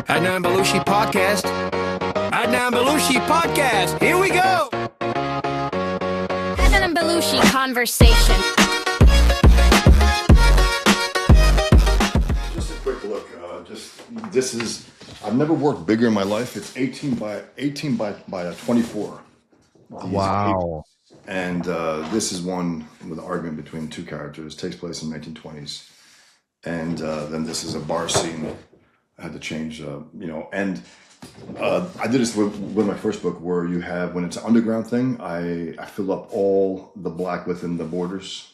Adnan Belushi podcast. Adnan Belushi podcast. Here we go. Adnan and Belushi conversation. Just a quick look. This is. I've never worked bigger in my life. It's 18 by 24. Wow. And this is one with an argument between two characters. It takes place in 1920s. And then this is a bar scene. I had to change, and I did this with my first book where you have, when it's an underground thing, I fill up all the black within the borders.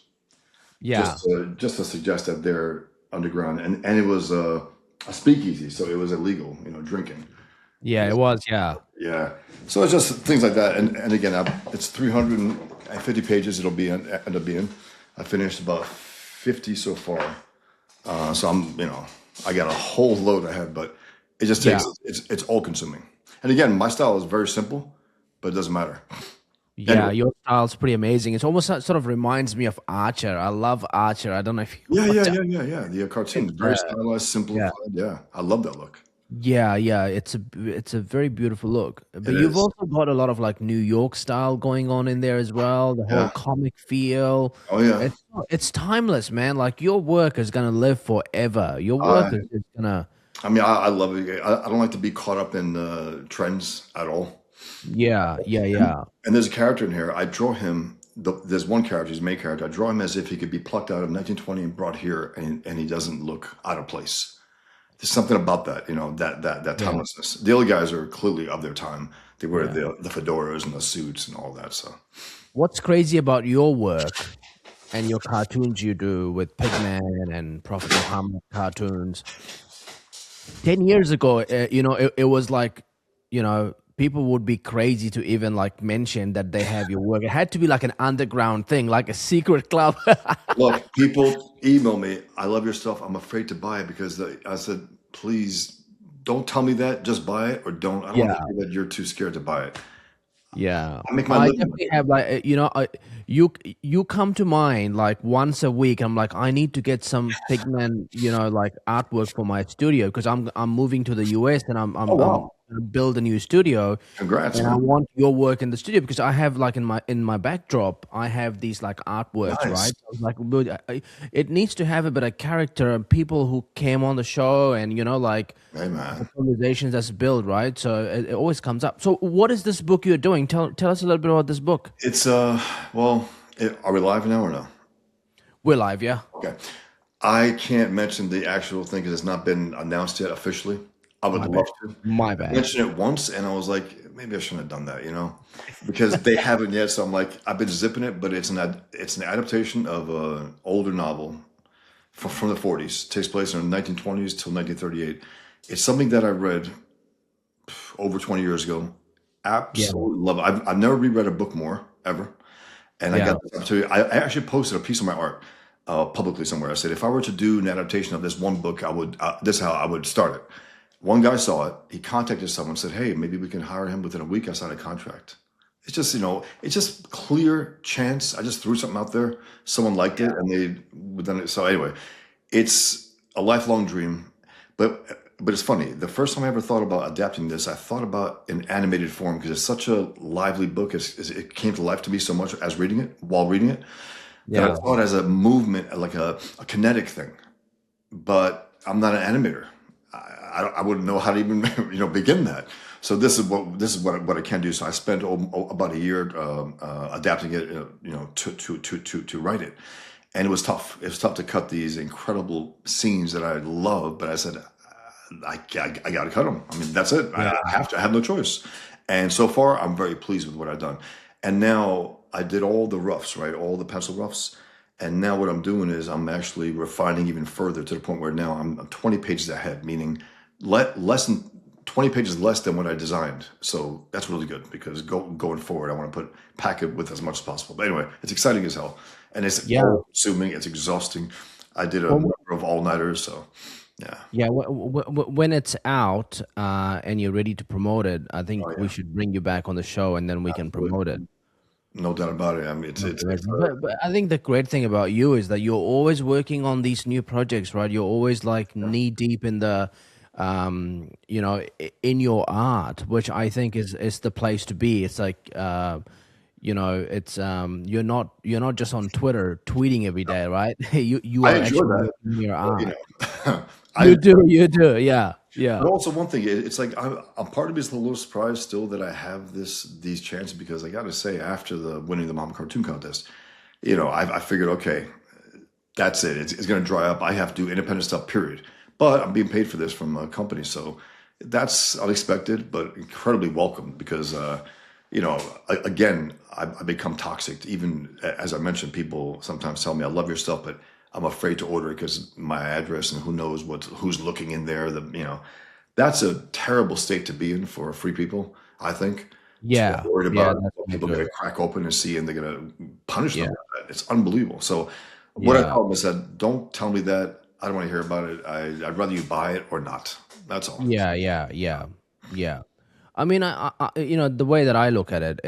Yeah. Just to suggest that they're underground. And it was a speakeasy, so it was illegal, drinking. Yeah, it was, yeah. Yeah. So it's just things like that. And again, it's 350 pages it'll end up being. I finished about 50 so far. So I'm, I got a whole load ahead, but it just takes, it's all consuming. And again, my style is very simple, but it doesn't matter. Yeah, Anyway. your style's pretty amazing. It's almost sort of reminds me of Archer. I love Archer. I don't know if you Yeah. The cartoon, very stylized, simplified. Yeah. I love that look. Yeah, it's a very beautiful look. But It you've is. also got a lot of like New York style going on in there as well. The whole Yeah. comic feel. Oh yeah. It's timeless, man. Like your work is gonna live forever. Your work is gonna. I mean, I love it. I don't like to be caught up in trends at all. Yeah. And there's a character in here. I draw him. There's one character, his main character. I draw him as if he could be plucked out of 1920 and brought here, and he doesn't look out of place. There's something about that, that timelessness. The other guys are clearly of their time. They wear the fedoras and the suits and all that. So, What's crazy about your work and your cartoons you do with Pigman and Prophet Muhammad cartoons? 10 years ago, it was like, people would be crazy to even like mention that they have your work. It had to be like an underground thing, like a secret club. look, people email me. I love your stuff. I'm afraid to buy it because I said, please don't tell me that. Just buy it or don't. I don't want to hear that you're too scared to buy it. Yeah, I make my I living. definitely have like you come to mind like once a week. I'm like, I need to get some Pigman, like artwork for my studio because I'm moving to the US and I'm Oh, wow. gonna build a new studio. Congrats. And I Man. want your work in the studio because I have like in my backdrop, I have these like artworks, Nice. right? I was like, but it needs to have a bit of character and people who came on the show and like Hey, man. conversations that's built, right? So it always comes up. So what is this book you're doing? Tell us a little bit about this book. It's, are we live now or no? We're live, yeah. Okay. I can't mention the actual thing because it's not been announced yet officially. I would love to. My I bad. mentioned it once and I was like, maybe I shouldn't have done that, because they haven't yet. So I'm like, I've been zipping it, but it's an adaptation of an older novel from the 40s. It takes place in the 1920s till 1938. It's something that I read over 20 years ago. Absolutely love it. I've never reread a book more ever. And I Yeah. got this opportunity. I actually posted a piece of my art publicly somewhere. I said, if I were to do an adaptation of this one book, I would. This is how I would start it. One guy saw it. He contacted someone, said, "Hey, maybe we can hire him within a week." I signed a contract. It's just, it's just clear chance. I just threw something out there. Someone liked it, and they done it. So anyway, it's a lifelong dream. But it's funny. The first time I ever thought about adapting this, I thought about in animated form because it's such a lively book. It came to life to me so much as while reading it. That I thought as a movement, like a kinetic thing. But I'm not an animator. I wouldn't know how to even begin that. So this is what I can do. So I spent about a year adapting it, to write it, and it was tough. It was tough to cut these incredible scenes that I love. But I said, I got to cut them. I mean, that's it. I have to. I have no choice. And so far, I'm very pleased with what I've done. And now I did all the roughs, right? All the pencil roughs. And now what I'm doing is I'm actually refining even further to the point where now I'm 20 pages ahead, meaning less than 20 pages less than what I designed. So that's really good because going forward, I want to pack it with as much as possible. But anyway, it's exciting as hell. And it's all-consuming. It's exhausting. I did a number of all-nighters, so yeah. Yeah, when it's out and you're ready to promote it, I think we should bring you back on the show and then we can promote it. No doubt about it. I mean, it's But I think the great thing about you is that you're always working on these new projects, right? You're always like knee deep in the in your art, which I think is the place to be. It's like, it's you're not just on Twitter tweeting every day, right? You I are enjoy actually that. making your But, art. I You do, yeah, yeah, But also one thing, it's like I'm part of me is a little surprised still that I have these chances because I got to say after the winning the Mama Cartoon Contest, I figured okay, that's it. It's going to dry up. I have to do independent stuff, period. But I'm being paid for this from a company, so that's unexpected but incredibly welcome because again I become toxic. Even as I mentioned, people sometimes tell me I love your stuff, but I'm afraid to order it because my address and who knows who's looking in there. That's a terrible state to be in for free people. I think to be yeah, worried yeah. about That's what not people are going good. to crack open and see, and they're going to punish them. Yeah, For that. It's unbelievable. So what I yeah. tell them is that don't tell me that. I don't want to hear about it. I'd rather you buy it or not. That's all. Yeah, yeah, yeah, yeah. I mean, the way that I look at it,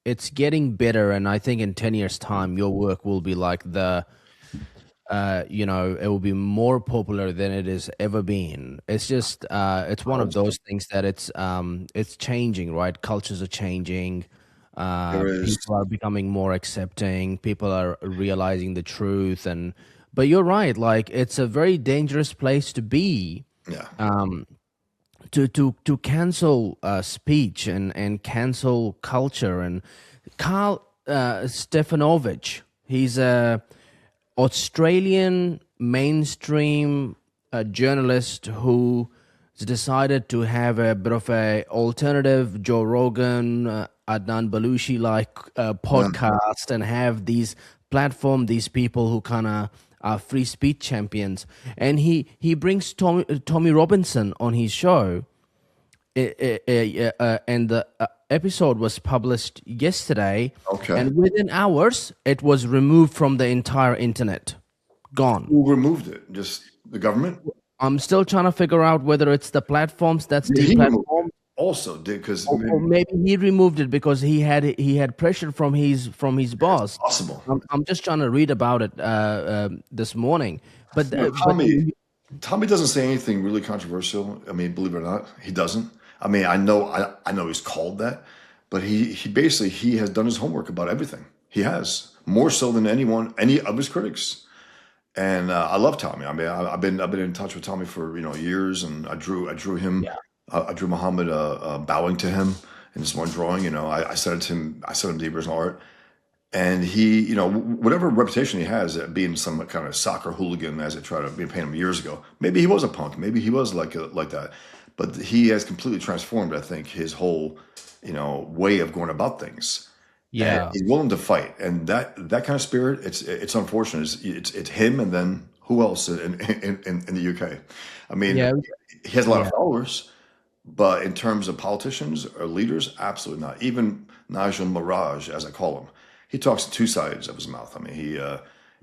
it's getting better, and I think in 10 years' time, your work will be like it will be more popular than it has ever been. It's just, it's I one of hope so. those things that it's changing, right? Cultures are changing. There is, People are becoming more accepting. People are realizing the truth, but you're right. Like, it's a very dangerous place to be yeah. to cancel speech and cancel culture. And Carl Stefanovich, he's a Australian mainstream journalist who decided to have a bit of a alternative Joe Rogan, Adnan Belushi like Yeah. podcast, and have these platform these people who kind of are free speech champions. And he brings Tommy Robinson on his show, and the episode was published yesterday, Okay. and within hours it was removed from the entire internet, gone. Who removed it? Just the government? I'm still trying to figure out whether it's the platforms that's Yeah, he removed deplatformed, it. Also, did because or maybe he removed it because he had pressure from his boss. possible. I'm just trying to read about it this morning, but Tommy, Tommy doesn't say anything really controversial. I mean, believe it or not, he doesn't. I mean, I know he's called that, but he basically he has done his homework about everything. He has more so than any of his critics. And I love Tommy. I mean, I've been in touch with Tommy for years, and I drew him. yeah, I drew Muhammad bowing to him in this one drawing. I sent it to him. I sent him the original art, and he, whatever reputation he has at being some kind of soccer hooligan, as I tried to paint him years ago. Maybe he was a punk. Maybe he was like that. But he has completely transformed, I think, his whole, way of going about things. And yeah, he's willing to fight, and that kind of spirit. It's unfortunate. It's him, and then who else in the UK? I mean, yeah, he has a lot of yeah, followers, but in terms of politicians or leaders, absolutely not. Even Nigel Farage, as I call him, he talks two sides of his mouth. I mean,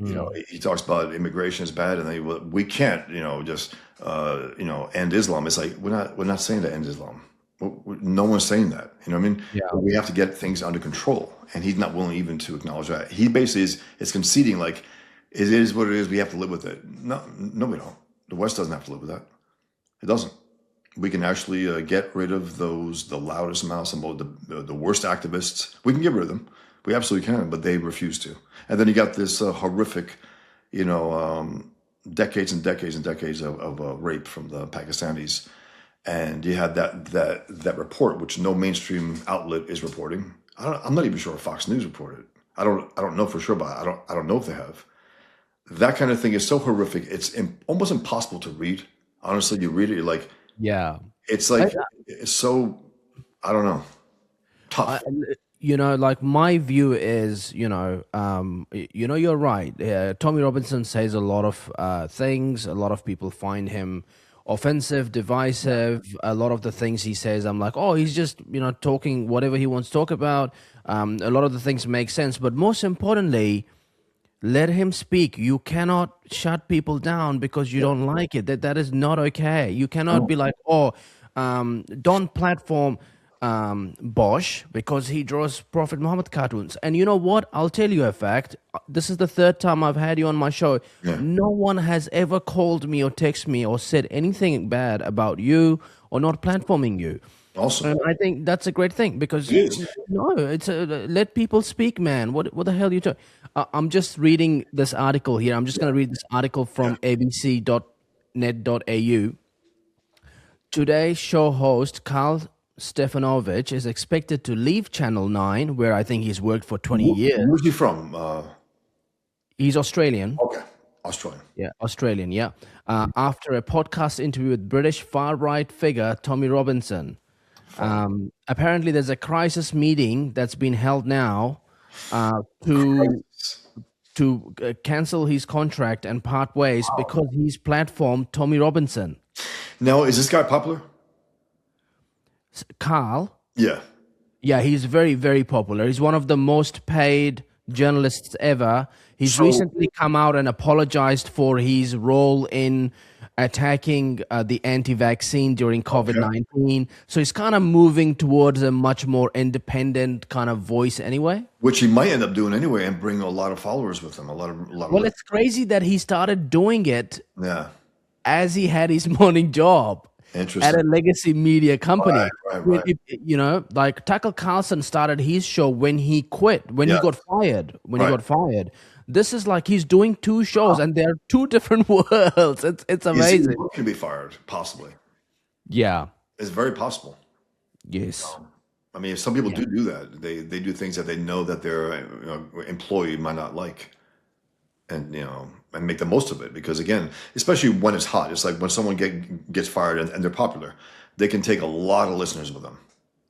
mm, he talks about immigration is bad, and then we can't, just end Islam. It's like we're not saying to end Islam. No one's saying that. You know what I mean? yeah, But we have to get things under control, and he's not willing even to acknowledge that. He basically is conceding like it is what it is. We have to live with it. No, we don't. The West doesn't have to live with that. It doesn't. We can actually get rid of the loudest mouths and the worst activists. We can get rid of them. We absolutely can, but they refuse to. And then you got this horrific, you know, decades and decades and decades of rape from the Pakistanis, and you had that report, which no mainstream outlet is reporting. I'm not even sure if Fox News reported. I don't know for sure, but I don't know if they have. That kind of thing is so horrific. It's almost impossible to read. Honestly, you read it, you're like, yeah. it's I, like it's so I don't know, I, tough. like my view is, you're right. Tommy Robinson says a lot of things. A lot of people find him offensive, divisive. A lot of the things he says, I'm like, oh, he's just, talking whatever he wants to talk about. A lot of the things make sense, but most importantly, let him speak. You cannot shut people down because you don't like it. That is not okay. You cannot No, be like, oh, don't platform. Bosch because he draws Prophet Muhammad cartoons. And you know what? I'll tell you a fact. This is the third time I've had you on my show. Yeah. No one has ever called me or texted me or said anything bad about you or not platforming you. Awesome. And I think that's a great thing because it's let people speak, man. What the hell are you talking? I'm just reading this article here. I'm just going to read this article from abc.net.au. Today's show host Carl Stefanovic is expected to leave Channel 9, where I think he's worked for 20 years. Where's he from? He's Australian. Okay, Australian. Yeah, Australian, yeah. After a podcast interview with British far-right figure Tommy Robinson. Apparently, there's a crisis meeting that's been held now to cancel his contract and part ways because he's platformed Tommy Robinson. Now, is this guy popular? Carl? Yeah. Yeah, he's very, very popular. He's one of the most paid journalists ever. He's recently come out and apologized for his role in attacking the anti-vaccine during COVID-19. So he's kind of moving towards a much more independent kind of voice anyway. Which he might end up doing anyway and bring a lot of followers with him. Well, it's crazy that he started doing it yeah. as he had his morning job. Interesting. At a legacy media company. Right. You know, like Tucker Carlson started his show when he quit, when he got fired. He got fired. This is like he's doing two shows and they're two different worlds. It's amazing. He can be fired, possibly. Yeah. It's very possible. Yes. I mean, some people do that. They do things that they know that their employee might not like. And and make the most of it, because again, especially when it's hot, it's like when someone gets fired and they're popular, they can take a lot of listeners with them.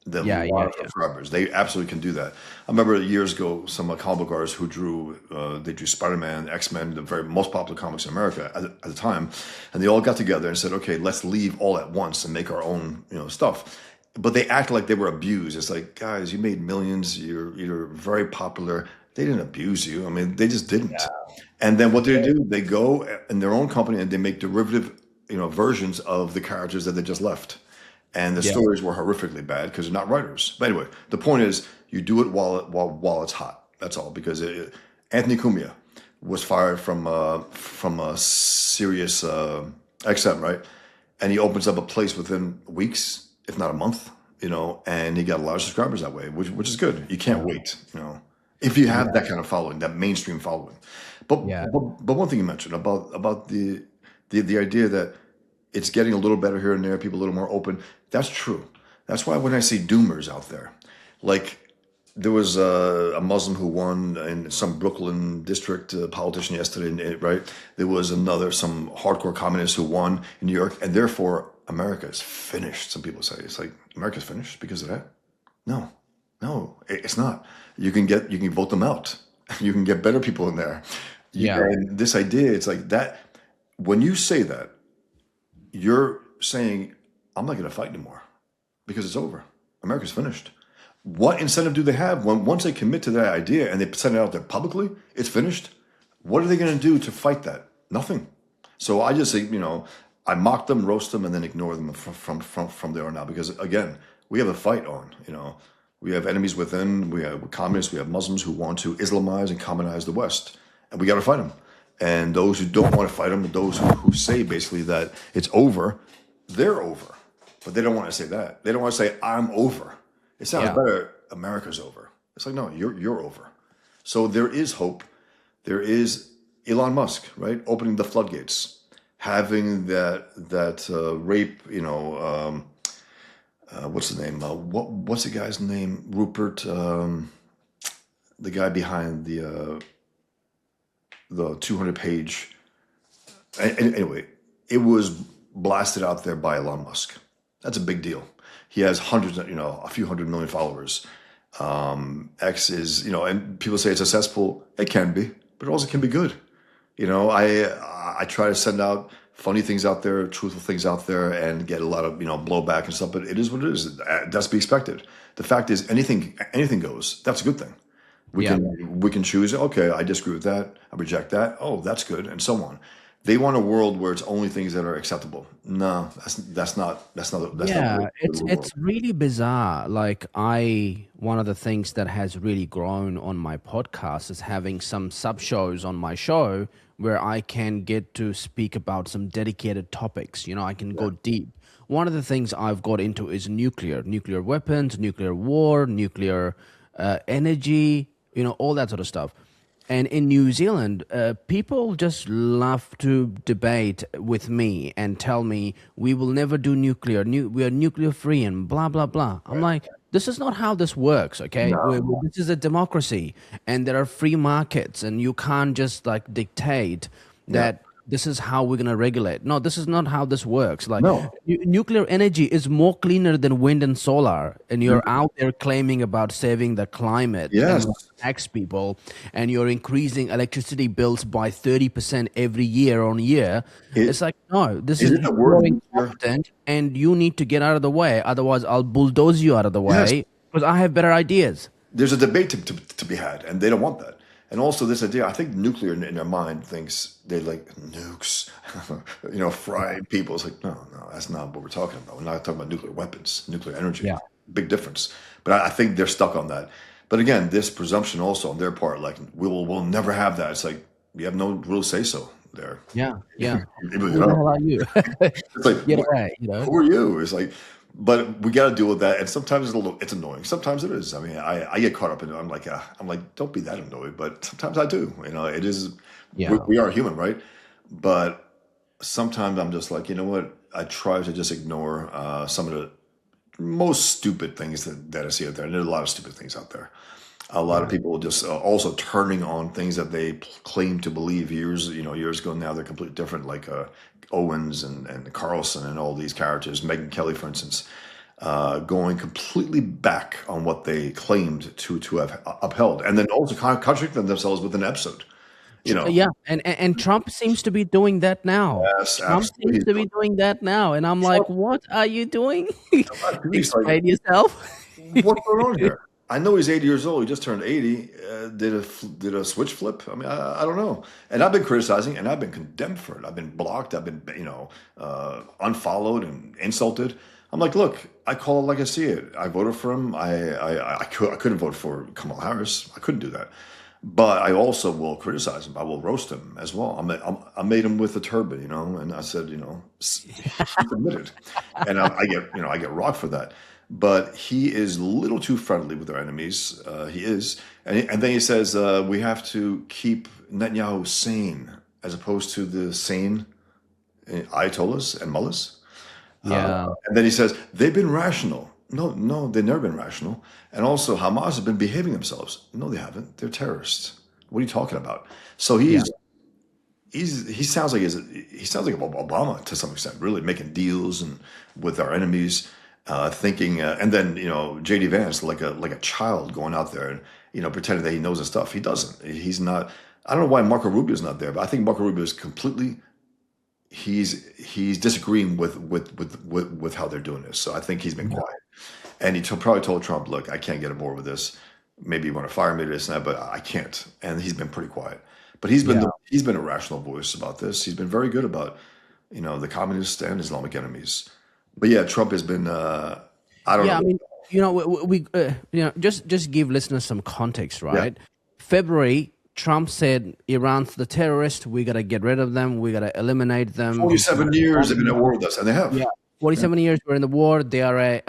A lot of subscribers. They absolutely can do that. I remember years ago, some comic book artists who drew Spider-Man, X-Men, the very most popular comics in America at the time, and they all got together and said, "Okay, let's leave all at once and make our own stuff." But they act like they were abused. It's like, guys, you made millions. You're very popular. They didn't abuse you. I mean, they just didn't. Yeah. And then what they do, they go in their own company and they make derivative, versions of the characters that they just left. And the stories were horrifically bad because they're not writers. But anyway, the point is, you do it while it's hot. That's all. Because Anthony Cumia was fired from a Sirius XM, right? And he opens up a place within weeks, if not a month, and he got a lot of subscribers that way, which is good. You can't wait, if you have that kind of following, that mainstream following. But one thing you mentioned about the idea that it's getting a little better here and there, people a little more open. That's true. That's why when I see doomers out there, like there was a Muslim who won in some Brooklyn district politician yesterday, right? There was some hardcore communist who won in New York, and therefore America is finished. Some people say it's like America's finished because of that. No, it's not. You can vote them out. You can get better people in there. And this idea, it's like that. When you say that, you're saying, I'm not going to fight anymore because it's over. America's finished. What incentive do they have once they commit to that idea and they send it out there publicly? It's finished. What are they going to do to fight that? Nothing. So I just think, I mock them, roast them, and then ignore them from there on out, because again, we have a fight on. We have enemies within. We have communists. We have Muslims who want to Islamize and commonize the West, and we got to fight them. And those who don't want to fight them, those who say basically that it's over, they're over. But they don't want to say that. They don't want to say, I'm over. It sounds better, America's over. It's like, no, you're over. So there is hope. There is Elon Musk, right? Opening the floodgates, having that rape, what's the name? What's the guy's name? Rupert, the guy behind the 200-page. Anyway, it was blasted out there by Elon Musk. That's a big deal. He has hundreds, a few 100 million followers. X is, and people say it's a cesspool. It can be, but it also can be good. I try to send out funny things out there, truthful things out there, and get a lot of blowback and stuff. But it is what it is. That's to be expected. The fact is, anything goes. That's a good thing. We can choose. Okay, I disagree with that. I reject that. Oh, that's good, and so on. They want a world where it's only things that are acceptable. No, that's not Yeah, the world. it's really bizarre. Like one of the things that has really grown on my podcast is having some sub shows on my show where I can get to speak about some dedicated topics. You know, I can go deep. One of the things I've got into is nuclear weapons, nuclear war, nuclear energy, you know, all that sort of stuff. And in New Zealand, people just love to debate with me and tell me we will never do nuclear. We are nuclear free and blah blah blah. I'm like, this is not how this works. Okay, this is a democracy, and there are free markets, and you can't just like dictate that this is how we're gonna regulate. No, this is not how this works. Like, nuclear energy is more cleaner than wind and solar, and you're out there claiming about saving the climate. Yes. And tax people, and you're increasing electricity bills by 30% every year on year. It's like, no, this is incompetent, and you need to get out of the way. Otherwise, I'll bulldoze you out of the way because I have better ideas. There's a debate to be had, and they don't want that. And also this idea, I think nuclear in their mind thinks they like nukes, you know, frying people. It's like, no, that's not what we're talking about. We're not talking about nuclear weapons, nuclear energy. Yeah. Big difference. But I think they're stuck on that. But again, this presumption also on their part, like we'll never have that. It's like you have no real say so there. Yeah. Who the hell are you? It's like, Get away, you know? who are you? It's like, but we got to deal with that. And sometimes it's annoying. Sometimes it is. I mean, I get caught up in it. I'm like, don't be that annoyed. But sometimes I do. You know, it is. Yeah. We are human, right? But sometimes I'm just like, you know what? I try to just ignore some of the most stupid things that I see out there. And there's a lot of stupid things out there. A lot of people just also turning on things that they claim to believe years ago. Now they're completely different, like Owens and Carlson and all these characters. Megyn Kelly, for instance, going completely back on what they claimed to have upheld, and then also contradicting themselves with an episode. You know, yeah, and Trump seems to be doing that now. Yes, Trump absolutely. seems to be doing that now, and I'm like, what are you doing? Explain yourself. What's going on here? I know he's 80 years old. He just turned 80. Did a switch flip? I mean, I don't know. And I've been criticizing, and I've been condemned for it. I've been blocked. I've been, unfollowed and insulted. I'm like, look, I call it like I see it. I voted for him. I couldn't vote for Kamala Harris. I couldn't do that. But I also will criticize him. I will roast him as well. I made him with a turban, you know, and I said, submitted, and I get rocked for that. But he is a little too friendly with our enemies. He is. And then he says, we have to keep Netanyahu sane as opposed to the sane Ayatollahs and mullahs. Yeah. And then he says, they've been rational. No, they've never been rational. And also Hamas have been behaving themselves. No, they haven't. They're terrorists. What are you talking about? So he sounds like Obama to some extent, really making deals and with our enemies. Thinking, and then J.D. Vance like a child going out there and pretending that he knows his stuff. He doesn't. He's not. I don't know why Marco Rubio's not there, but I think Marco Rubio is completely. He's disagreeing with how they're doing this. So I think he's been quiet, and he probably told Trump, "Look, I can't get aboard with this. Maybe you want to fire me to this and that, but I can't." And he's been pretty quiet. But he's been a rational voice about this. He's been very good about the communists and Islamic enemies. But yeah, Trump has been. I don't know. Yeah, I mean, we just give listeners some context, right? Yeah. February, Trump said Iran's the terrorist. We gotta get rid of them. We gotta eliminate them. 47 years they've been at war with us, and they have. Yeah, 47 years we're in the war. They are a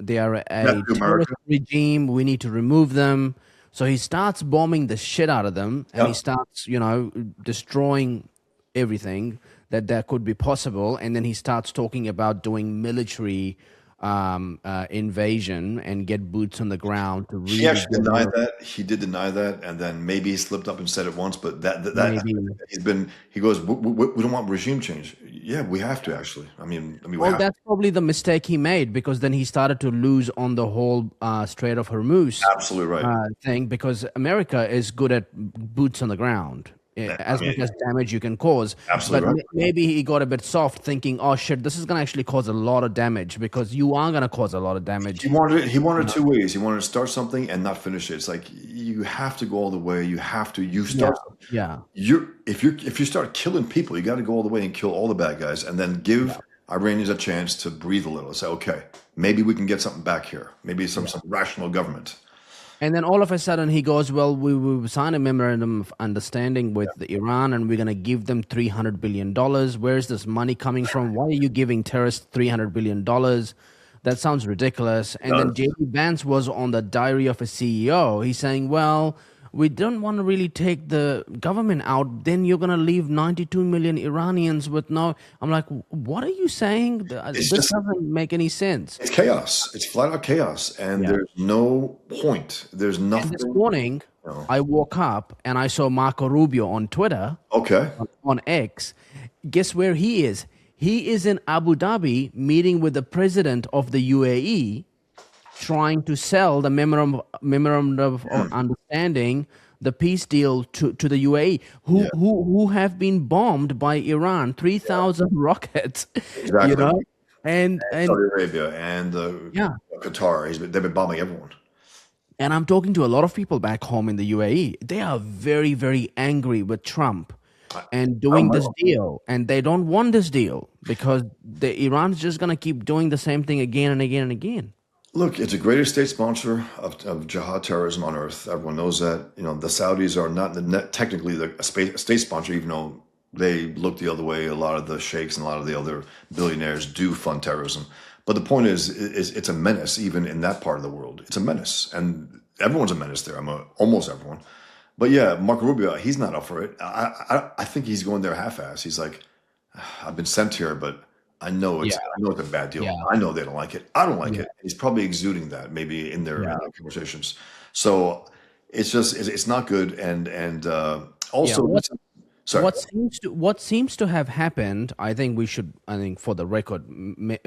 terrorist regime. We need to remove them. So he starts bombing the shit out of them, and he starts, destroying everything that could be possible, and then he starts talking about doing military invasion and get boots on the ground to really. He actually denied that. He did deny that, and then maybe he slipped up and said it once. But that he goes, we don't want regime change. Yeah, we have to actually. I mean, that's probably the mistake he made, because then he started to lose on the whole Strait of Hormuz. Absolutely right thing, because America is good at boots on the ground. as much as damage you can cause. Absolutely But right. maybe he got a bit soft, thinking, "Oh shit, this is gonna actually cause a lot of damage," because you are gonna cause a lot of damage. He wanted two ways. He wanted to start something and not finish it. It's like you have to go all the way. You start. Yeah. If you start killing people, you got to go all the way and kill all the bad guys, and then give Iranians a chance to breathe a little. Say, okay, maybe we can get something back here. Maybe some rational government. And then all of a sudden he goes, well, we signed a memorandum of understanding with Iran, and we're going to give them $300 billion. Where's this money coming from? Why are you giving terrorists $300 billion? That sounds ridiculous. And then J.D. Vance was on the Diary of a CEO. He's saying, well, we don't want to really take the government out. Then you're going to leave 92 million Iranians with no... I'm like, what are you saying? This doesn't make any sense. It's chaos. It's flat out chaos. And there's no point. There's nothing. And this morning, I woke up and I saw Marco Rubio on Twitter, on X. Guess where he is? He is in Abu Dhabi meeting with the president of the UAE, trying to sell the memorandum of understanding, the peace deal to the UAE, who have been bombed by Iran, 3,000 rockets. Exactly. You know? And Saudi Arabia and Qatar. They've been bombing everyone. And I'm talking to a lot of people back home in the UAE. They are very, very angry with Trump and doing this deal. And they don't want this deal because Iran's just going to keep doing the same thing again and again and again. Look, it's the greatest state sponsor of jihad terrorism on earth. Everyone knows that. You know, the Saudis are not technically a state sponsor, even though they look the other way. A lot of the sheikhs and a lot of the other billionaires do fund terrorism. But the point is it's a menace, even in that part of the world. It's a menace. And everyone's a menace there. Almost everyone. But yeah, Marco Rubio, he's not up for it. I think he's going there half-ass. He's like, I've been sent here, but I know it's a bad deal. I know they don't like it. I don't like it. He's probably exuding that maybe in their conversations. So it's not good. And also, what seems to have happened, I think for the record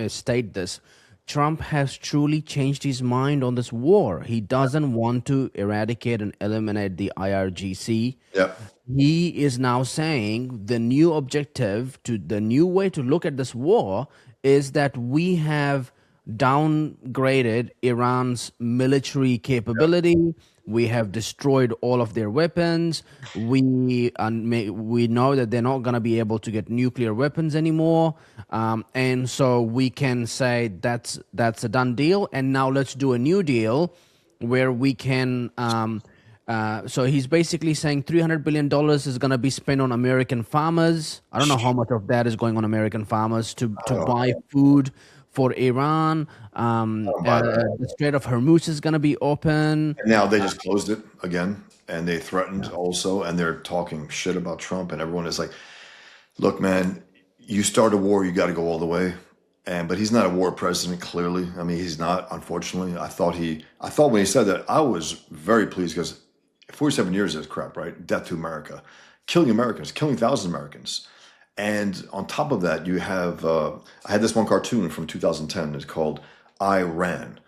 state this. Trump has truly changed his mind on this war. He doesn't want to eradicate and eliminate the IRGC. Yeah. He is now saying the new objective, the new way to look at this war is that we have downgraded Iran's military capability. We have destroyed all of their weapons. We know that they're not going to be able to get nuclear weapons anymore. And so we can say that's a done deal. And now let's do a new deal where we can... so he's basically saying $300 billion is going to be spent on American farmers. I don't know how much of that is going on American farmers to buy food for Iran. The Strait of Hormuz is going to be open. And now they just closed it again, and they threatened also, and they're talking shit about Trump, and everyone is like, look, man, you start a war, you got to go all the way. But he's not a war president, clearly. I mean, he's not, unfortunately. I thought when he said that, I was very pleased because 47 years is crap, right? Death to America. Killing Americans, killing thousands of Americans. And on top of that, you have, I had this one cartoon from 2010. It's called I Ran.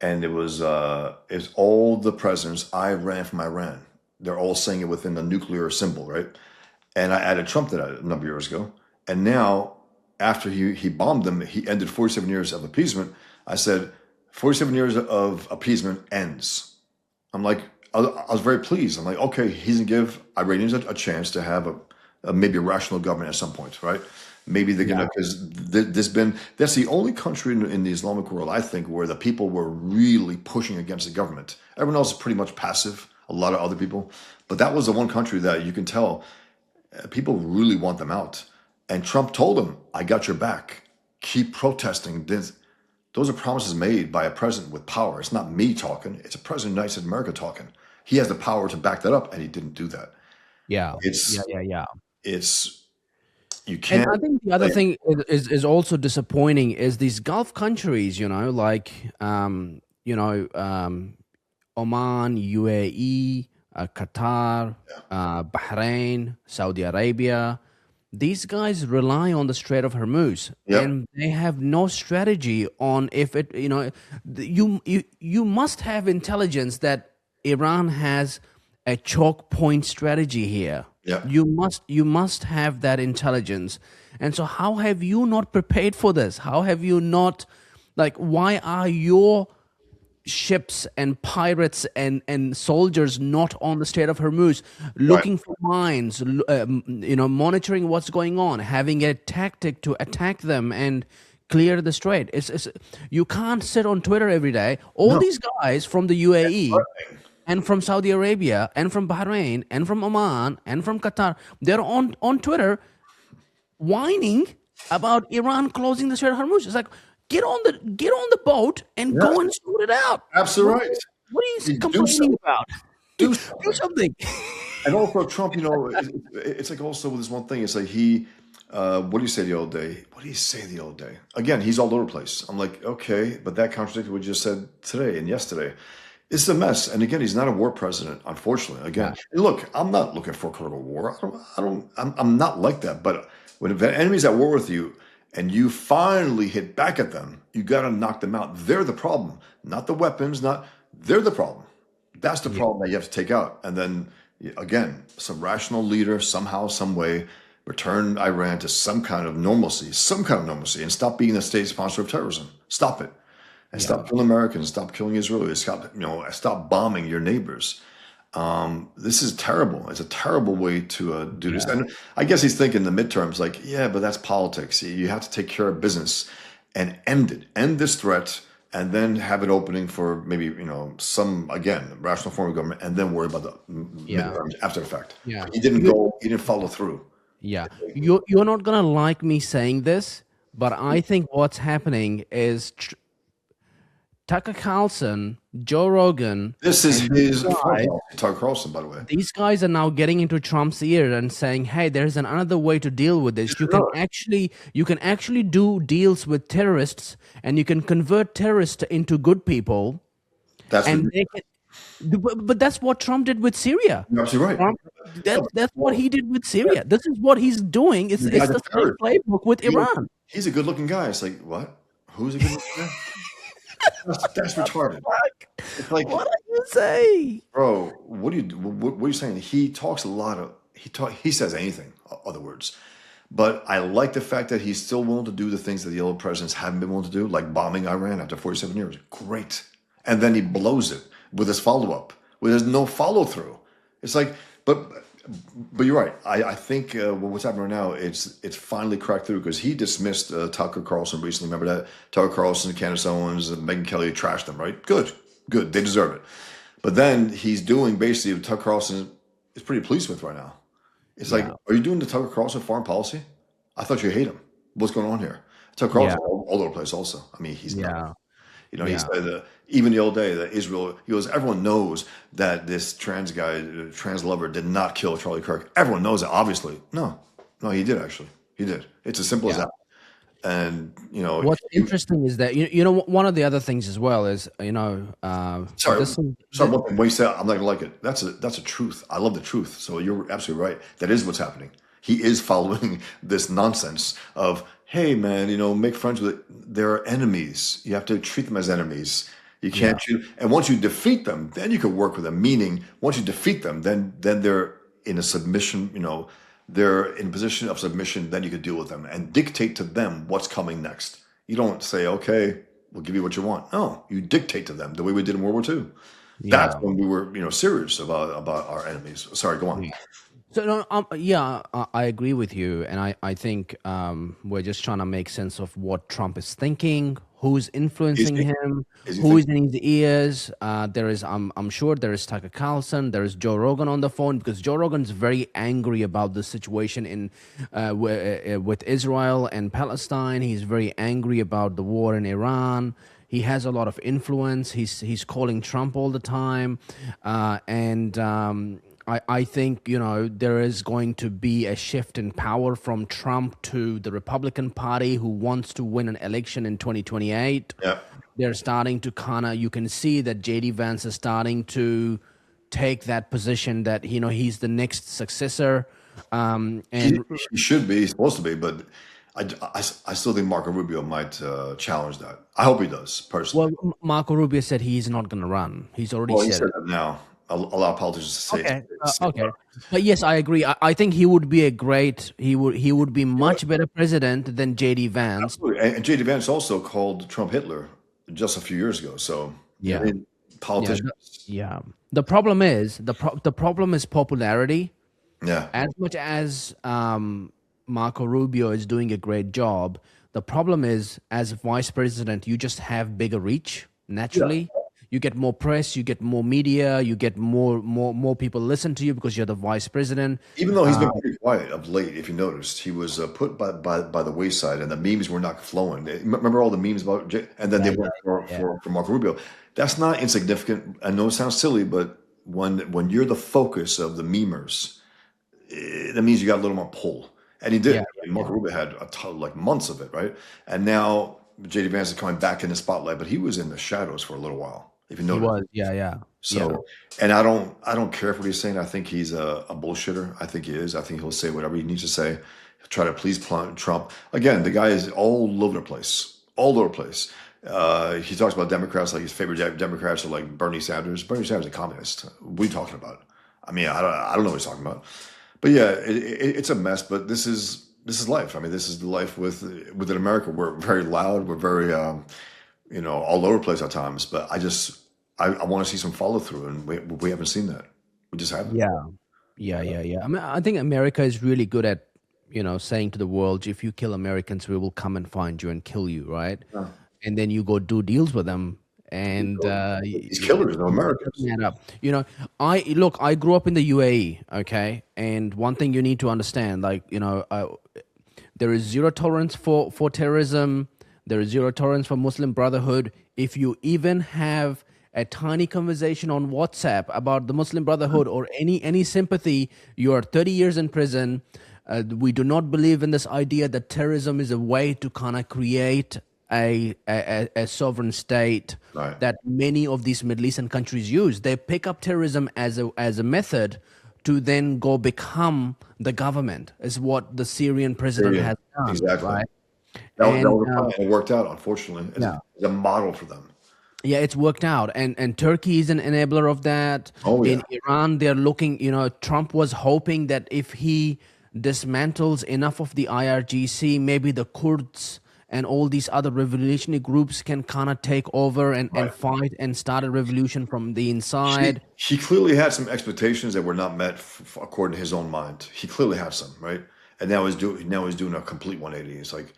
And it's all the presidents, I ran from Iran. They're all saying it within the nuclear symbol, right? And I added Trump to that a number of years ago. And now, after he bombed them, he ended 47 years of appeasement. I said, 47 years of appeasement ends. I'm like, I was very pleased. I'm like, okay, he's going to give Iranians a chance to have maybe a rational government at some point, right? Maybe they're going to, because that's the only country in the Islamic world, I think, where the people were really pushing against the government. Everyone else is pretty much passive, a lot of other people. But that was the one country that you can tell people really want them out. And Trump told them, I got your back. Keep protesting. Those are promises made by a president with power. It's not me talking. It's a president of the United States of America talking. He has the power to back that up, and he didn't do that. Yeah. You can't. And I think the other thing is also disappointing is these Gulf countries, like, Oman, UAE, Qatar, Bahrain, Saudi Arabia. These guys rely on the Strait of Hormuz, and they have no strategy on if it. You must have intelligence that Iran has a choke point strategy here. Yeah. You must have that intelligence. And so how have you not prepared for this? How have you not, like, why are your ships and pirates and soldiers not on the Strait of Hormuz, Right. looking for mines, monitoring what's going on, having a tactic to attack them and clear the strait? It's you can't sit on Twitter every day. All No. these guys from the UAE and from Saudi Arabia and from Bahrain and from Oman and from Qatar, they're on Twitter whining about Iran closing the Strait of Hormuz. It's like, get on the boat and go and sort it out. Absolutely right. What are you Do complaining something. about? Do Do something. And also Trump, it's like also with this one thing. It's like what do you say the other day? What do you say the other day? Again, he's all over the place. I'm like, okay, but that contradicts what you just said today and yesterday. It's a mess. And again, he's not a war president, unfortunately. Again, and look, I'm not looking for a political war. I'm not like that. But when the enemy's at war with you and you finally hit back at them, you got to knock them out. They're the problem, not the weapons. They're the problem. That's the problem that you have to take out. And then again, some rational leader somehow, some way, return Iran to some kind of normalcy, and stop being the state sponsor of terrorism. Stop it. And stop killing Americans, stop killing Israelis, stop bombing your neighbors. This is terrible. It's a terrible way to do this. And I guess he's thinking the midterms, like, yeah, but that's politics. You have to take care of business and end this threat, and then have an opening for maybe, some, again, rational form of government, and then worry about the midterms after the fact. Yeah. He didn't follow through. Yeah. You're not going to like me saying this, but I think what's happening is Tucker Carlson, Joe Rogan. This is his Tucker Carlson, by the way. These guys are now getting into Trump's ear and saying, "Hey, there's another way to deal with this. You can actually do deals with terrorists, and you can convert terrorists into good people." But that's what Trump did with Syria. You're absolutely right. That's what he did with Syria. This is what he's doing. It's the same playbook with Iran. He's a good-looking guy. It's like, what? Who's a good-looking guy? That's retarded. It's like, what are you saying, bro? What are you saying? He talks a lot of. He says anything. Other words, but I like the fact that he's still willing to do the things that the other presidents haven't been willing to do, like bombing Iran after 47 years. Great, and then he blows it with his follow-up, where there's no follow-through. It's like, but you're right. I think what's happening right now, it's finally cracked through, because he dismissed Tucker Carlson recently. Remember that? Tucker Carlson, Candace Owens, and Megyn Kelly trashed them, right? Good. They deserve it. But then he's doing basically what Tucker Carlson is pretty pleased with right now. It's like, are you doing the Tucker Carlson foreign policy? I thought you hate him. What's going on here? Tucker Carlson all over the place also. I mean, he's not. He said even the old day that Israel, he goes, everyone knows that this trans lover did not kill Charlie Kirk. Everyone knows that, obviously. No, he did actually. He did. It's as simple as that. And, what's interesting is that, one of the other things as well is, sorry, one thing, when you say I'm not going to like it, that's a truth. I love the truth. So you're absolutely right. That is what's happening. He is following this nonsense of, hey, man, make friends with it. They're enemies. You have to treat them as enemies. You can't treat, and once you defeat them, then you can work with them. Meaning, once you defeat them, then they're in a submission, they're in a position of submission, then you can deal with them and dictate to them what's coming next. You don't say, okay, we'll give you what you want. No, you dictate to them the way we did in World War II. That's when we were, serious about our enemies. Sorry, go on. So I agree with you, and I think we're just trying to make sense of what Trump is thinking, who's influencing him, who is in his ears. There is, I'm sure, there is Tucker Carlson, there is Joe Rogan on the phone, because Joe Rogan's very angry about the situation with Israel and Palestine. He's very angry about the war in Iran. He has a lot of influence. He's calling Trump all the time, I think, there is going to be a shift in power from Trump to the Republican Party, who wants to win an election in 2028. Yeah. They're starting to you can see that J.D. Vance is starting to take that position that, he's the next successor. And he should be, he's supposed to be, but I still think Marco Rubio might challenge that. I hope he does, personally. Well, Marco Rubio said he's not going to run. He's already said that now. a lot of politicians say. Okay, okay, but yes, I agree. I think he would be a great. He would be much better president than J.D. Vance. Absolutely. And J.D. Vance also called Trump Hitler just a few years ago. So Yeah. I mean, politicians. Yeah. The problem is the problem is popularity. Yeah. As much as Marco Rubio is doing a great job, the problem is as vice president, you just have bigger reach naturally. You get more press, you get more media, you get more people listen to you because you're the vice president. Even though he's been pretty quiet of late, if you noticed, he was put by the wayside, and the memes were not flowing. Remember all the memes about, and then they went for Marco Rubio. That's not insignificant. I know it sounds silly, but when you're the focus of the memers, that means you got a little more pull. And he did. Marco Rubio had like months of it, right? And now J.D. Vance is coming back in the spotlight, but he was in the shadows for a little while. If you notice. He was, So, and I don't care for what he's saying. I think he's a bullshitter. I think he is. I think he'll say whatever he needs to say. He'll try to please Trump. Again, the guy is all over the place. All over the place. He talks about Democrats like his favorite Democrats are like Bernie Sanders. Bernie Sanders is a communist. What are you talking about? I mean, I don't know what he's talking about. But yeah, it's a mess. But this is life. I mean, this is the life within America. We're very loud. We're very all over the place at times. But I want to see some follow through, and we haven't seen that. We just haven't. Yeah. I mean, I think America is really good at saying to the world, if you kill Americans, we will come and find you and kill you, right? Yeah. And then you go do deals with them, and these killers are Americans. I grew up in the UAE, okay, and one thing you need to understand, there is zero tolerance for terrorism. There is zero tolerance for Muslim Brotherhood. If you even have a tiny conversation on WhatsApp about the Muslim Brotherhood or any sympathy, you are 30 years in prison. We do not believe in this idea that terrorism is a way to kind of create a sovereign state that many of these Middle Eastern countries use. They pick up terrorism as a method to then go become the government, is what the Syrian president has done. Exactly. Right? It worked out, unfortunately. It's a model for them. Yeah, it's worked out. And Turkey is an enabler of that. In Iran, they're looking, Trump was hoping that if he dismantles enough of the IRGC, maybe the Kurds and all these other revolutionary groups can kind of take over and fight and start a revolution from the inside. He clearly had some expectations that were not met according to his own mind. He clearly had some, right? And now he's doing a complete 180. It's like,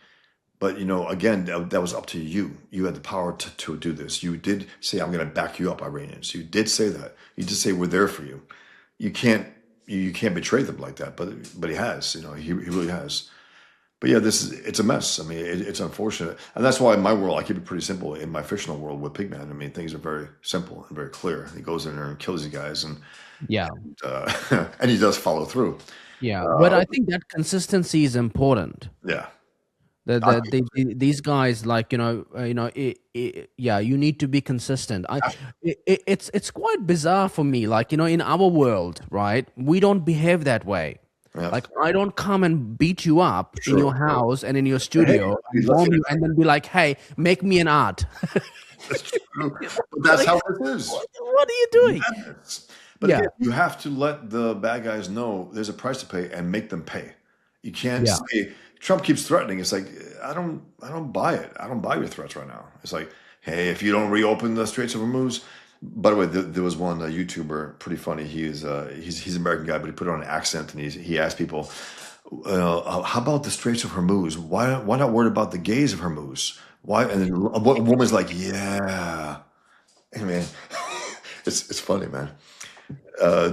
but again, that was up to you. You had the power to do this. You did say, "I'm going to back you up, Iranians." You did say that. You did say, "We're there for you." You can't betray them like that. But he has. He really has. But yeah, it's a mess. I mean, it's unfortunate, and that's why in my world I keep it pretty simple. In my fictional world with Pigman, I mean, things are very simple and very clear. He goes in there and kills these guys, and and he does follow through. Yeah, but I think that consistency is important. Yeah. These guys, you need to be consistent. It's quite bizarre for me. In our world, right? We don't behave that way. Yeah. Like, I don't come and beat you up in your house and in your studio and bomb you and then be like, "Hey, make me an art." That's true. But that's how it is. What are you doing? But again, you have to let the bad guys know there's a price to pay and make them pay. You can't say Trump keeps threatening. It's like, I don't buy it. I don't buy your threats right now. It's like, hey, if you don't reopen the Straits of Hormuz. By the way, there was one YouTuber, pretty funny. He's an American guy, but he put on an accent and he asked people, how about the Straits of Hormuz? Why not worry about the gays of Hormuz? Why? And then a woman's like, yeah. Hey, man, it's funny, man.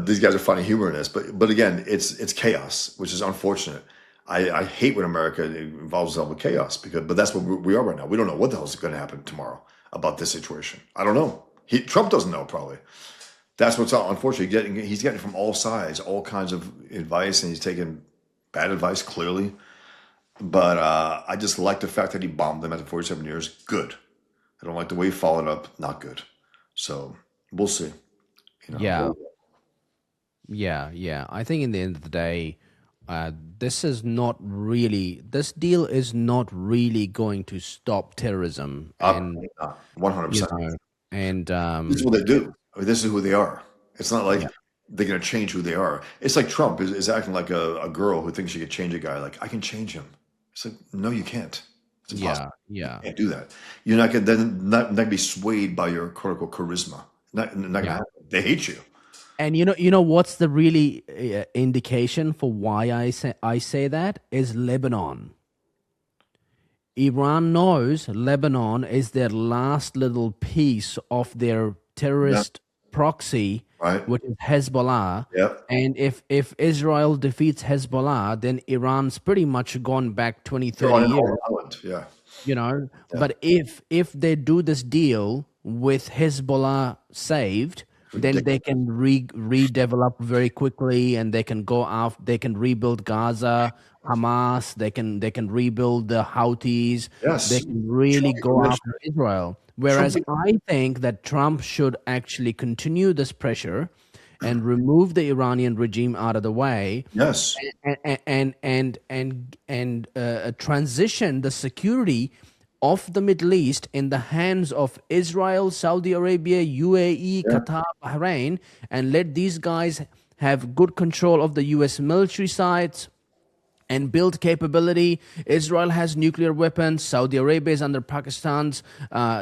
These guys are finding humor in this, but again, it's chaos, which is unfortunate. I hate when America involves itself with chaos but that's what we are right now. We don't know what the hell is going to happen tomorrow about this situation. I don't know. Trump doesn't know, probably. That's what's unfortunate. He's getting from all sides, all kinds of advice, and he's taking bad advice, clearly. But I just like the fact that he bombed them after 47 years. Good. I don't like the way he followed up. Not good. So we'll see. Yeah. I think in the end of the day, this deal is not really going to stop terrorism. 100%. And this is what they do. I mean, this is who they are. It's not like they're going to change who they are. It's like Trump is acting like a girl who thinks she could change a guy. Like, I can change him. It's like, no, you can't. It's impossible. Yeah. You can't do that. You're not going to not gonna be swayed by your quote unquote charisma. Not gonna happen. They hate you. And you know what's the really indication for why I say that is Lebanon. Iran knows Lebanon is their last little piece of their terrorist proxy, Right. which is Hezbollah. Yep. And if Israel defeats Hezbollah, then Iran's pretty much gone back 20, They're on 30 an years. island. Yeah. You know, but if they do this deal with Hezbollah saved, then they can redevelop very quickly, and they can go out. They can rebuild Gaza, Hamas. They can rebuild the Houthis. Yes. They can really go after Israel. Whereas Trump- I think that Trump should actually continue this pressure and remove the Iranian regime out of the way. Yes. And transition the security of the Middle East in the hands of Israel, Saudi Arabia, UAE, Qatar, Bahrain, and let these guys have good control of the U.S. military sites and build capability. Israel has nuclear weapons. Saudi Arabia is under Pakistan's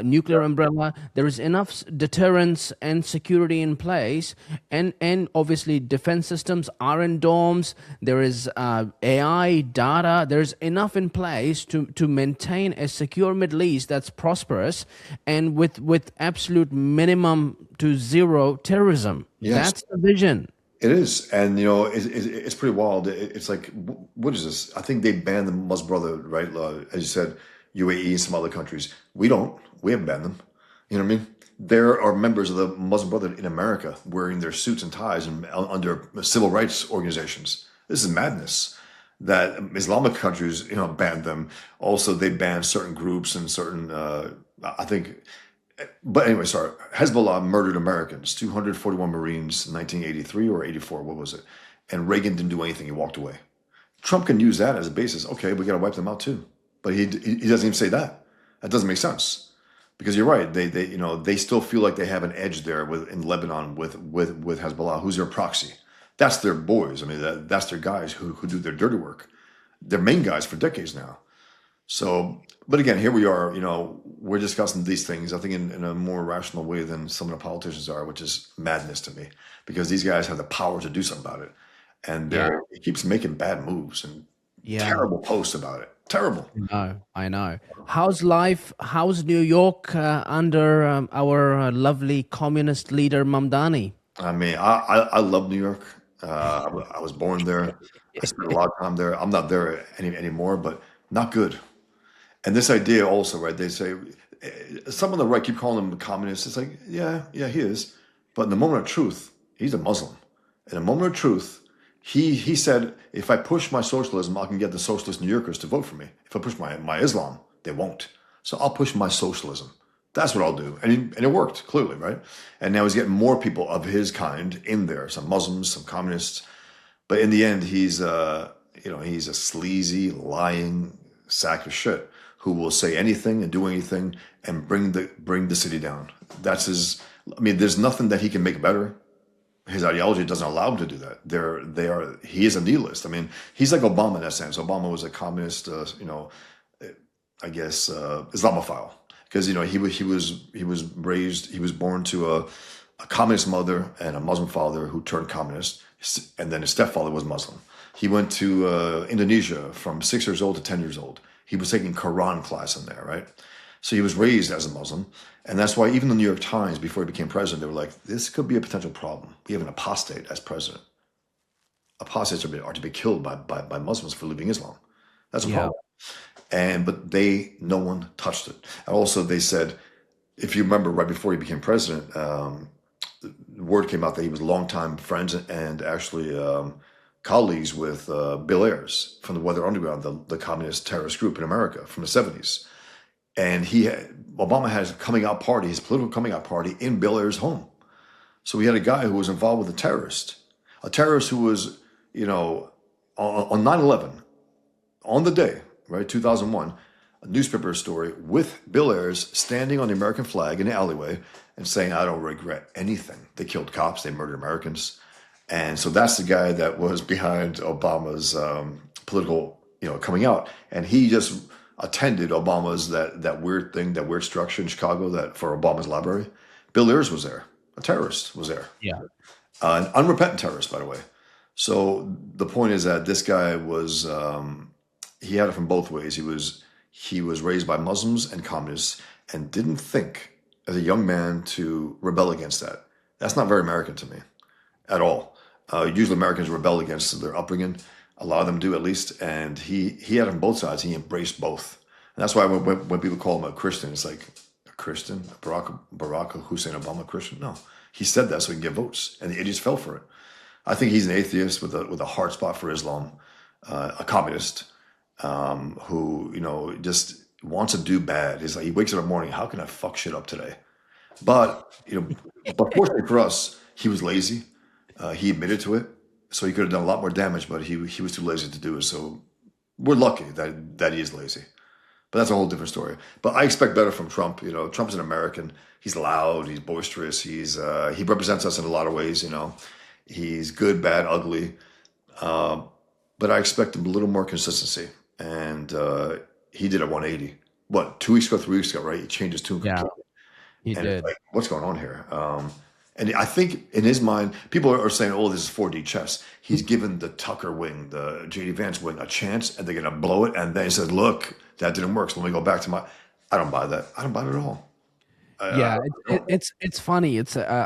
nuclear umbrella. There is enough deterrence and security in place, and obviously defense systems, Iron Domes. There is AI, data. There's enough in place to maintain a secure Middle East that's prosperous and with absolute minimum to zero terrorism. Yes. That's the vision. It is, and it's pretty wild. It's like, what is this? I think they banned the Muslim Brotherhood, right? As you said, UAE and some other countries. We don't. We haven't banned them. You know what I mean? There are members of the Muslim Brotherhood in America wearing their suits and ties and under civil rights organizations. This is madness. That Islamic countries, banned them. Also, they banned certain groups and certain. I think. But anyway, sorry. Hezbollah murdered Americans, 241 Marines in 1983 or 84, what was it? And Reagan didn't do anything, he walked away. Trump can use that as a basis. Okay, we got to wipe them out too. But he doesn't even say that. That doesn't make sense. Because you're right, they still feel like they have an edge there in Lebanon with Hezbollah, who's their proxy. That's their boys. I mean, that's their guys who do their dirty work. They're main guys for decades now. So, but again, here we are, we're discussing these things, I think in a more rational way than some of the politicians are, which is madness to me, because these guys have the power to do something about it. And it keeps making bad moves and terrible posts about it. Terrible. I know. How's life? How's New York under our lovely communist leader, Mamdani? I mean, I love New York. I was born there. I spent a lot of time there. I'm not there anymore, but not good. And this idea also, right? They say some on the right keep calling him a communist. It's like, yeah, he is. But in the moment of truth, he's a Muslim. In the moment of truth, he said, if I push my socialism, I can get the socialist New Yorkers to vote for me. If I push my Islam, they won't. So I'll push my socialism. That's what I'll do. And it worked, clearly, right? And now he's getting more people of his kind in there, some Muslims, some communists. But in the end, he's a sleazy, lying sack of shit who will say anything and do anything and bring the city down. That's his. I mean, there's nothing that he can make better. His ideology doesn't allow him to do that. He is a nihilist. I mean, he's like Obama in that sense. Obama was a communist, I guess, Islamophile, because he was born to a communist mother and a Muslim father who turned communist, and then his stepfather was Muslim. He went to Indonesia from 6 years old to 10 years old. He was taking Quran class in there, right? So he was raised as a Muslim. And that's why even the New York Times, before he became president, they were like, this could be a potential problem. We have an apostate as president. Apostates are to be killed by Muslims for leaving Islam. That's a problem. But no one touched it. And also they said, if you remember right before he became president, the word came out that he was longtime friends and actually colleagues with Bill Ayers from the Weather Underground, the communist terrorist group in America from the 70s. And Obama had his political coming out party in Bill Ayers' home. So we had a guy who was involved with a terrorist who was, on 9/11, on the day, right, 2001, a newspaper story with Bill Ayers standing on the American flag in the alleyway and saying, I don't regret anything. They killed cops, they murdered Americans. And so that's the guy that was behind Obama's political, coming out. And he just attended Obama's that weird thing, that weird structure in Chicago that for Obama's library. Bill Ayers was there. A terrorist was there. Yeah. An unrepentant terrorist, by the way. So the point is that this guy was, he had it from both ways. He was raised by Muslims and communists and didn't think as a young man to rebel against that. That's not very American to me at all. Usually Americans rebel against their upbringing. A lot of them do, at least. And he had it from both sides. He embraced both. And that's why when people call him a Christian, it's like, a Christian? Barack Hussein Obama Christian? No. He said that so he can get votes. And the idiots fell for it. I think he's an atheist with a hard spot for Islam, a communist who, just wants to do bad. He's like, he wakes up in the morning, how can I fuck shit up today? But, but fortunately for us, he was lazy. He admitted to it. So he could have done a lot more damage, but he was too lazy to do it. So we're lucky that he is lazy. But that's a whole different story. But I expect better from Trump. Trump's an American. He's loud. He's boisterous. He represents us in a lot of ways. He's good, bad, ugly. But I expect a little more consistency. And he did a 180. What, 2 weeks ago, 3 weeks ago, right? He changed his tune completely. He did. Like, what's going on here? And I think in his mind, people are saying, oh, this is 4D chess. He's given the Tucker wing, the J.D. Vance wing, a chance, and they're going to blow it. And then he says, look, that didn't work. So let me go back to my... I don't buy that. I don't buy it at all. It's funny.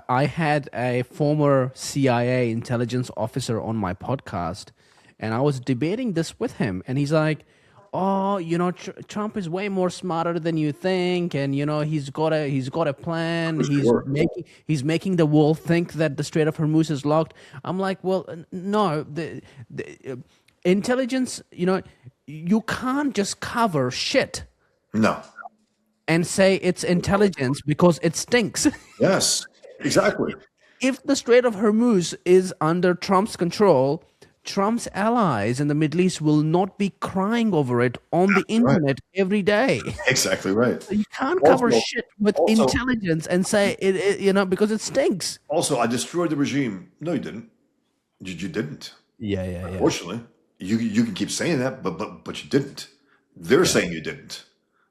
I had a former CIA intelligence officer on my podcast, and I was debating this with him. And he's like, oh, Trump is way more smarter than you think, and he's got a plan. He's making the world think that the Strait of Hormuz is locked. I'm like, well, no, the intelligence, you can't just cover shit. No. And say it's intelligence because it stinks. Yes, exactly. If the Strait of Hormuz is under Trump's control, Trump's allies in the Middle East will not be crying over it on the internet every day. Exactly right. So you can't cover shit with intelligence and say it because it stinks. Also, I destroyed the regime. No, you didn't. You didn't. Yeah. Unfortunately, you can keep saying that, but you didn't. They're saying you didn't.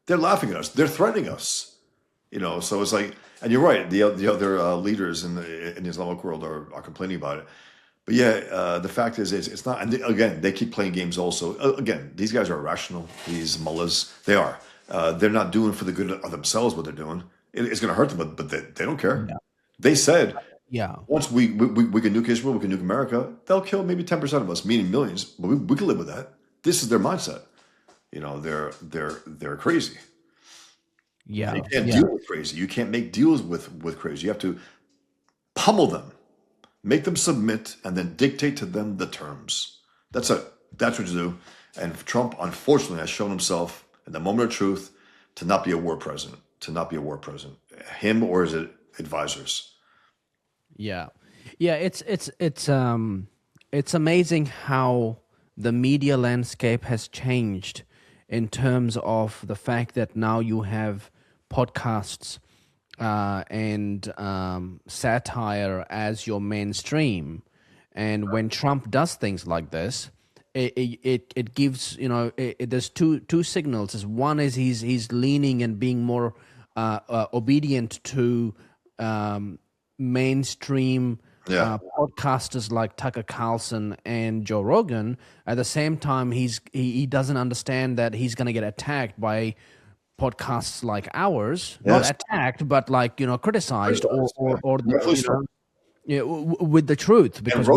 They're laughing at us. They're threatening us. So it's like, and you're right. The other leaders in the Islamic world are complaining about it. But yeah, the fact is it's not. And again, they keep playing games. Also, again, these guys are irrational. These mullahs, they are. They're not doing for the good of themselves what they're doing. It's going to hurt them, but they don't care. Yeah. They said, once we can nuke Israel, we can nuke America. They'll kill maybe 10% of us, meaning millions. But we can live with that. This is their mindset. They're crazy. Yeah, you can't deal with crazy. You can't make deals with crazy. You have to pummel them, make them submit, and then dictate to them the terms. That's it. That's what you do. And Trump, unfortunately, has shown himself in the moment of truth to not be a war president. Him or his advisors. Yeah. It's amazing how the media landscape has changed in terms of the fact that now you have podcasts and satire as your mainstream. And when Trump does things like this, it gives, there's two signals. One is he's leaning and being more obedient to mainstream podcasters like Tucker Carlson and Joe Rogan. At the same time, he doesn't understand that he's going to get attacked by podcasts like ours. Not attacked, but criticized with the truth, because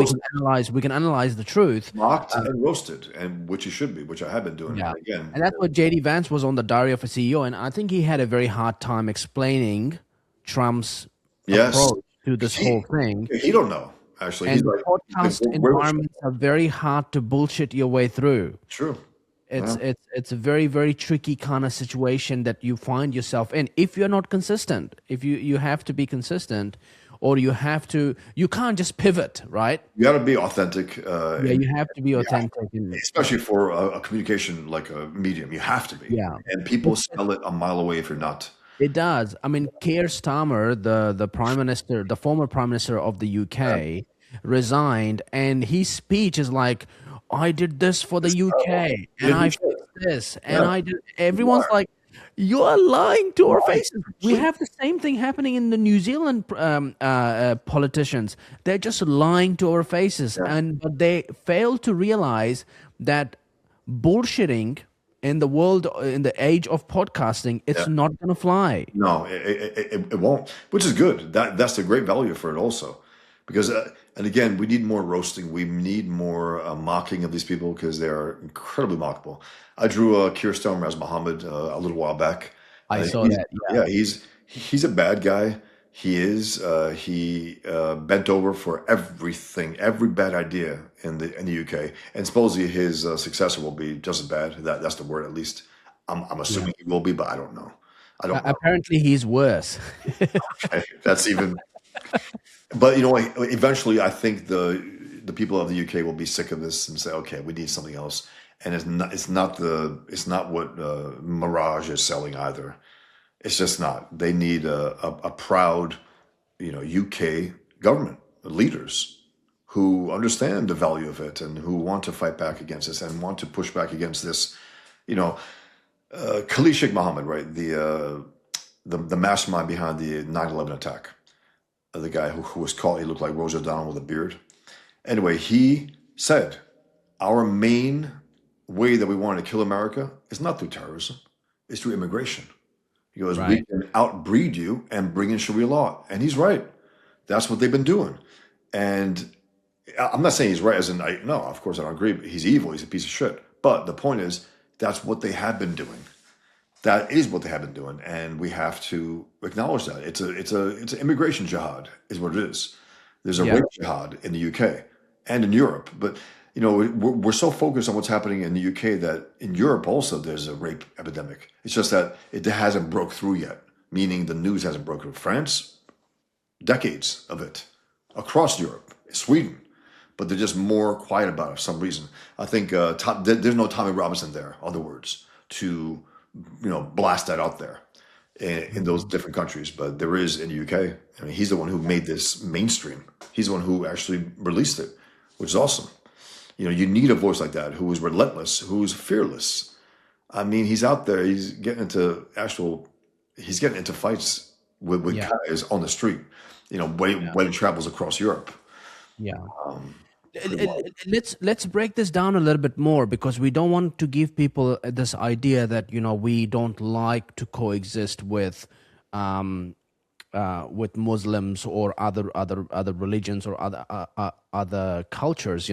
we can analyze the truth, mocked and roasted, and which you should be, which I have been doing again. And that's what J.D. Vance was on the Diary of a CEO, and I think he had a very hard time explaining Trump's approach to this whole thing. He don't know, actually. And podcast environments are very hard to bullshit your way through. True. It's a very, very tricky kind of situation that you find yourself in if you're not consistent. If you have to be consistent, or you can't just pivot, right? You got to be authentic. You have to be authentic. Especially for a communication like a medium. You have to be. Yeah. And people smell it a mile away if you're not. It does. I mean, Keir Starmer, the prime minister, the former prime minister of the UK, resigned, and his speech is like, "I did this for the It's terrible. UK, He and didn't do I shit. fixed this, and Yeah, I did." you Everyone's are. like, "You are lying to our Right. faces." We have the same thing happening in the New Zealand politicians. They're just lying to our faces, Yeah. and but they fail to realize that bullshitting in the world, in the age of podcasting, it's Yeah. not going to fly. No, it won't, which is good. That's the great value for it also, because and again, we need more roasting. We need more mocking of these people because they are incredibly mockable. I drew Keir Starmer as Muhammad a little while back. I saw He's, that. Yeah. yeah, he's a bad guy. He is. He bent over for everything, every bad idea in the UK, and supposedly his successor will be just as bad. That's the word, at least. I'm Yeah. assuming he will be, but I don't know. I don't know. Apparently, he's worse. That's even. But eventually, I think the people of the UK will be sick of this and say, "Okay, we need something else." And it's not what Mirage is selling either. It's just not. They need a proud, UK government leaders who understand the value of it and who want to fight back against this and want to push back against this. Khalid Sheikh Mohammed, right? The mastermind behind the 9/11 attack. The guy who was caught, he looked like Rose O'Donnell with a beard. Anyway, he said, our main way that we want to kill America is not through terrorism, it's through immigration. He goes, we Right. can outbreed you and bring in Sharia law. And he's right. That's what they've been doing. And I'm not saying he's right as in, no, of course I don't agree, but he's evil, he's a piece of shit. But the point is, that's what they have been doing. That is what they have been doing, and we have to acknowledge that. It's an immigration jihad, is what it is. There's a Yeah. rape jihad in the UK and in Europe, but we're so focused on what's happening in the UK that in Europe also there's a rape epidemic. It's just that it hasn't broke through yet, meaning the news hasn't broken through. France, decades of it across Europe, Sweden, but they're just more quiet about it for some reason. I think there's no Tommy Robinson there, other words, to blast that out there in those different countries, but there is in the UK. I mean, he's the one who made this mainstream. He's the one who actually released it, which is awesome. You need a voice like that who is relentless, who is fearless. I mean, he's out there. He's getting into fights with Yeah. guys on the street. When it travels across Europe. Yeah. Pretty wild. Let's break this down a little bit more, because we don't want to give people this idea that we don't like to coexist with Muslims or other religions or other cultures,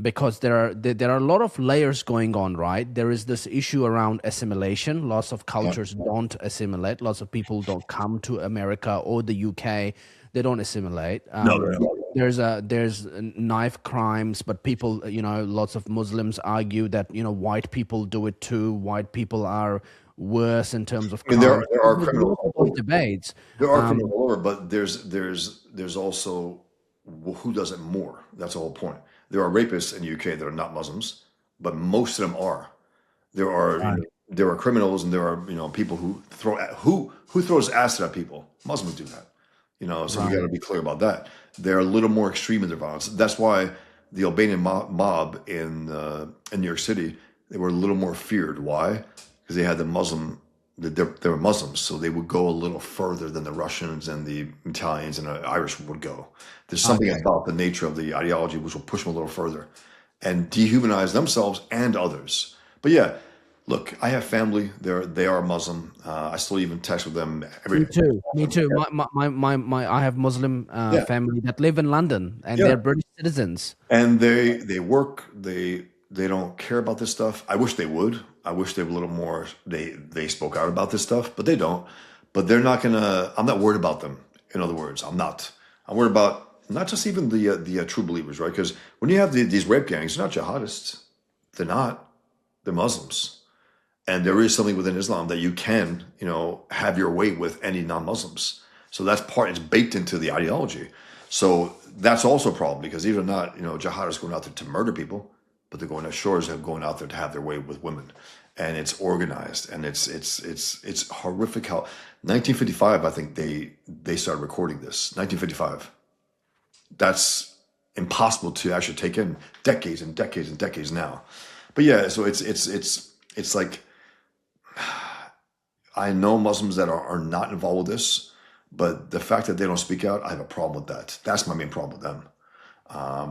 because there are a lot of layers going on, right? There is this issue around assimilation. Lots of cultures don't assimilate. Lots of people don't come to America or the UK. They don't assimilate. No. There's knife crimes, but people, lots of Muslims argue that white people do it too. White people are worse in terms of I mean, crime. there are There's criminals. lots of debates. There are criminals all over, but there's also who does it more. That's the whole point. There are rapists in the UK that are not Muslims, but most of them are. There are criminals, and there are people who throws acid at people. Muslims do that. So we got to be clear about that. They're a little more extreme in their violence. That's why the Albanian mob in New York City, they were a little more feared. Why? Because they had they were Muslims, so they would go a little further than the Russians and the Italians and the Irish would go. There's something about the nature of the ideology which will push them a little further and dehumanize themselves and others. But yeah, look, I have family. They are Muslim. I still even text with them every Me too. Me too. My I have Muslim family that live in London, and they're British citizens. And they work. They don't care about this stuff. I wish they would. I wish they were a little more. They spoke out about this stuff, but they don't. But they're not gonna. I'm not worried about them. In other words, I'm not. I'm worried about not just even the true believers, right? Because when you have these rape gangs, they're not jihadists. They're not. They're Muslims. And there is something within Islam that you can, have your way with any non-Muslims. So that's it's baked into the ideology. So that's also a problem, because these are not, jihadists going out there to murder people, but they're going out there to have their way with women. and it's organized, and it's horrific how 1955, I think they started recording this. 1955. That's impossible to actually take in, decades and decades and decades now. But yeah, so it's like, I know Muslims that are not involved with this, but the fact that they don't speak out, I have a problem with that. That's my main problem with them.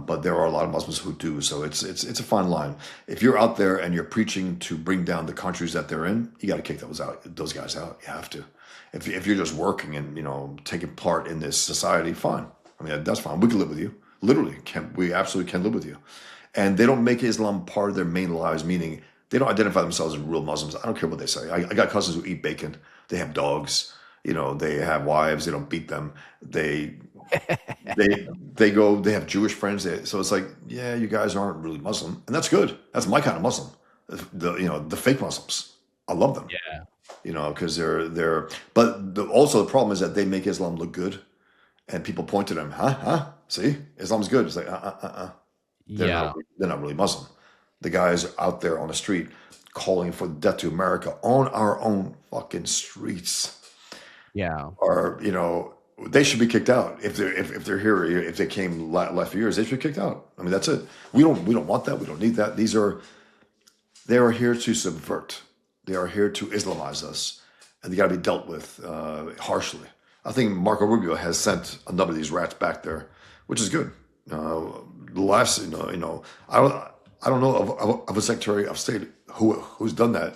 But there are a lot of Muslims who do. So it's a fine line. If you're out there and you're preaching to bring down the countries that they're in, you got to kick those guys out. You have to. If you're just working and, you know, taking part in this society, fine. I mean, that's fine. We can live with you. Literally, we absolutely can live with you. And they don't make Islam part of their main lives, meaning they don't identify themselves as real Muslims. I don't care what they say. I got cousins who eat bacon. They have dogs. You know, they have wives. They don't beat them. They go. They have Jewish friends. So it's like, yeah, you guys aren't really Muslim, and that's good. That's my kind of Muslim. The fake Muslims. I love them. Yeah. You know, because they're. But also the problem is that they make Islam look good, and people point to them. Huh? See, Islam's good. It's like They're not really Muslim. The guys out there on the street calling for death to America on our own fucking streets. Yeah. Are, you know, they should be kicked out. If they're here, if they came last few years, they should be kicked out. I mean, that's it. We don't want that. We don't need that. They are here to subvert. They are here to Islamize us, and they got to be dealt with harshly. I think Marco Rubio has sent a number of these rats back there, which is good. The last, I don't know of a Secretary of State who's done that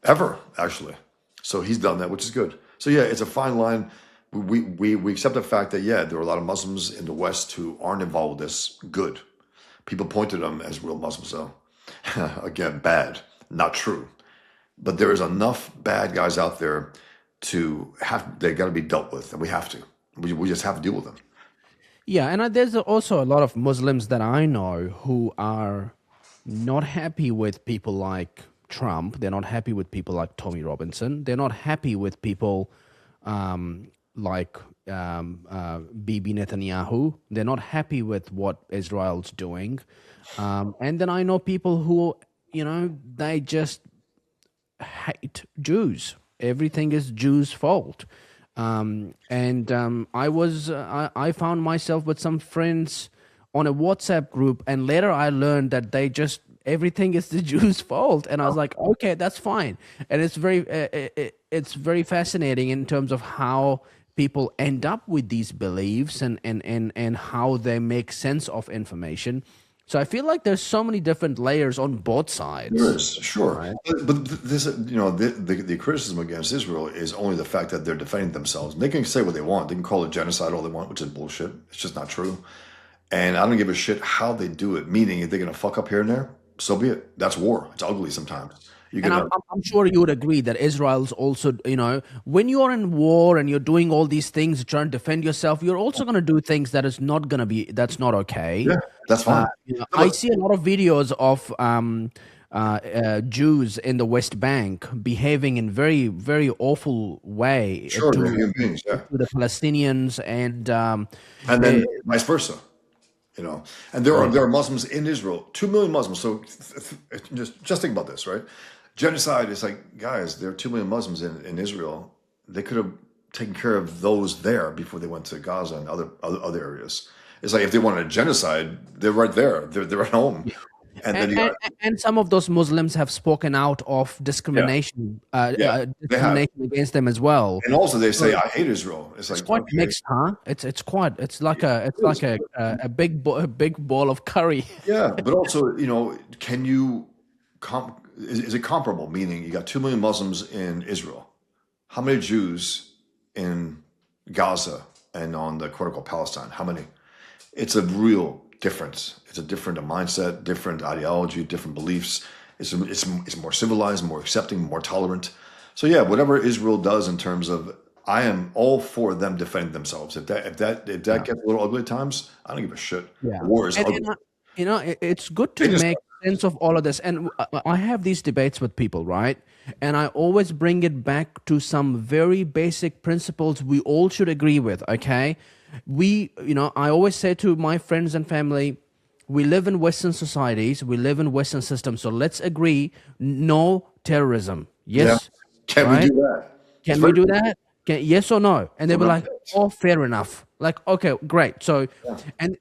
ever, actually. So he's done that, which is good. So yeah, it's a fine line. We accept the fact that, yeah, there are a lot of Muslims in the West who aren't involved with this. Good. People point to them as real Muslims, though. Again, bad, not true. But there is enough bad guys out there they got to be dealt with, and we have to. We just have to deal with them. Yeah, and there's also a lot of Muslims that I know who are not happy with people like Trump. They're not happy with people like Tommy Robinson. They're not happy with people like Bibi Netanyahu. They're not happy with what Israel's doing. And then I know people who, they just hate Jews. Everything is Jews' fault. I found myself with some friends on a WhatsApp group, and later I learned that everything is the Jews' fault, and I was like, okay, that's fine. And it's very fascinating in terms of how people end up with these beliefs and how they make sense of information. So I feel like there's so many different layers on both sides. There is, sure. Right? But this, the criticism against Israel is only the fact that they're defending themselves. They can say what they want. They can call it genocide all they want, which is bullshit. It's just not true. And I don't give a shit how they do it, meaning if they're going to fuck up here and there, so be it. That's war. It's ugly sometimes. I'm sure you would agree that Israel's also, when you're in war and you're doing all these things, trying to defend yourself, you're also going to do things that's not okay. Yeah, that's fine. I see a lot of videos of Jews in the West Bank behaving in very, very awful way to the Palestinians and then vice versa. And there are Muslims in Israel, 2 million Muslims. So just think about this, right? Genocide is like, guys, there are 2 million Muslims in Israel. They could have taken care of those there before they went to Gaza and other areas. It's like if they wanted a genocide, they're right there. They're at home. Yeah. And some of those Muslims have spoken out of discrimination, discrimination against them as well. And also they say, "I hate Israel." It's quite mixed, huh? It's like a big ball of curry. Yeah, but also, can you is it comparable? Meaning, you got 2 million Muslims in Israel. How many Jews in Gaza and on the quote-unquote Palestine? How many? It's a real difference. It's a different mindset, different ideology, different beliefs. It's more civilized, more accepting, more tolerant. So yeah, whatever Israel does in terms of, I am all for them defending themselves. If that gets a little ugly at times, I don't give a shit. Yeah. War is ugly. It's good to make sense of all of this. And I have these debates with people, right? And I always bring it back to some very basic principles we all should agree with, okay? I always say to my friends and family, we live in Western societies, we live in Western systems, so let's agree no terrorism. Yeah. Yes, Can we right? do that? It's Can we very do that? Yes or no? And they'll be Well, like, oh, fair enough. Like, okay, great. So, Yeah. and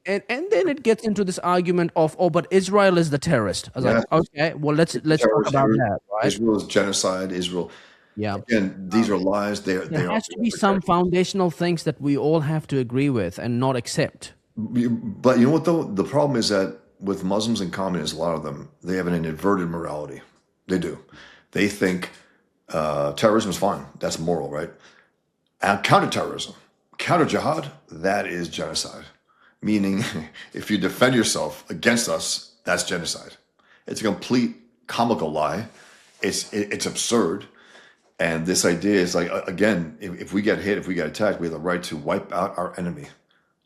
then it gets into this argument of, oh, but Israel is the terrorist. I was Yeah. like, okay, well, let's talk terrorist. about that, right? Israel is genocide. Israel. Yeah. Again, these are lies. They There are. has to be some foundational things that we all have to agree with and not accept. But you know what though? The problem is that with Muslims and communists, a lot of them, they have an inverted morality. They do. They think terrorism is fine. That's moral, right? And counterterrorism, counter-jihad, that is genocide. Meaning, if you defend yourself against us, that's genocide. It's a complete comical lie. It's absurd. And this idea is like, again, if we get hit, if we get attacked, we have the right to wipe out our enemy.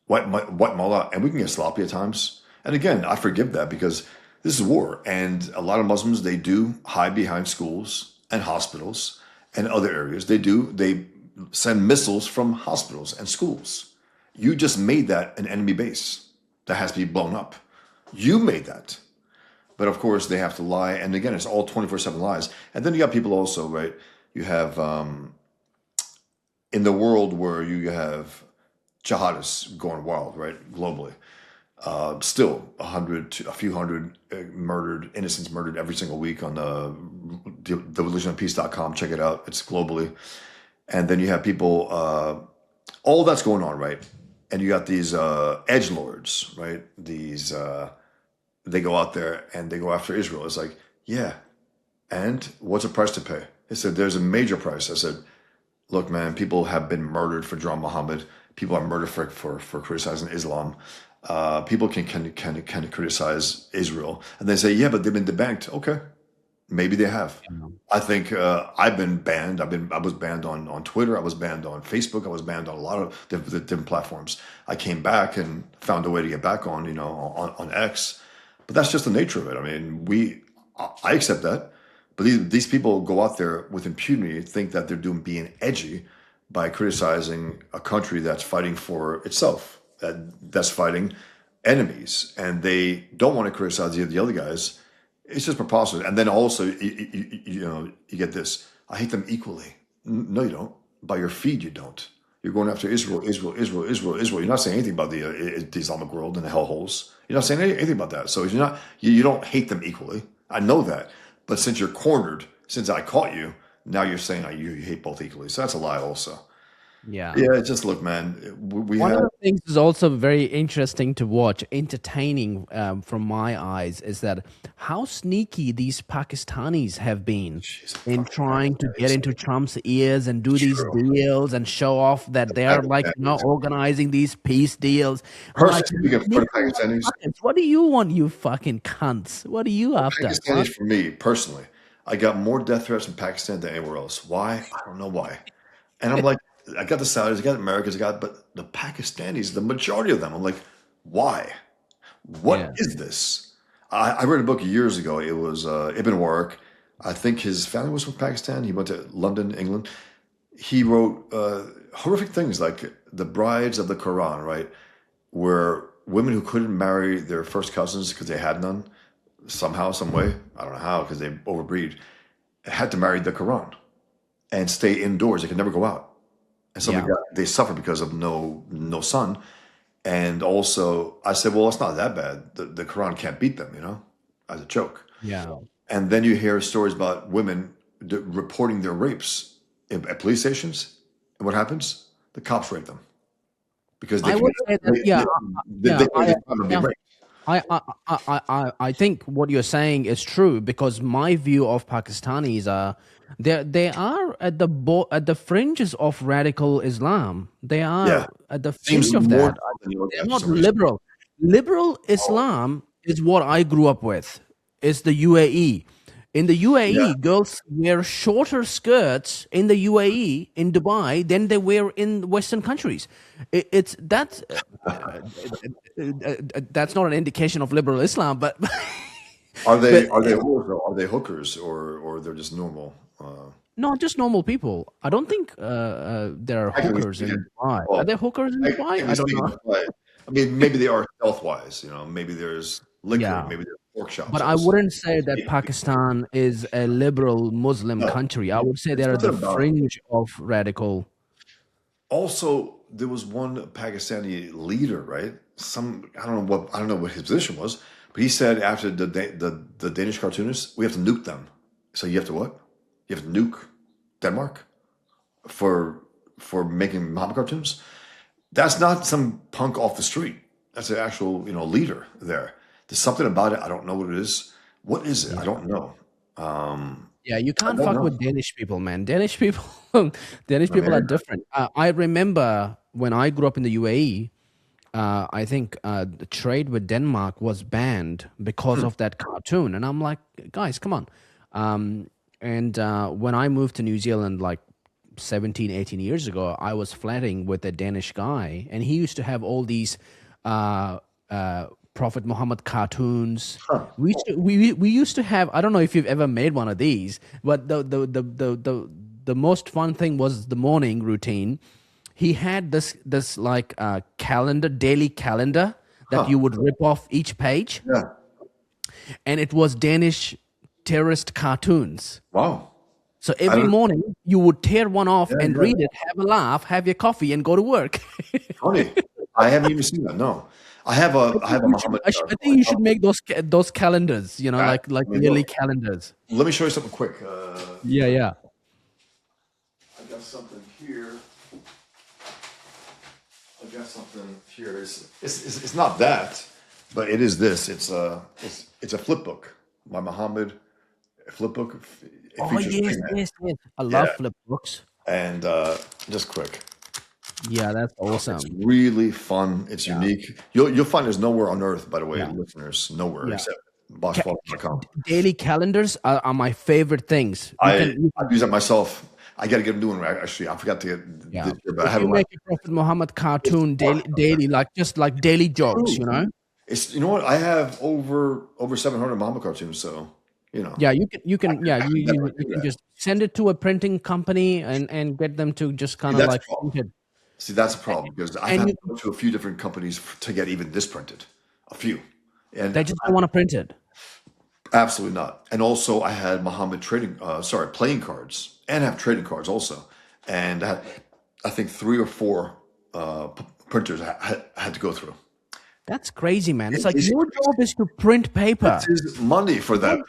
Wipe them all out. And we can get sloppy at times. And again, I forgive that because this is war. And a lot of Muslims, they do hide behind schools and hospitals and other areas. They send missiles from hospitals and schools. You just made that an enemy base that has to be blown up. You made that. But of course, they have to lie. And again, it's all 24/7 lies. And then you got people also, right? You have, in the world where you have jihadists going wild, right, globally, still a few hundred innocents murdered every single week on the religionofpeace.com. Check it out. It's globally. And then you have people, all that's going on, right? And you got these edgelords, right? These, they go out there and they go after Israel. It's like, yeah, and what's the price to pay? They said, there's a major price. I said, look, man, people have been murdered for John Muhammad. People are murdered for criticizing Islam. People can criticize Israel. And they say, yeah, but they've been debanked. Okay, maybe they have. I think I've been banned. I was banned on Twitter. I was banned on Facebook. I was banned on a lot of different platforms. I came back and found a way to get back on, on X. But that's just the nature of it. I mean, I accept that. But these people go out there with impunity, think that they're being edgy by criticizing a country that's fighting for itself, that's fighting enemies, and they don't want to criticize the other guys. It's just preposterous. And then also, you get this: I hate them equally. No, you don't. By your feed, you don't. You're going after Israel. You're not saying anything about the Islamic world and the hellholes. You're not saying anything about that. So you don't hate them equally. I know that. But since you're cornered, since I caught you, now you're saying you hate both equally. So that's a lie also. Yeah. Yeah, just look, man. One of the things is also very interesting to watch, entertaining from my eyes, is that how sneaky these Pakistanis have been in trying to get into Trump's ears and do these deals and show off that they're organizing these peace deals. Speaking for the Pakistanis, what do you want, you fucking cunts? What are you after? Pakistanis, for me personally, I got more death threats in Pakistan than anywhere else. Why? I don't know why. And I'm like, I got the Saudis, I got the Americans, but the Pakistanis, the majority of them, I'm like, why? What is this? I read a book years ago. It was Ibn Warq. I think his family was from Pakistan. He went to London, England. He wrote horrific things like the brides of the Quran, right? Where women who couldn't marry their first cousins because they had none, somehow, some way, I don't know how, because they overbreed, had to marry the Quran and stay indoors. They could never go out. And so they suffer because of no sun. And also, I said, well, it's not that bad. The Quran can't beat them, as a joke. Yeah. And then you hear stories about women reporting their rapes at police stations. And what happens? The cops rape them. Because they I think what you're saying is true, because my view of Pakistanis are they are at the fringes of radical Islam. They are at the fringe of that. They're not liberal. Liberal Islam is what I grew up with. It's the UAE. In the UAE, girls wear shorter skirts in the UAE, in Dubai, than they wear in Western countries. That's not an indication of liberal Islam, but are they hookers or they're just normal? No, just normal people. I don't think there are hookers in Dubai. Are there hookers in Dubai? I don't know. I mean, maybe they are health-wise. Maybe there's liquor. Yeah. Maybe there's workshops. But I wouldn't say that Pakistan is a liberal Muslim country. I would say they're at the fringe of radical. Also, there was one Pakistani leader, right? I don't know what his position was, but he said after the Danish cartoonists, we have to nuke them. So you have to what? You have to nuke Denmark for making Muhammad cartoons? That's not some punk off the street. That's an actual, leader there. There's something about it. I don't know what it is. What is it? I don't know. Yeah, you can't fuck with Danish people, man. Danish people are different. I remember when I grew up in the UAE, I think the trade with Denmark was banned because of that cartoon. And I'm like, guys, come on. And when I moved to New Zealand, like 17, 18 years ago, I was flatting with a Danish guy, and he used to have all these Prophet Muhammad cartoons. We used to have, I don't know if you've ever made one of these, but the most fun thing was the morning routine. He had this like daily calendar that you would rip off each page. Yeah. And it was Danish terrorist cartoons. Wow. So every morning you would tear one off and read it, have a laugh, have your coffee, and go to work. Funny. I haven't even seen that. No. I have a Muhammad. I think you should make those calendars, like yearly calendars. Let me show you something quick. Yeah. I got something here. It's not that, but it is this. It's a flip book by Muhammad. A flip book. Yes. I love flip books. And just quick. Yeah, that's awesome. It's really fun. It's unique. You'll find there's nowhere on earth, by the way, listeners, nowhere except BoschFawstin.com. Daily calendars are my favorite things. I use that myself. I got to get a new one. Actually, I forgot to get this year, but I have make a Prophet Muhammad cartoon daily, just like daily jokes, It's what I have over 700 Muhammad cartoons, so. Yeah, you can just send it to a printing company and get them to just kind of like print it. See, that's a problem because I've had to go to a few different companies to get even this printed. A few. And they just don't want to print it. Absolutely not. And also I had Muhammad playing cards and have trading cards also. And I think 3 or 4 printers I had to go through. That's crazy, man. It's like your job is to print paper. It is money for that.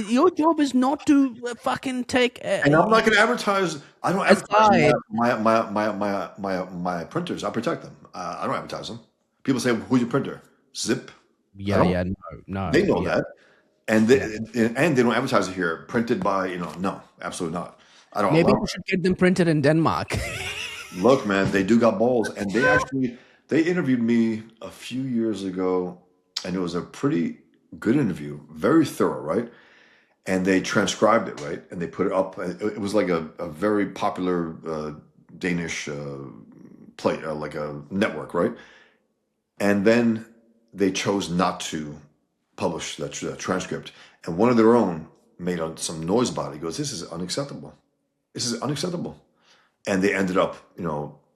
Your job is not to fucking take. And I'm not going to advertise. I don't advertise my printers. I protect them. I don't advertise them. People say, "Who's your printer?" Zip. Yeah. No. They know that, and they don't advertise it here. Printed by no, absolutely not. I don't. Maybe we should get them printed in Denmark. Look, man, they do got balls, and they actually. They interviewed me a few years ago, and it was a pretty good interview, very thorough, right? And they transcribed it, right? And they put it up. It was like a very popular Danish like a network, right? And then they chose not to publish that transcript. And one of their own made some noise about it. He goes, "This is unacceptable. This is unacceptable." And they ended up,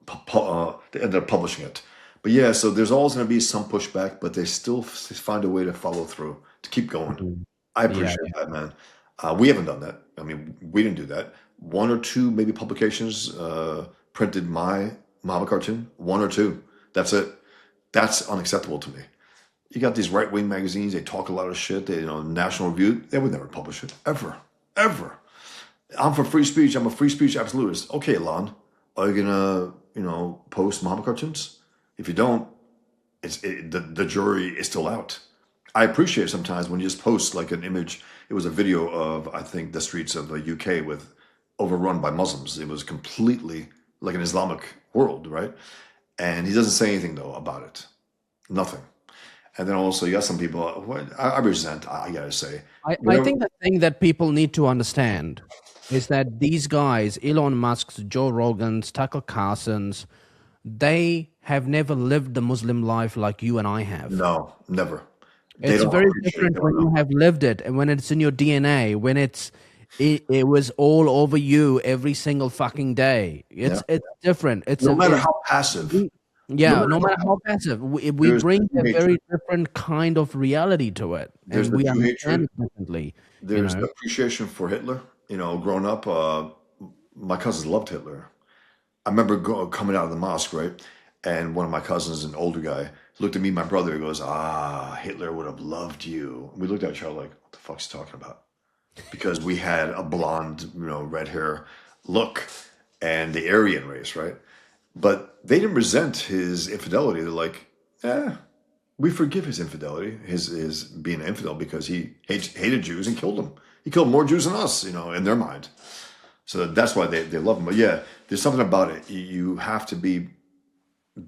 publishing it. But yeah, so there's always going to be some pushback, but they still find a way to follow through, to keep going. I appreciate that, man. We haven't done that. I mean, we didn't do that. 1 or 2 maybe publications printed my Muhammad cartoon. 1 or 2. That's it. That's unacceptable to me. You got these right-wing magazines. They talk a lot of shit. They, National Review. They would never publish it. Ever. I'm for free speech. I'm a free speech absolutist. Okay, Lon, are you going to, post Muhammad cartoons? If you don't, the jury is still out. I appreciate sometimes when you just post like an image. It was a video of, I think, the streets of the UK overrun by Muslims. It was completely like an Islamic world, right? And he doesn't say anything, though, about it. Nothing. And then also, you got some people, I resent, I got to say. I think the thing that people need to understand is that these guys, Elon Musk's, Joe Rogan's, Tucker Carlson's, they have never lived the Muslim life like you and I have. No, never. It's very different when you have lived it and when it's in your DNA, when it was all over you every single fucking day. It's different. It's no matter how passive. No Yeah, matter no matter what, how passive, we there's bring a hatred. very different kind of reality to it, There's and the we Jew understand hatred. it differently. You There's know, the appreciation for Hitler. Growing up, my cousins loved Hitler. I remember coming out of the mosque, right? And one of my cousins, an older guy, looked at me, my brother, he goes, Hitler would have loved you. We looked at each other like, what the fuck's he talking about? Because we had a blonde, red hair look and the Aryan race, right? But they didn't resent his infidelity. They're like, we forgive his infidelity, his being an infidel because he hated Jews and killed them. He killed more Jews than us, in their mind. So that's why they love him. But yeah, there's something about it. You have to be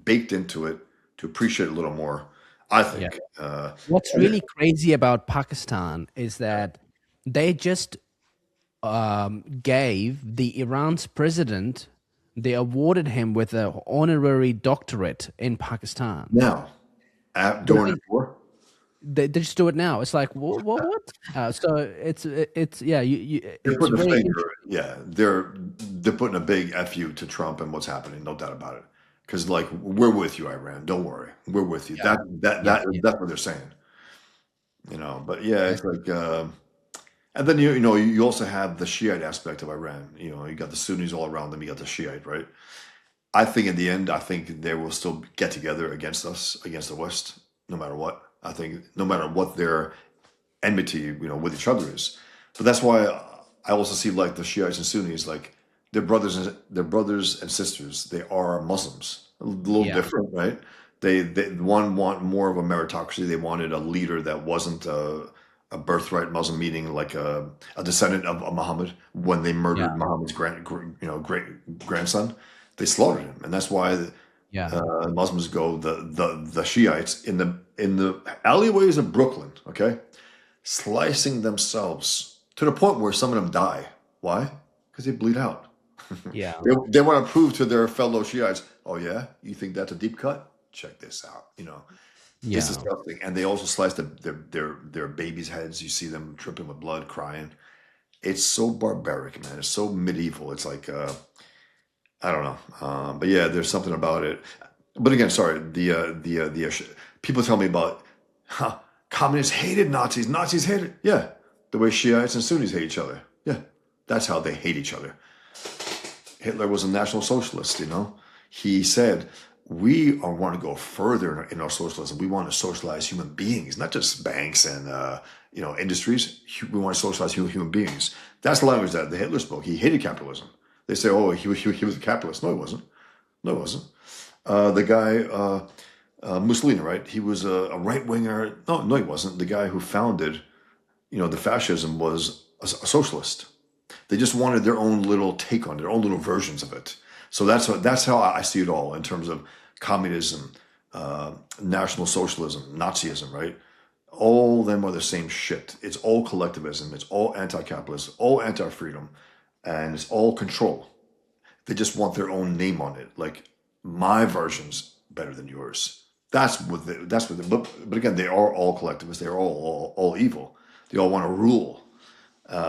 baked into it to appreciate it a little more, I yeah. think. What's really crazy about Pakistan is that they just gave the Iran's president, they awarded him with an honorary doctorate in Pakistan. Now, during the war, They just do it now. It's like what? So it's yeah. they're It's putting a very finger. Yeah, they're putting a big fu to Trump and what's happening. No doubt about it. Because like we're with you, Iran. Don't worry, we're with you. yeah, That's what they're saying. But yeah, it's like, and then you also have the Shiite aspect of Iran. You got the Sunnis all around them. You got the Shiite, right? I think in the end, I think they will still get together against us, against the West, no matter what. I think no matter what their enmity, with each other is. But that's why I also see like the Shiites and Sunnis, like they're brothers and sisters. They are Muslims, a little yeah, different, right? They one want more of a meritocracy. They wanted a leader that wasn't a birthright Muslim, meaning like a descendant of Muhammad. When they yeah, murdered Muhammad's great grandson, they slaughtered him, and that's why yeah, Muslims go the Shiites in the alleyways of Brooklyn, okay, slicing themselves to the point where some of them die. Why? Because they bleed out. yeah, They want to prove to their fellow Shiites, oh yeah, you think that's a deep cut? Check this out. It's yeah. disgusting. And they also slice their babies' heads. You see them dripping with blood, crying. It's so barbaric, man. It's so medieval. It's like I don't know, but yeah, there's something about it. But again, sorry, people tell me about communists hated Nazis. Nazis hated, yeah, the way Shiites and Sunnis hate each other. Yeah, that's how they hate each other. Hitler was a National Socialist. He said we want to go further in our socialism. We want to socialize human beings, not just banks and industries. We want to socialize human beings. That's the language that the Hitler spoke. He hated capitalism. They say, oh, he was a capitalist. No, he wasn't. No, he wasn't. The guy, Mussolini, right? He was a right winger. No, he wasn't. The guy who founded, the fascism was a socialist. They just wanted their own little take on it, their own little versions of it. So that's how I see it all in terms of communism, National Socialism, Nazism, right? All of them are the same shit. It's all collectivism. It's all anti-capitalist, all anti-freedom. And it's all control. They just want their own name on it. Like my version's better than yours. That's what. But again, they are all collectivists. They are all evil. They all want to rule.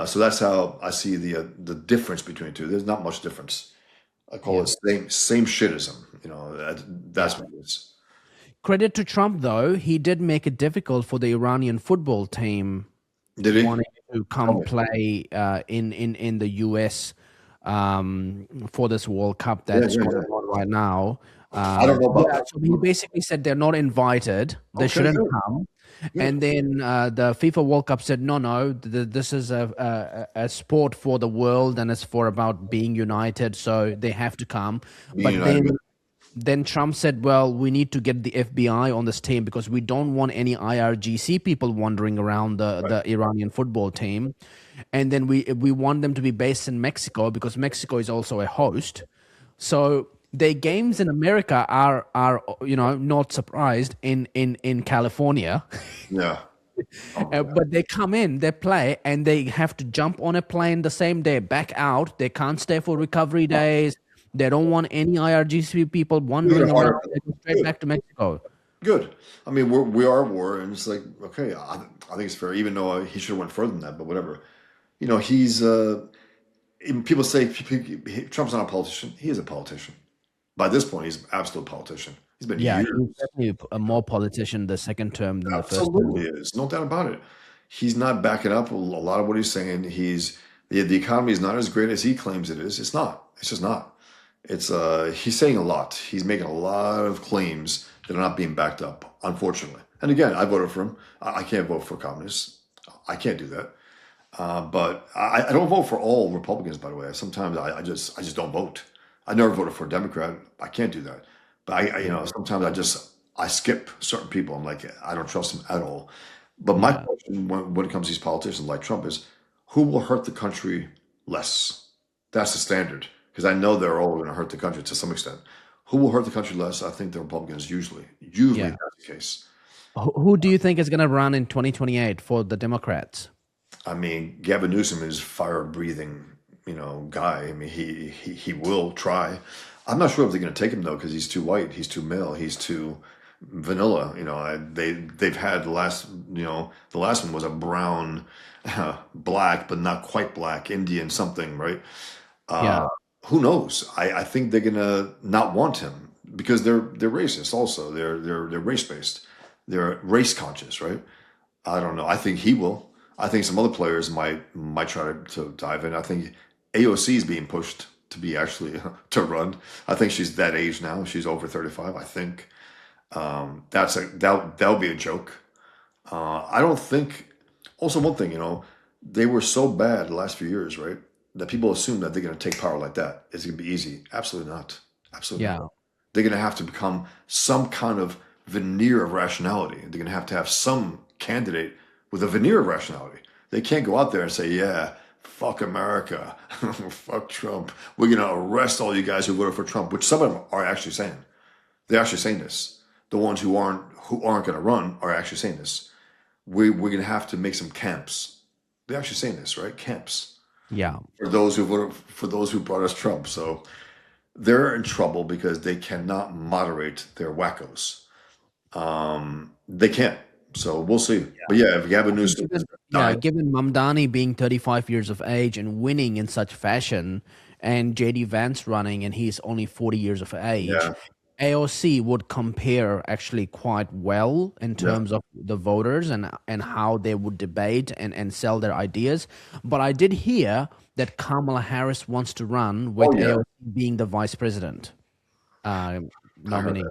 So that's how I see the difference between the two. There's not much difference. I call it same shitism. That's what it is. Credit to Trump, though, he did make it difficult for the Iranian football team Did he? wanting to come play in the US for this World Cup that's going on right now. I don't know about that. So he basically said they're not invited. They Okay, shouldn't good. come. And then the FIFA World Cup said, no, this is a sport for the world and it's for about being united, so they have to come. But then Trump said, well, we need to get the FBI on this team because we don't want any IRGC people wandering around the Iranian football team. And then we want them to be based in Mexico because Mexico is also a host. So their games in America are not surprised in California. Yeah. But they come in, they play, and they have to jump on a plane the same day, back out. They can't stay for recovery days. They don't want any IRGC people wandering around. They go straight back to Mexico. Good. I mean, we are at war, and it's like, okay, I think it's fair, even though he should have went further than that, but whatever. He's, people say Trump's not a politician. He is a politician. By this point, he's an absolute politician. He's been Yeah, years. he's definitely a more politician the second term than the first term. Absolutely is. No doubt about it. He's not backing up a lot of what he's saying. The economy is not as great as he claims it is. It's not. It's just not. It's he's saying a lot. He's making a lot of claims that are not being backed up, unfortunately. And again, I voted for him. I can't vote for communists. I can't do that. But I don't vote for all Republicans, by the way. Sometimes I just don't vote. I never voted for a Democrat. I can't do that. But sometimes I skip certain people. I'm like, I don't trust them at all. But my question when it comes to these politicians like Trump is, who will hurt the country less? That's the standard. Because I know they're all going to hurt the country to some extent. Who will hurt the country less? I think the Republicans usually. Usually that's the case. Who do you think is going to run in 2028 for the Democrats? I mean, Gavin Newsom is fire-breathing, guy. I mean, he will try. I'm not sure if they're going to take him though, because he's too white, he's too male, he's too vanilla. They've had the last one was a brown, black, but not quite black, Indian something, right? Who knows? I think they're gonna not want him because they're racist. Also, they're race-based. They're race conscious, right? I don't know. I think he will. I think some other players might try to dive in. I think AOC is being pushed to be actually to run. I think she's that age now. She's over 35. I think that'll be a joke. I don't think. Also, one thing, they were so bad the last few years, right? That people assume that they're going to take power like that. It's going to be easy. Absolutely not. Absolutely not. They're going to have to become some kind of veneer of rationality. They're going to have some candidate with a veneer of rationality. They can't go out there and say, yeah, fuck America, fuck Trump. We're going to arrest all you guys who voted for Trump, which some of them are actually saying. They're actually saying this. The ones who aren't going to run are actually saying this. We're going to have to make some camps. They're actually saying this, right? Camps. Yeah. For those who voted, for those who brought us Trump. So they're in trouble because they cannot moderate their wackos. They can't. So we'll see. Yeah. But yeah, if Gavin Newsom, given Mamdani being 35 years of age and winning in such fashion, and JD Vance running and he's only 40 years of age, AOC would compare actually quite well in terms of the voters and how they would debate and sell their ideas. But I did hear that Kamala Harris wants to run with AOC being the vice president nominee.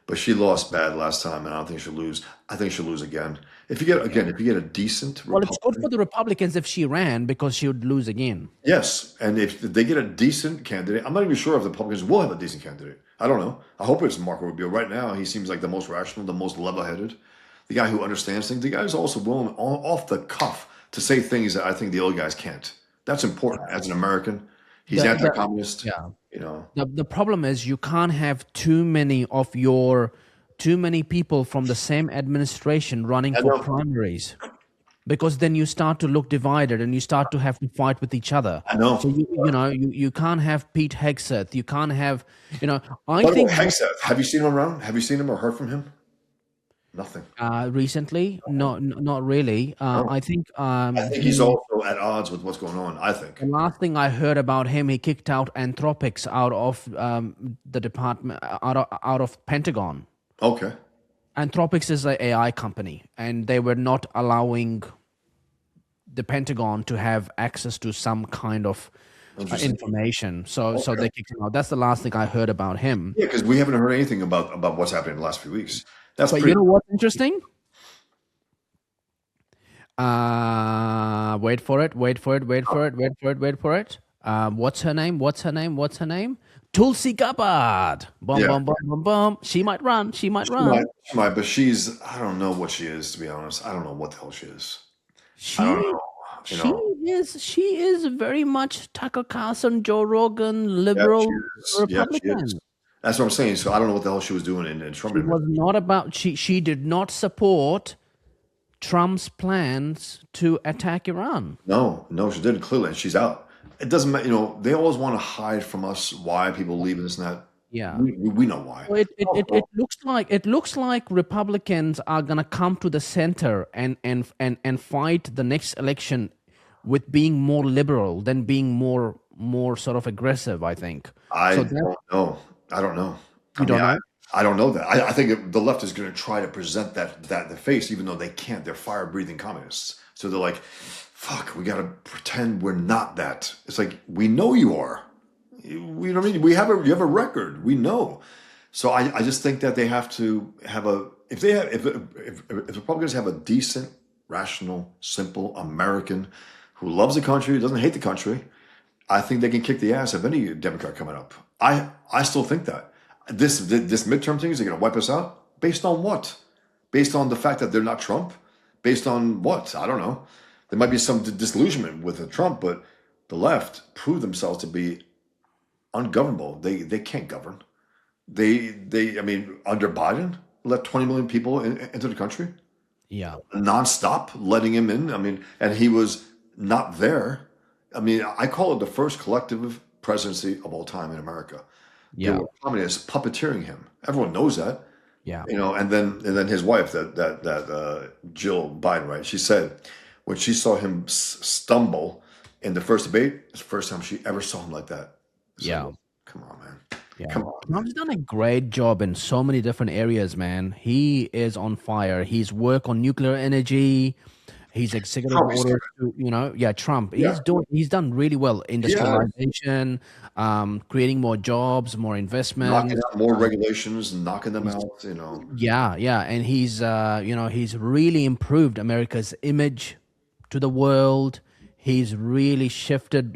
But she lost bad last time, and I don't think she'll lose. I think she'll lose again. If you get a decent Well, it's good for the Republicans if she ran because she would lose again. Yes, and if they get a decent candidate, I'm not even sure if the Republicans will have a decent candidate. I don't know. I hope it's Marco Rubio. Right now, he seems like the most rational, the most level-headed, the guy who understands things. The guy who's also willing, off the cuff, to say things that I think the other guys can't. That's important as an American. He's anti-communist. The problem is you can't have too many people from the same administration running for primaries, because then you start to look divided and you start to have to fight with each other. I know. So you can't have Pete Hegseth. You can't have I think Hegseth. Have you seen him around? Have you seen him or heard from him? Nothing. Recently, not really. I think he's also at odds with what's going on. I think the last thing I heard about him, he kicked out Anthropics out of the department, out of Pentagon. Okay. Anthropics is an AI company, and they were not allowing the Pentagon to have access to some kind of information. So they kicked him out. That's the last thing I heard about him. Yeah, because we haven't heard anything about what's happening in the last few weeks. But you know what's interesting? Wait for it. What's her name? Tulsi Gabbard. Bum. She might run. She might, but I don't know what she is, to be honest. I don't know what the hell she is. I don't know. She is very much Tucker Carlson, Joe Rogan, liberal Republican. Yeah, that's what I'm saying. So I don't know what the hell she was doing in Trump. It was not about. She did not support Trump's plans to attack Iran. No, she didn't. Clearly, and she's out. It doesn't matter. They always want to hide from us why people leave this and that. Yeah, we know why. So it looks like Republicans are gonna come to the center and fight the next election with being more liberal than being more sort of aggressive. I think. I don't know. I don't know. You don't know? I don't know that. I think the left is going to try to present that the face, even though they can't. They're fire-breathing communists. So they're like, fuck, we got to pretend we're not that. It's like, we know you are. You know what I mean? You have a record. We know. So I just think that they have to have if the Republicans have a decent, rational, simple American who loves the country, doesn't hate the country, I think they can kick the ass of any Democrat coming up. I still think that. This midterm thing, is they going to wipe us out? Based on what? Based on the fact that they're not Trump? Based on what? I don't know. There might be some disillusionment with Trump, but the left proved themselves to be ungovernable. They can't govern. I mean, under Biden, let 20 million people into the country. Yeah. Nonstop, letting him in. I mean, and he was not there. I mean, I call it the first collective presidency of all time in America. Yeah. There were communists puppeteering him. Everyone knows that. Yeah. You know, and then his wife, that Jill Biden, right? She said when she saw him stumble in the first debate, it's the first time she ever saw him like that. So, Yeah. come on, man. Yeah. Come on. Trump's done a great job in so many different areas, man. He is on fire. He's work on nuclear energy. He's executive orders to, Trump. Yeah. He's done really well. Industrialization, creating more jobs, more investment. Knocking out more regulations, knocking them out, Yeah, and he's really improved America's image to the world. He's really shifted,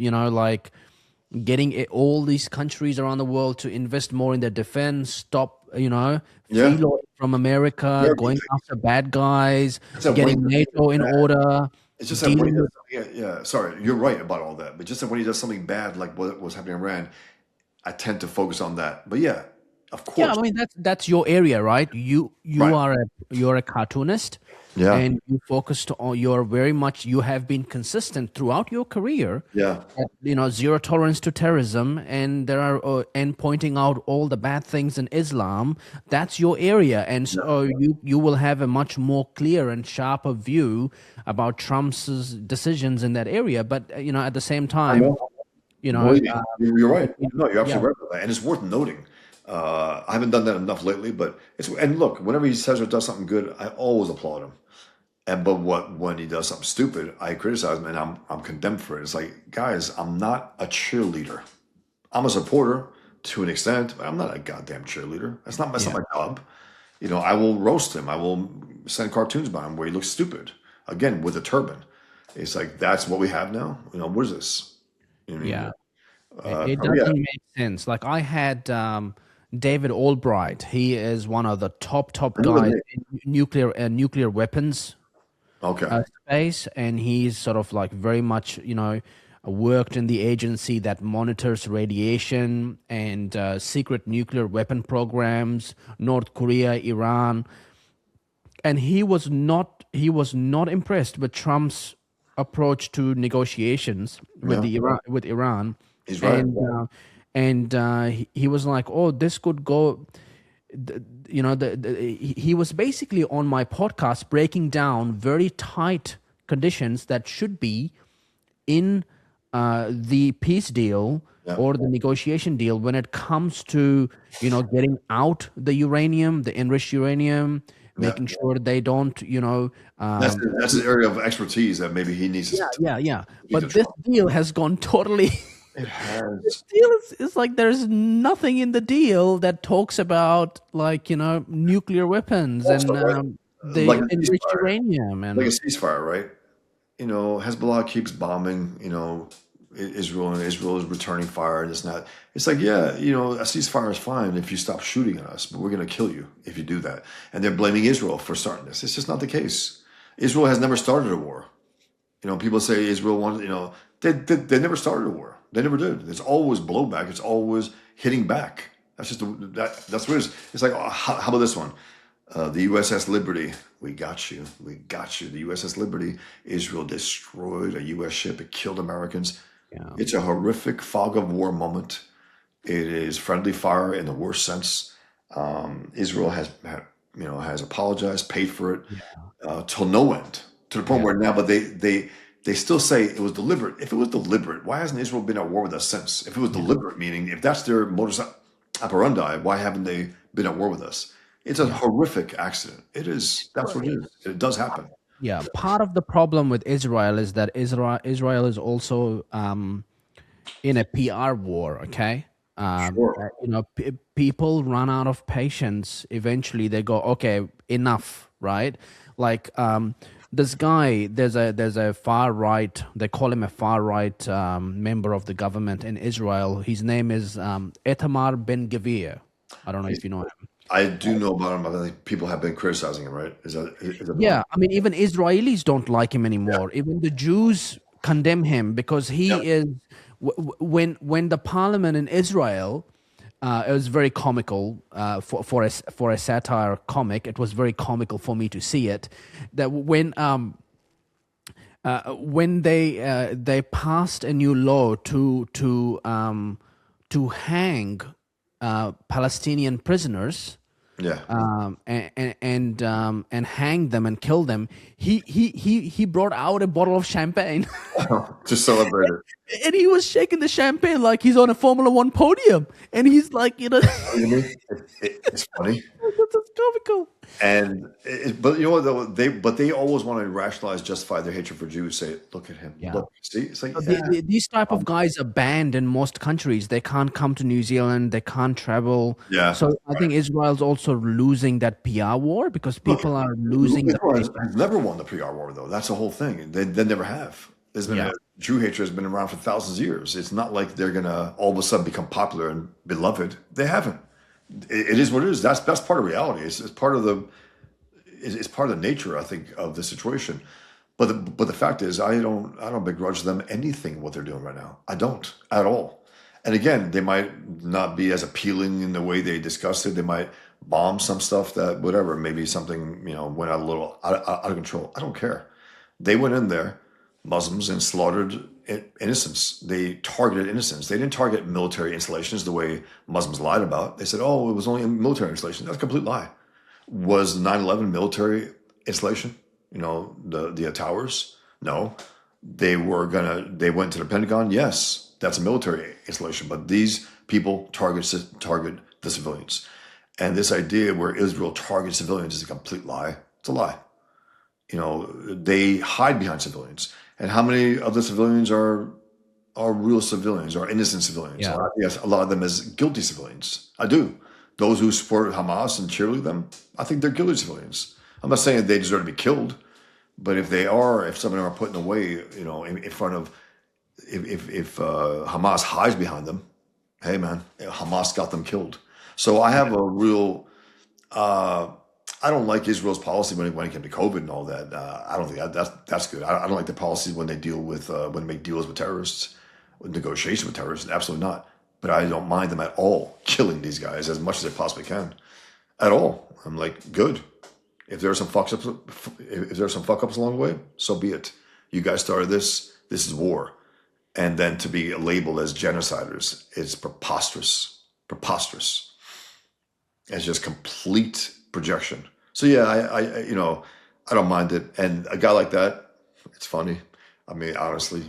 getting all these countries around the world to invest more in their defense, stop, freeloading from America, going after bad guys, getting NATO in order. It's just that when he does, sorry, you're right about all that. But just that when he does something bad, like what was happening in Iran, I tend to focus on that. But yeah, of course. Yeah, I mean that's your area, right? You're a cartoonist. Yeah. And you focused on you have been consistent throughout your career. Yeah. Zero tolerance to terrorism, and there are and pointing out all the bad things in Islam. That's your area, and so you will have a much more clear and sharper view about Trump's decisions in that area. But at the same time, you're right. No, you're absolutely right about that, and it's worth noting. I haven't done that enough lately, but look, whenever he says or does something good, I always applaud him. But when he does something stupid, I criticize him and I'm condemned for it. It's like, guys, I'm not a cheerleader. I'm a supporter to an extent, but I'm not a goddamn cheerleader. That's not my job. I will roast him. I will send cartoons about him where he looks stupid. Again, with a turban. It's like, that's what we have now. What is this? You know what I mean? It doesn't make sense. Like I had David Albright. He is one of the top guys in nuclear weapons. Space, and he's sort of like very much worked in the agency that monitors radiation and secret nuclear weapon programs, North Korea, Iran, and he was not impressed with Trump's approach to negotiations with Iran. He's right. And he was like, oh, this could go. He was basically on my podcast breaking down very tight conditions that should be in the peace deal or the negotiation deal when it comes to getting out the uranium, the enriched uranium, making sure they don't that's an area of expertise that maybe he needs to but this deal has gone totally. It has. This deal is like there's nothing in the deal that talks about nuclear weapons and the enriched uranium and like a ceasefire, right? Hezbollah keeps bombing, Israel, and Israel is returning fire and this and that. It's like, a ceasefire is fine if you stop shooting at us, but we're going to kill you if you do that. And they're blaming Israel for starting this. It's just not the case. Israel has never started a war. People say Israel wanted, they never started a war. They never did. It's always blowback. It's always hitting back. That's just that's what it is. It's like, how about this one? The USS Liberty. We got you. We got you. The USS Liberty. Israel destroyed a U.S. ship. It killed Americans. Yeah. It's a horrific fog of war moment. It is friendly fire in the worst sense. Israel has apologized, paid for it till no end, to the point where now, but they still say it was deliberate. If it was deliberate, why hasn't Israel been at war with us since? If it was deliberate, meaning if that's their motorcycle, operandi. Why haven't they been at war with us? It's a horrific accident. It is. That's what it is. It does happen. Yeah, part of the problem with Israel is that Israel is also in a PR war. Okay, Sure. people run out of patience. Eventually, they go, okay, enough, right? Like this guy, there's a far right. They call him a far right member of the government in Israel. His name is Itamar Ben Gvir. I don't know if you know him. I do know about him. I think people have been criticizing him, right? Is that Yeah, I mean, even Israelis don't like him yeah. anymore. Even the Jews condemn him because Yeah. he is. When the parliament in Israel, it was very comical for a satire comic. It was very comical for me to see it. That when they passed a new law to hang Palestinian prisoners Yeah. and hang them and kill them. He brought out a bottle of champagne Just celebrate it. and he was shaking the champagne like he's on a Formula One podium, and he's like, You know what I mean? It's funny. that's comical. And but you know what though, they always want to rationalize, justify their hatred for Jews. Say, look at him. Yeah. Look, see, it's like These type of guys are banned in most countries. They can't come to New Zealand. They can't travel. yeah. So I think Israel's also losing that PR war because people are losing the Israel's patience. never won the PR war though. That's the whole thing. They never have. There's been Yeah. Jew hatred has been around for thousands of years. It's not like they're gonna all of a sudden become popular and beloved. They haven't. It is what it is. That's part of reality. It's part of it's part of the nature, I think, of the situation. But the fact is, I don't begrudge them anything what they're doing right now. I don't at all. And again, they might not be as appealing in the way they discuss it. They might bomb some stuff that whatever, maybe something went out a little out of control. I don't care. They went in there, Muslims, and slaughtered innocents. They targeted innocents. They didn't target military installations the way Muslims lied about. They said, "Oh, it was only a military installation." That's a complete lie. Was 9/11 military installation? The towers? No. They went to the Pentagon? Yes. That's a military installation. But these people target the civilians. And this idea where Israel targets civilians is a complete lie. It's a lie. They hide behind civilians. And how many of the civilians are real civilians, are innocent civilians? Yeah. Yes, a lot of them as guilty civilians. I do. Those who support Hamas and cheerlead them, I think they're guilty civilians. I'm not saying they deserve to be killed, but if some of them are put in the way, in front of, if Hamas hides behind them, hey man, Hamas got them killed. So I have a real, I don't like Israel's policy when it came to COVID and all that. I don't think that's good. I don't like the policy when they deal with when they make deals with terrorists, with negotiation with terrorists. Absolutely not. But I don't mind them at all killing these guys as much as they possibly can, at all. I'm like, good. If there are some fuck ups along the way, so be it. You guys started this. This is war, and then to be labeled as genociders is preposterous. Preposterous. It's just complete projection. So yeah, I don't mind it. And a guy like that, it's funny. I mean, honestly,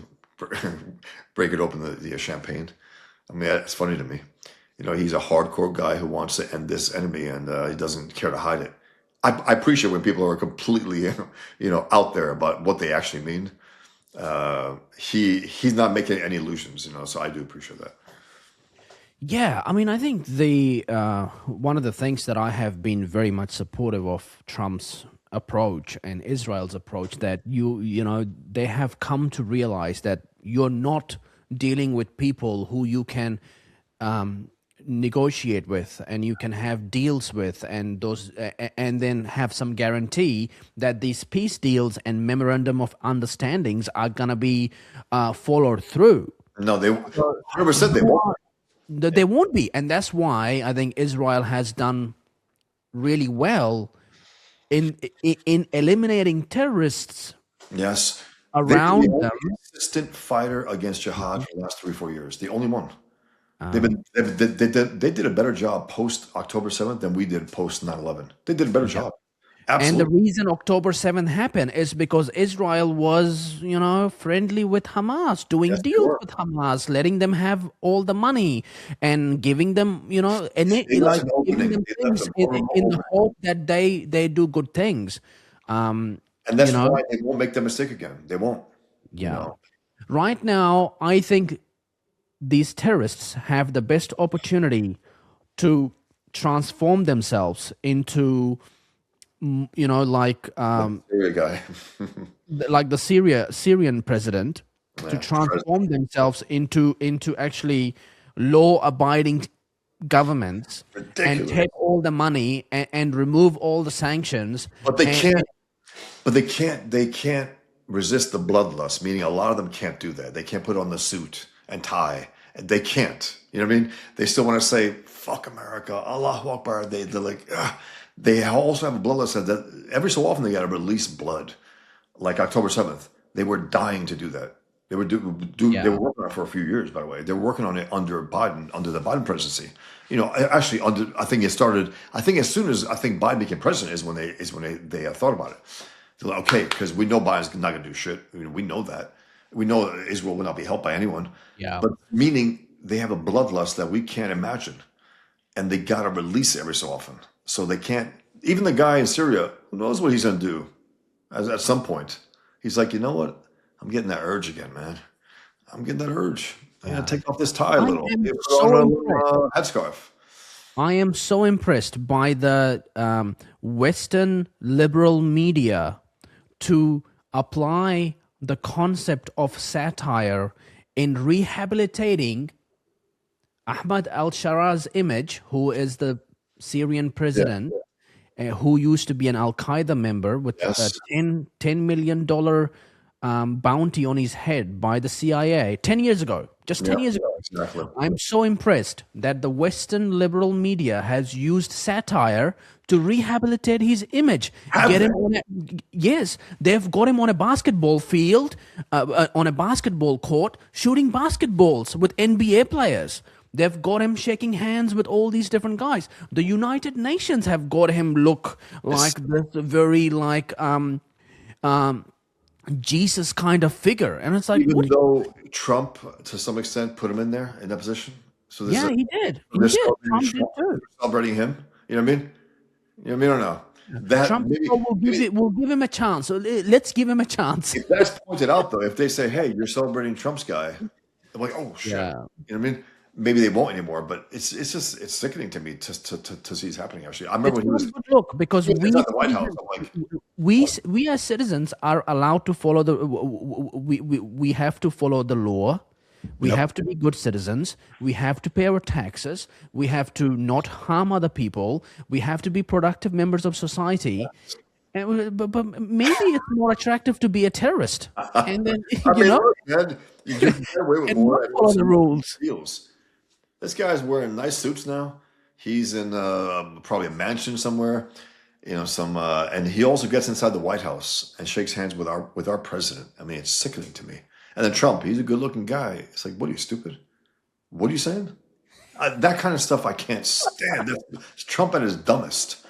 break it open the champagne. I mean, it's funny to me. He's a hardcore guy who wants to end this enemy, and he doesn't care to hide it. I appreciate when people are completely, out there about what they actually mean. He's not making any illusions, so I do appreciate that. Yeah, I mean, I think the one of the things that I have been very much supportive of Trump's approach and Israel's approach, that they have come to realize that you're not dealing with people who you can negotiate with and you can have deals with, and then have some guarantee that these peace deals and memorandum of understandings are gonna be followed through. No, they 100% they won't. They won't be, and that's why I think Israel has done really well in eliminating terrorists. Yes. Around They've been the them. only consistent fighter against jihad for the last 3-4 years. The only one. They did a better job post October 7th than we did post 9/11. They did a better job. And the Absolutely. reason October 7th happened is because Israel was, friendly with Hamas, doing Yes, they deals were. with Hamas, letting them have all the money and giving them, They left like an giving opening. them They left things a vulnerable in the opening. hope that they do good things. Um, And you that's know, why they won't make that mistake again. They won't. You yeah. know. Right now, I think these terrorists have the best opportunity to transform themselves into, like Syria guy. like the Syrian president, to Yeah. transform themselves into actually law-abiding governments and Ridiculous. take all the money and remove all the sanctions. But they And, can't. But they can't resist the bloodlust. Meaning, a lot of them can't do that. They can't put on the suit and tie. They can't. You know what I mean? They still want to say "fuck America," Allahu Akbar. They're like, ugh. They also have a bloodlust that every so often they got to release blood. Like October 7th, they were dying to do that. They were they yeah, were working on it for a few years, by the way. They were working on it under Biden, under the Biden presidency. Actually, I think it started. I think as soon as Biden became president is when they thought about it. They're like, okay, because we know Biden's not going to do shit. We know that. We know Israel will not be helped by anyone. yeah. But meaning they have a bloodlust that we can't imagine, and they got to release it every so often. So they can't. Even the guy in Syria, who knows what he's going to do? At some point, he's like, you know what? I'm getting that urge again, man. I'm getting that urge. I gotta take off this tie a I little. am Put on so a impressed. little headscarf. I am so impressed by the Western liberal media to apply the concept of satire in rehabilitating Ahmad al-Shara's image, who is the Syrian Yeah. president, who used to be an Al-Qaeda member with a Yes. $10 million bounty on his head by the CIA 10 years ago, just 10 Yeah. years ago. Exactly. I'm so impressed that the Western liberal media has used satire to rehabilitate his image. Have Get they? him on yes, they've got him on a basketball field, on a basketball court, shooting basketballs with NBA players. They've got him shaking hands with all these different guys. The United Nations have got him look like this very Jesus kind of figure, and it's like, Even what? though Trump, to some extent, put him in there in that position. So there's Yeah, he did. He they're did. celebrating Trump did Trump, too. they're celebrating him. You know what I mean? You know what I mean or no? That Trump will give him a chance. So let's give him a chance. if that's pointed out though, if they say, "Hey, you're celebrating Trump's guy," I'm like, "Oh shit," Yeah. you know what I mean? Maybe they won't anymore, but it's sickening to me to see this happening. Actually, I remember It's when he not was a good look because he was at the White House. I'm like, we as citizens are allowed to follow we have to follow the law. We Yep. have to be good citizens. We have to pay our taxes. We have to not harm other people. We have to be productive members of society. But maybe it's more attractive to be a terrorist, and then I you mean, know, look, man, you can get away with and more. not follow the rules. Deals. This guy's wearing nice suits now. He's in probably a mansion somewhere, and he also gets inside the White House and shakes hands with our president. I mean, it's sickening to me. And then Trump, he's a good-looking guy. It's like, what are you, stupid? What are you saying? That kind of stuff I can't stand. That's Trump at his dumbest.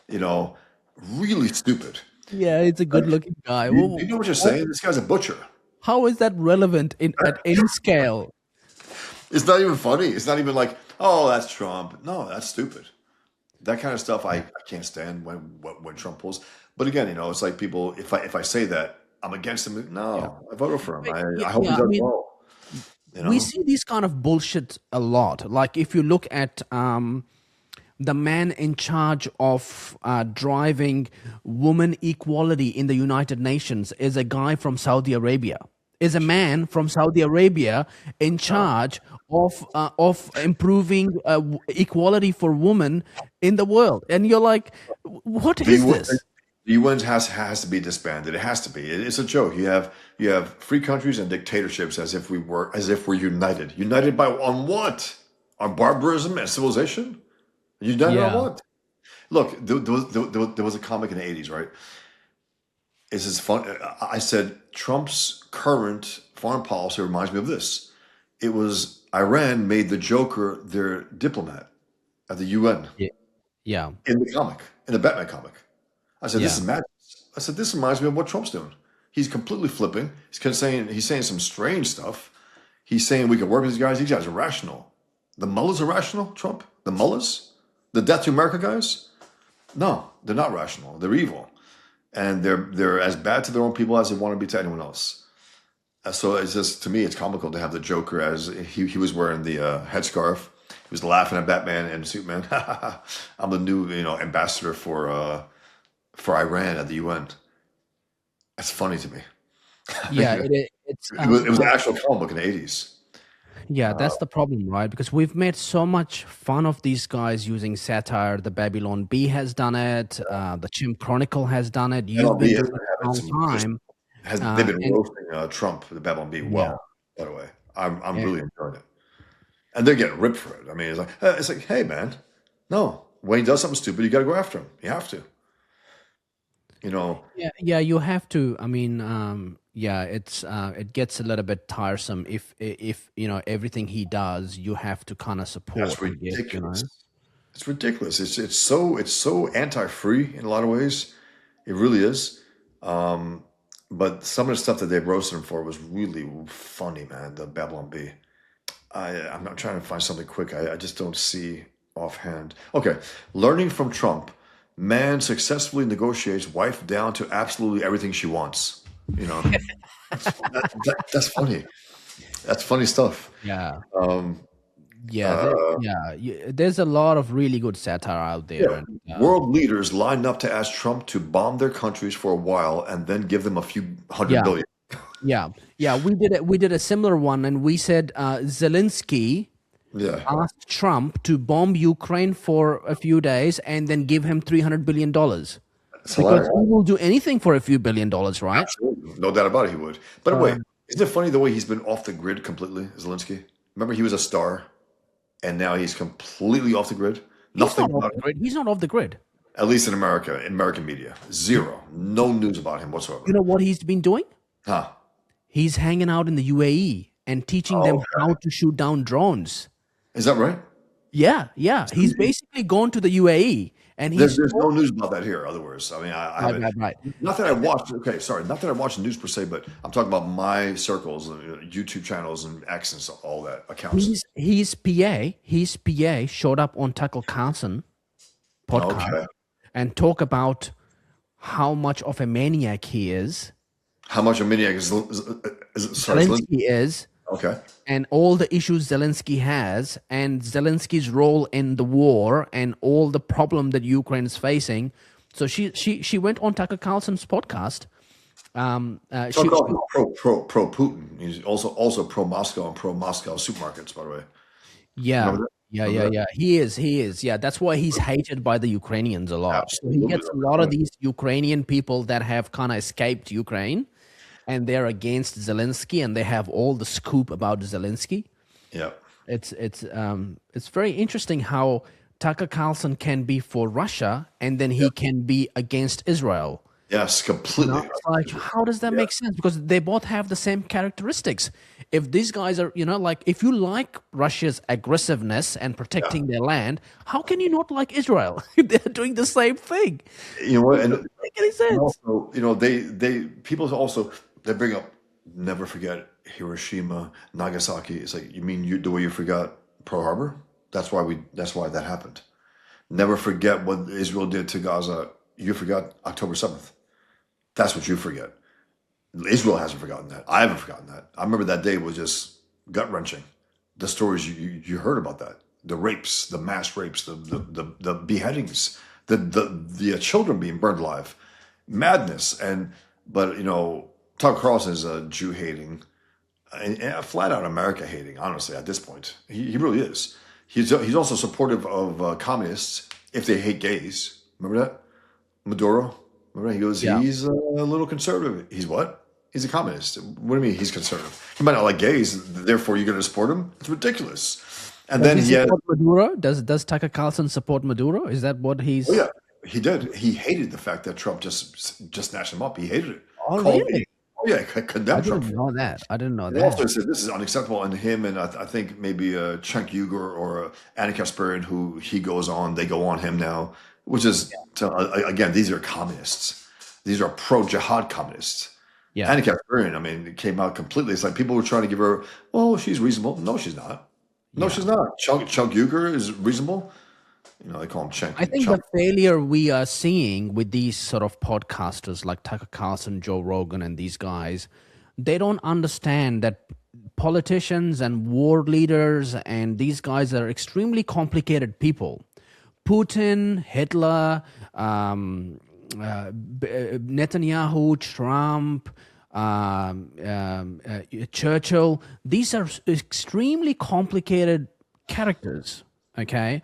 Really stupid. Yeah, it's a good-looking guy. You know what you're saying? This guy's a butcher. How is that relevant at any scale? It's not even funny. It's not even like, oh, that's Trump. No, that's stupid. That kind of stuff I can't stand when Trump pulls. But again, it's like people. If I say that I'm against him, no, I voted for him. I hope he does well. We see these kind of bullshit a lot. Like if you look at the man in charge of driving woman equality in the United Nations is a guy from Saudi Arabia. Is a man from Saudi Arabia in charge of improving equality for women in the world, and you're like, what is this? The UN has to be disbanded. It has to be. It's a joke. You have free countries and dictatorships as if we're united. United on what? On barbarism and civilization? United on what? Look, there was a comic in the 80s, right? This is fun. I said Trump's current foreign policy reminds me of this. It was Iran made the Joker their diplomat at the UN Yeah. in the comic, in the Batman comic. I said, this Yeah. is madness. I said, this reminds me of what Trump's doing. He's completely flipping. He's saying some strange stuff. He's saying we can work with these guys. These guys are rational. The mullahs are rational, Trump? The mullahs? The Death to America guys? No, they're not rational. They're evil. And they're as bad to their own people as they want to be to anyone else. So it's just, to me, it's comical to have the Joker as he was wearing the headscarf. He was laughing at Batman and Superman. I'm the new ambassador for Iran at the UN. That's funny to me. Yeah, It was an actual comic book in the 80s. yeah, that's the problem, right? Because we've made so much fun of these guys using satire. The Babylon Bee has done it. The Chimp Chronicle has done it. You've MLB been has doing been it a having long some time. they've been And roasting Trump, the Babylon Bee, well, by the way. I'm yeah, really enjoying it. And they're getting ripped for it. I mean, it's like, hey, man, no. When he does something stupid, you got to go after him. You have to. yeah, you have to. I mean, yeah, it gets a little bit tiresome if everything he does, you have to kind of support. That's I guess, ridiculous. It's ridiculous. It's so anti-free in a lot of ways. It really is. But some of the stuff that they roasted him for was really funny, man. The Babylon Bee. I'm not trying to find something quick. I just don't see offhand. Okay, learning from Trump, man successfully negotiates wife down to absolutely everything she wants. That's funny. That's funny stuff. Yeah. Um, Yeah, there's a lot of really good satire out there, yeah, and world leaders lined up to ask Trump to bomb their countries for a while and then give them a few hundred yeah, billion. yeah. We did a similar one, and we said Zelensky Yeah, asked Trump to bomb Ukraine for a few days and then give him $300 billion it's because hilarious. he will do anything for a few $1 billion, right? Absolutely. No doubt about it, he would. By the way, isn't it funny the way he's been off the grid completely, Zelensky? Remember, he was a star, and now he's completely off the grid. He's Nothing not off about the him, grid. He's not off the grid. at least in America, in American media. Zero. No news about him You whatsoever. know what he's been doing? Huh. He's hanging out in the UAE and teaching them how to shoot down drones. Is that right? Yeah. He's basically gone to the UAE and he's There's no news about that here, in other words. I mean, I haven't. right. Not that I watched. Okay, sorry. Not that I watched the news per se, but I'm talking about my circles, YouTube channels, and X and so, all that accounts. His PA showed up on Tucker Carlson podcast Okay. and talk about how much of a maniac he is, How much a maniac is sorry, Zelensky is, okay. and all the issues Zelensky has, and Zelensky's role in the war, and all the problem that Ukraine is facing. So she went on Tucker Carlson's podcast. Pro Putin. He's also pro Moscow and pro Moscow supermarkets, by the way. Remember that? Yeah. He is. Yeah, that's why he's hated by the Ukrainians a lot. So he Absolutely. gets a lot of these Ukrainian people that have kind of escaped Ukraine, and they're against Zelensky, and they have all the scoop about Zelensky. Yeah. It's very interesting how Tucker Carlson can be for Russia, and then he can be against Israel. Yes, completely. It's like, how does that make sense? Because they both have the same characteristics. If these guys are, like, if you like Russia's aggressiveness and protecting their land, how can you not like Israel? They're doing the same thing. You know what? And Doesn't make any sense. also, people also they bring up never forget Hiroshima, Nagasaki. It's like, you mean the way you forgot Pearl Harbor? That's why that happened. Never forget what Israel did to Gaza. You forgot October 7th. That's what you forget. Israel hasn't forgotten that. I haven't forgotten that. I remember that day was just gut wrenching. The stories you heard about that, the rapes, the mass rapes, the beheadings, the children being burned alive, madness. But Tucker Carlson is a Jew hating, and flat out America hating. Honestly, at this point, he really is. He's also supportive of communists if they hate gays. Remember that? Maduro. Remember, he goes, he's a little conservative. He's what? He's a communist. What do you mean he's conservative? He might not like gays, therefore you're going to support him? It's ridiculous. And then he had Maduro. Does Tucker Carlson support Maduro? Is that what he's? Oh yeah, he did. He hated the fact that Trump just snatched him up. He hated it. Oh, really? Oh yeah, condemned Trump. I didn't know He that. also said this is unacceptable, and him and I think maybe Cenk Uygur or Anna Kasparian, who he goes on, they go on him now. which is again, these are communists. These are pro-jihad communists. Yeah. Anti-Kafirian, I mean, it came out completely. It's like people were trying to give her, well, she's reasonable. No, she's not. No, she's not. Chuck Uger is reasonable. You know, they call him Chunk. I think the failure we are seeing with these sort of podcasters like Tucker Carlson, Joe Rogan, and these guys, they don't understand that politicians and war leaders and these guys are extremely complicated people. Putin, Hitler, Netanyahu, Trump, Churchill, these are extremely complicated characters, okay?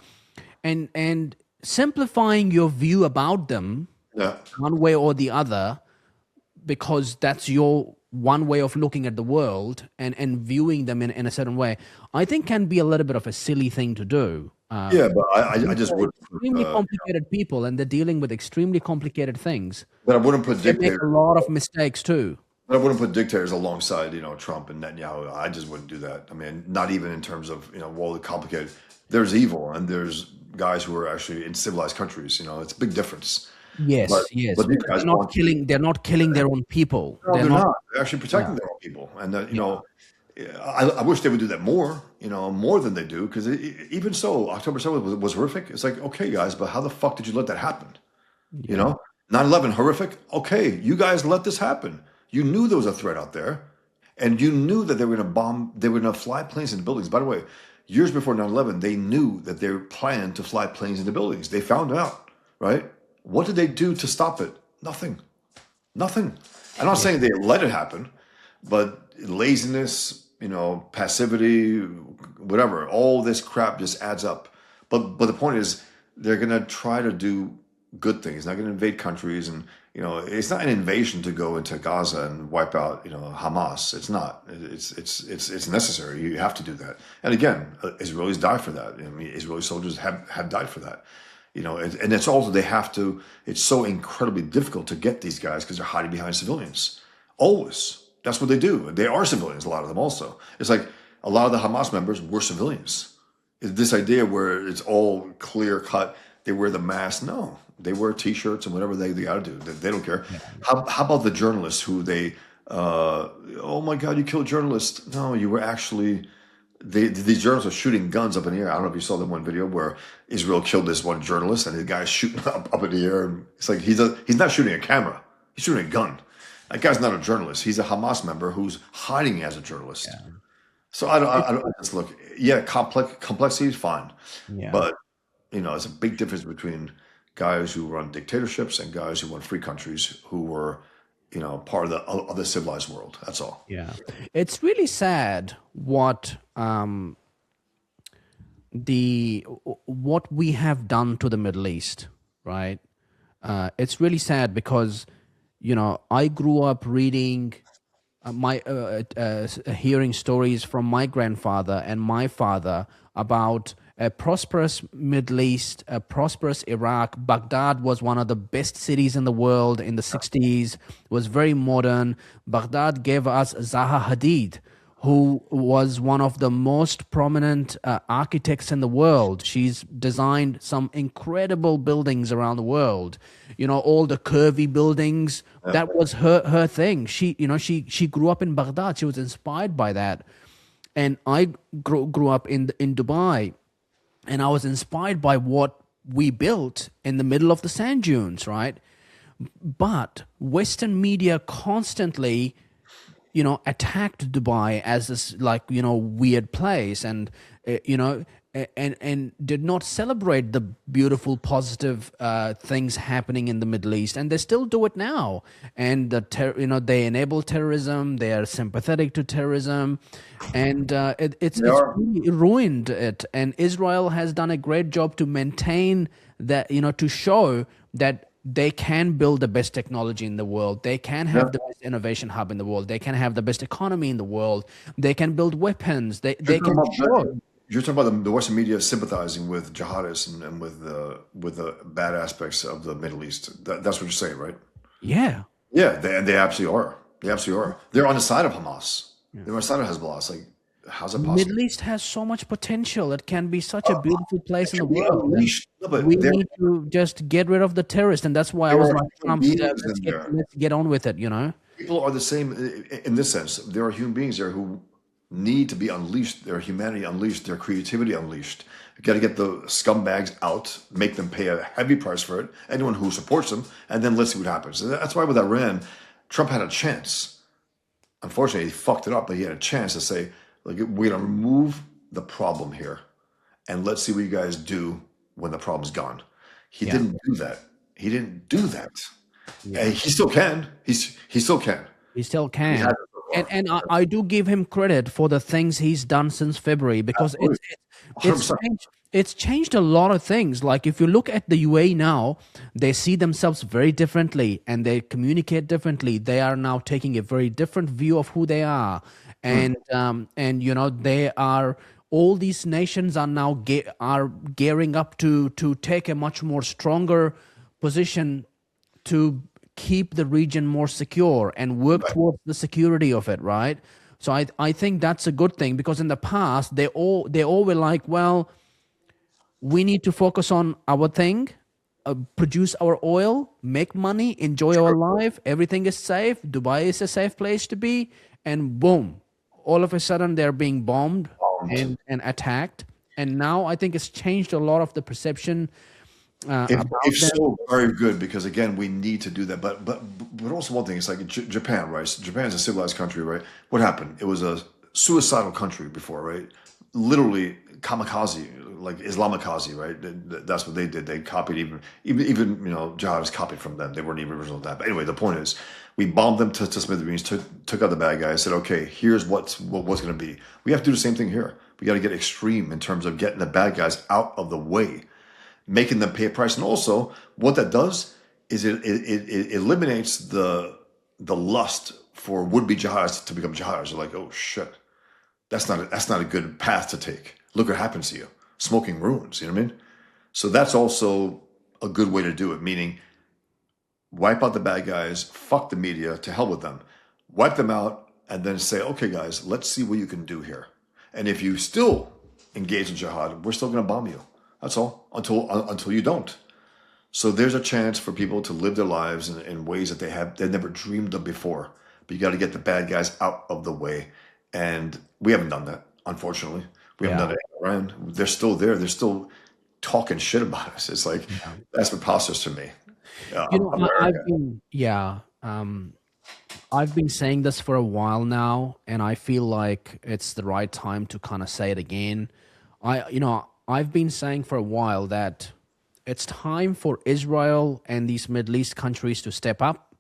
And simplifying your view about them one way or the other, because that's your one way of looking at the world and viewing them in a certain way, I think can be a little bit of a silly thing to do. But I just would extremely complicated people, and they're dealing with extremely complicated things. But I wouldn't put They make dictators. a lot of mistakes too. But I wouldn't put dictators alongside, Trump and Netanyahu. I just wouldn't do that. I mean, not even in terms of, well, complicated. There's evil, and there's guys who are actually in civilized countries. It's a big difference. Yes, But yes. these Because guys they're not want- killing. They're not killing their own people. No, they're not. They're actually protecting their own people, and I wish they would do that more. More than they do, because even so, October 7th was horrific. It's like, okay, guys, but how the fuck did you let that happen? 9/11 horrific. Okay, you guys let this happen. You knew there was a threat out there, and you knew that they were going to bomb. They were going to fly planes into buildings. By the way, years before 9/11, they knew that they planned to fly planes into buildings. They found out, right? What did they do to stop it? Nothing. I'm not saying they let it happen, but laziness, passivity, whatever, all this crap just adds up. But the point is, they're going to try to do good things. They're not going to invade countries, and it's not an invasion to go into Gaza and wipe out Hamas. It's not. It's necessary. You have to do that. And again, Israelis die for that. I mean, Israeli soldiers have died for that. And it's also they have to. It's so incredibly difficult to get these guys because they're hiding behind civilians. Always. That's what they do. They are civilians, a lot of them also. It's like a lot of the Hamas members were civilians. This idea where it's all clear cut, they wear the mask. No, they wear T-shirts and whatever they got to do. They don't care. How about the journalists who oh my God, you killed journalists. No, you were actually, these journalists are shooting guns up in the air. I don't know if you saw that one video where Israel killed this one journalist and the guy's shooting up in the air. And it's like he's not shooting a camera. He's shooting a gun. That guy's not a journalist. He's a Hamas member who's hiding as a journalist. Yeah. So I don't just look. Yeah, complexity is fine, but it's a big difference between guys who run dictatorships and guys who run free countries who were, part of the other civilized world. That's all. Yeah, it's really sad what we have done to the Middle East, right? It's really sad because. I grew up reading hearing stories from my grandfather and my father about a prosperous Middle East, a prosperous Iraq. Baghdad was one of the best cities in the world in the 60s, was very modern. Baghdad gave us Zaha Hadid, who was one of the most prominent architects in the world. She's designed some incredible buildings around the world. All the curvy buildings. That was her thing. She grew up in Baghdad. She was inspired by that. And I grew up in Dubai, and I was inspired by what we built in the middle of the sand dunes, right? But Western media constantly attacked Dubai as this weird place, and and did not celebrate the beautiful, positive things happening in the Middle East, and they still do it now. And they enable terrorism. They are sympathetic to terrorism, and it's really ruined it. And Israel has done a great job to maintain that, to show that they can build the best technology in the world. They can have the best innovation hub in the world. They can have the best economy in the world. They can build weapons. They can show. You're talking about the Western media sympathizing with jihadists and with the bad aspects of the Middle East. That's what you're saying, right? Yeah. Yeah, they absolutely are. They absolutely are. They're on the side of Hamas. They're on the side of Hezbollah. It's like, how's it possible? Middle East has so much potential. It can be such a beautiful place in the We world. And unleashed, no, but we need to just get rid of the terrorists, and that's why I there was are like, human Trump, beings in there. let's get on with it. You know? People are the same in this sense. There are human beings there who need to be unleashed, their humanity unleashed, their creativity unleashed. You got to get the scumbags out, make them pay a heavy price for it, anyone who supports them, and then let's see what happens. And that's why with Iran, Trump had a chance. Unfortunately, he fucked it up, but he had a chance to say, like, we're going to remove the problem here, and let's see what you guys do when the problem's gone. He didn't do that. He didn't do that. And he still can. He still can. He still He can. hasn't so far. And I do give him credit for the things he's done since February, because it's changed a lot of things. Like if you look at the UAE now, they see themselves very differently and they communicate differently. They are now taking a very different view of who they are, and you know, they are. All these nations are now gearing up to take a much more stronger position to keep the region more secure and work towards the security of it, right? So I think that's a good thing, because in the past they all were like, well, we need to focus on our thing, produce our oil, make money, enjoy our life, everything is safe, Dubai is a safe place to be, and boom, all of a sudden they're being bombed and attacked. And now I think it's changed a lot of the perception It's so very good, because again, we need to do that. But also one thing, it's like Japan, right? Japan is a civilized country, right? What happened? It was a suicidal country before, right? Literally kamikaze, like Islamikaze, right? That's what they did. They copied even you know, jihadists copied from them. They weren't even original to that. But anyway, the point is, we bombed them to smithereens, took out the bad guys, said, okay, here's what's going to be. We have to do the same thing here. We got to get extreme in terms of getting the bad guys out of the way, making them pay a price. And also, what that does is it eliminates the lust for would-be jihadists to become jihadists. They're like, oh shit, that's not a good path to take. Look what happens to you. Smoking ruins, you know what I mean? So that's also a good way to do it, meaning wipe out the bad guys, fuck the media, to hell with them. Wipe them out, and then say, okay guys, let's see what you can do here. And if you still engage in jihad, we're still going to bomb you. That's all, until you don't. So there's a chance for people to live their lives in ways that they never dreamed of before. But you got to get the bad guys out of the way, and we haven't done that, unfortunately. We haven't done it in Iran. They're still there. They're still talking shit about us. It's like that's preposterous to me. You know, I've been saying this for a while now, and I feel like it's the right time to kind of say it again. I've been saying for a while that it's time for Israel and these Middle East countries to step up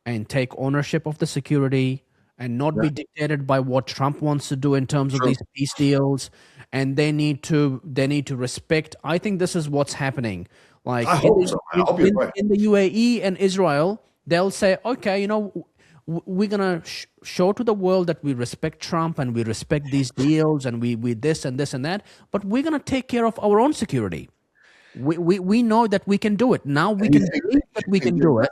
and take ownership of the security and not be dictated by what Trump wants to do in terms of these peace deals. And they need to respect. I think this is what's happening. Like in the UAE and Israel, they'll say, okay, you know, we're gonna show to the world that we respect Trump and we respect these deals and we this and this and that, but we're gonna take care of our own security. We know that we can do it. Now we can believe that we can do it.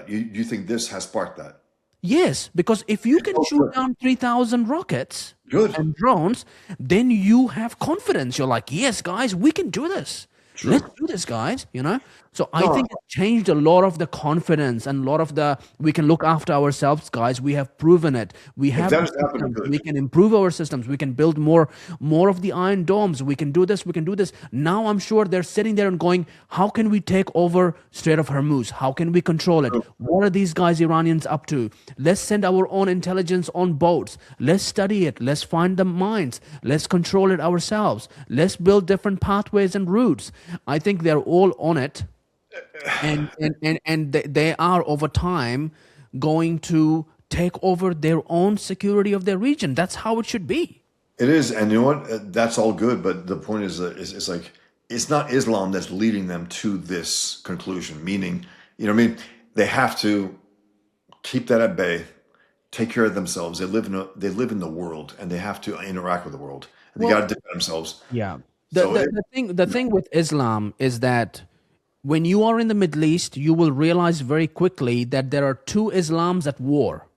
You think this has sparked that? Yes, because if you can shoot down 3,000 rockets and drones, then you have confidence. You're like, yes, guys, we can do this. Let's do this, guys, you know? So I think it changed a lot of the confidence and a lot of the, we can look after ourselves, guys. We have proven it. We have systems. We can improve our systems. We can build more of the iron domes. We can do this. We can do this. Now I'm sure they're sitting there and going, how can we take over Strait of Hormuz? How can we control it? What are these guys, Iranians, up to? Let's send our own intelligence on boats. Let's study it. Let's find the mines. Let's control it ourselves. Let's build different pathways and routes. I think they're all on it. And they are over time going to take over their own security of their region. That's how it should be. It is, and you know what? That's all good, but the point is, it's like it's not Islam that's leading them to this conclusion. Meaning, you know what I mean? They have to keep that at bay, take care of themselves. They live in the world, and they have to interact with the world. And they got to defend themselves. Yeah. The thing with Islam is that when you are in the Middle East, you will realize very quickly that there are two Islams at war.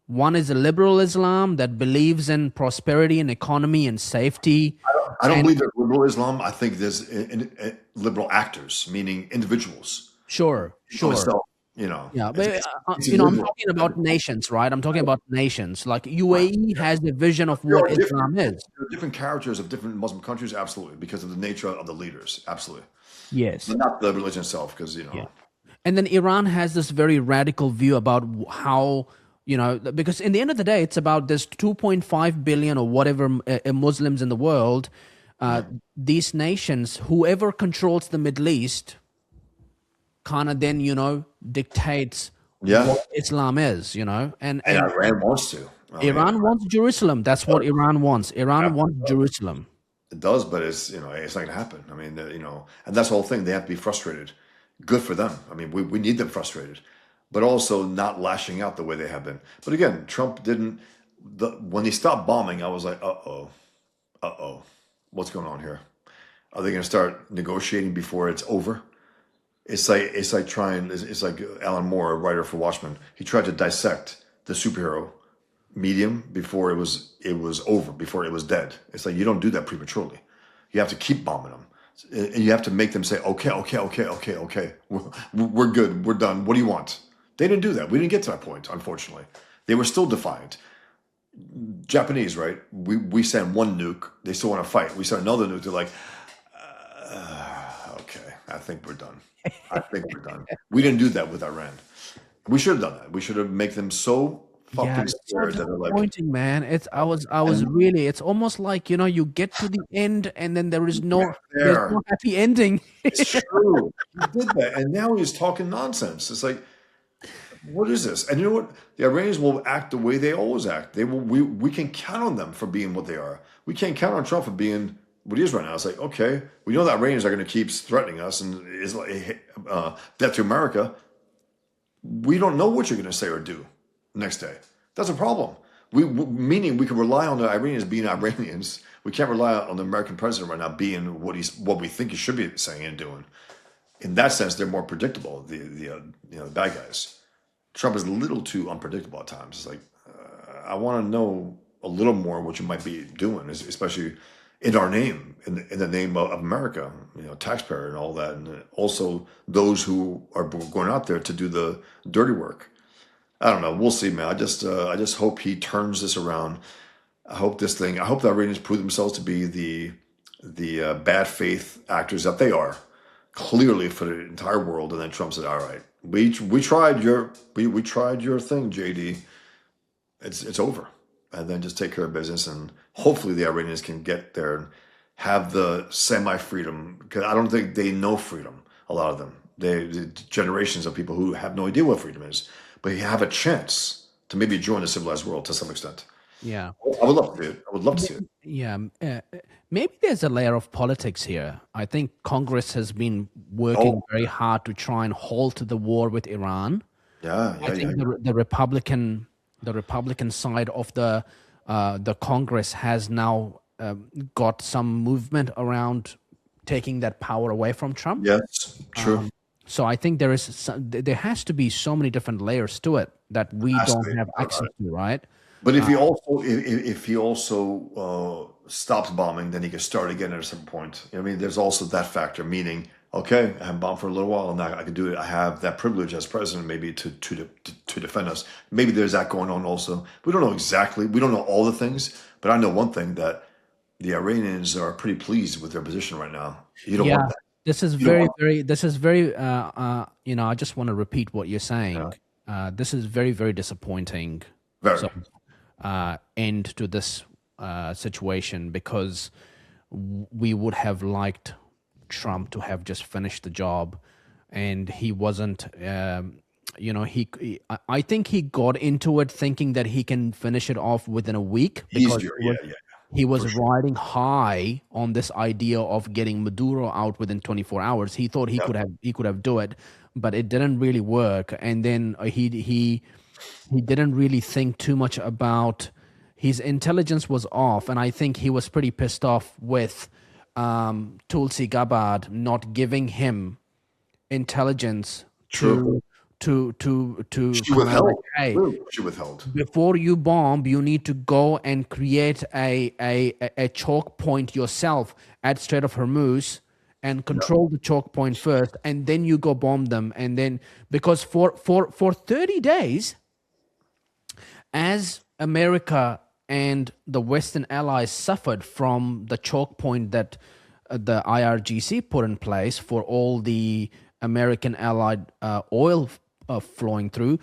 One is a liberal Islam that believes in prosperity and economy and safety. I don't And believe there's liberal Islam. I think there's liberal actors, meaning individuals. sure, Myself, yeah, but it's I'm liberal. talking about nations, right? I'm talking about nations. Like UAE has a vision of There what are Islam is. there are different characters of different Muslim countries, absolutely, because of the nature of the leaders, absolutely. Yes. But not the religion itself, because Yeah. And then Iran has this very radical view about how, because in the end of the day, it's about this 2.5 billion or whatever Muslims in the world. These nations, whoever controls the Middle East, kind of then, dictates what Islam is, and Iran wants to. Iran wants Jerusalem. That's what Iran wants. Iran wants Jerusalem. It does, but it's it's not going to happen. I mean, and that's the whole thing. They have to be frustrated. Good for them. I mean, we need them frustrated, but also not lashing out the way they have been. But again, Trump didn't. When he stopped bombing, I was like, uh oh, what's going on here? Are they going to start negotiating before it's over? It's like Alan Moore, a writer for Watchmen. He tried to dissect the superhero medium before it was over, before it was dead. It's like you don't do that prematurely. You have to keep bombing them, and you have to make them say, okay, we're good, we're done. What do you want? They didn't do that. We didn't get to that point, unfortunately. They were still defiant. Japanese, right? We send one nuke, they still want to fight. We send another nuke, they're like, okay, I think we're done. We didn't do that with Iran. We should have done that. We should have made them so fucking scared that they're like, disappointing, man. It's almost like, you get to the end and then there's no happy ending. it's true. He did that, and now he's talking nonsense. It's like, what is this? And you know what? The Iranians will act the way they always act. They will. We can count on them for being what they are. We can't count on Trump for being what he is right now. It's like, okay, we know the Iranians are going to keep threatening us and is like death to America. We don't know what you're going to say or do next day. That's a problem. Meaning we can rely on the Iranians being Iranians. We can't rely on the American president right now being what we think he should be saying and doing. In that sense, they're more predictable. The bad guys. Trump is a little too unpredictable at times. It's like I want to know a little more what you might be doing, especially in our name, in the name of America, taxpayer and all that, and also those who are going out there to do the dirty work. I don't know. We'll see, man. I just hope he turns this around. I hope the Iranians prove themselves to be the bad faith actors that they are, clearly for the entire world. And then Trump said, "All right, we tried your thing, JD. It's over." And then just take care of business, and hopefully the Iranians can get there and have the semi-freedom, because I don't think they know freedom, a lot of them. The generations of people who have no idea what freedom is, but you have a chance to maybe join the civilized world to some extent. Yeah. I would love to do it. I would love to see it. Yeah. Maybe there's a layer of politics here. I think Congress has been working very hard to try and halt the war with Iran. I think the Republican side of the Congress has now got some movement around taking that power away from Trump. Yes, true. So I think there has to be so many different layers to it that we don't have access to, right? But if he also stops bombing, then he can start again at a certain point. I mean, there's also that factor, meaning, okay, I haven't bombed for a little while, and now I can do it. I have that privilege as president, maybe to defend us. Maybe there's that going on also. We don't know exactly. We don't know all the things, but I know one thing, that the Iranians are pretty pleased with their position right now. You don't want that. This is very. I just want to repeat what you're saying. This is very, very disappointing. Very. So, end to this situation, because we would have liked Trump to have just finished the job, and he wasn't. I think he got into it thinking that he can finish it off within a week, because he was riding high on this idea of getting Maduro out within 24 hours. He thought he could have do it, but it didn't really work. And then he didn't really think too much about, his intelligence was off, and I think he was pretty pissed off with Tulsi Gabbard not giving him intelligence to to She kind of withheld. like, hey, She withheld. before you bomb, you need to go and create a choke point yourself at Strait of Hormuz and control the choke point first, and then you go bomb them. And then, because for 30 days, as America and the Western allies suffered from the choke point that the IRGC put in place for all the American allied oil flowing through,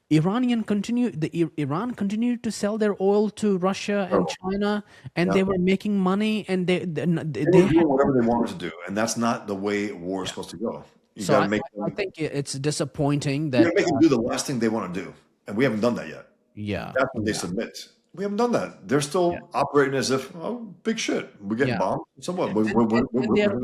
Iran continued to sell their oil to Russia and China, and they were making money, and they They were doing whatever they wanted to do, and that's not the way war is supposed to go. You so got to make I them, think it's disappointing you that gotta make them do the last thing they want to do, and we haven't done that yet. yeah, That's when they submit. We haven't done that. They're still operating as if, oh, big shit. We're getting bombed. So what?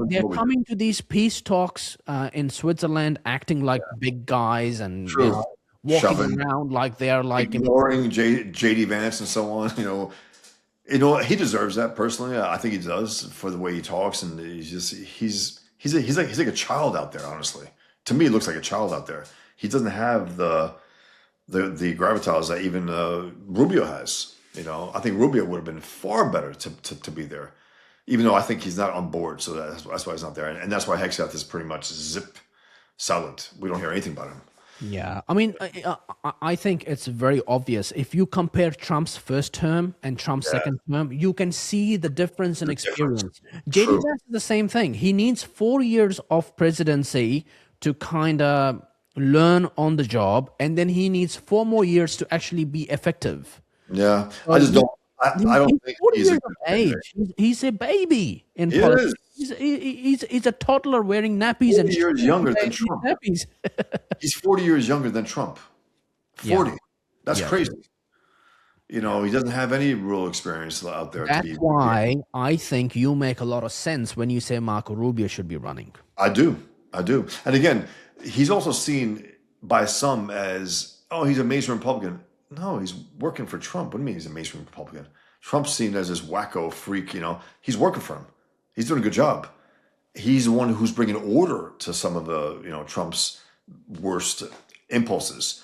they're coming to these peace talks in Switzerland, acting like big guys and True. walking Shoving. around like they're like ignoring JD Vance and so on. You know, he deserves that personally. I think he does for the way he talks, and he's like a child out there. Honestly, to me, he looks like a child out there. He doesn't have the gravitas that even Rubio has. You know, I think Rubio would have been far better to be there, even though I think he's not on board. So that's why he's not there, and that's why Hexath is pretty much silent. We don't hear anything about him. Yeah, I mean, I think it's very obvious. If you compare Trump's first term and Trump's second term, you can see the difference in experience. JD Vance is the same thing. He needs 4 years of presidency to kind of learn on the job, and then he needs 4 more years to actually be effective. Yeah, I just don't. I don't think he's he's a years of age. He's a baby in He politics. is. He's a toddler wearing nappies 40 and years younger than Trump. nappies. He's 40 years younger than Trump. 40. That's crazy. You know, he doesn't have any real experience out there. That's why I think you make a lot of sense when you say Marco Rubio should be running. I do. And again, he's also seen by some as, oh, he's a mainstream Republican. No, he's working for Trump. What do you mean he's a mainstream Republican? Trump's seen as this wacko freak, you know. He's working for him. He's doing a good job. He's the one who's bringing order to some of the, you know, Trump's worst impulses.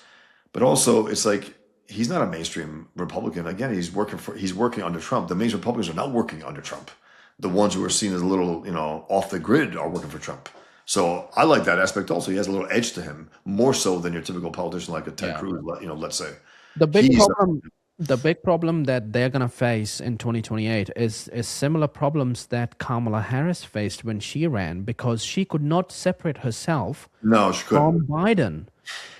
But also, it's like, he's not a mainstream Republican. Again, he's working under Trump. The mainstream Republicans are not working under Trump. The ones who are seen as a little, you know, off the grid are working for Trump. So I like that aspect also. He has a little edge to him, more so than your typical politician like a Ted Cruz, you know, let's say. The big problem that they're going to face in 2028 is similar problems that Kamala Harris faced when she ran, because she could not separate herself from Biden.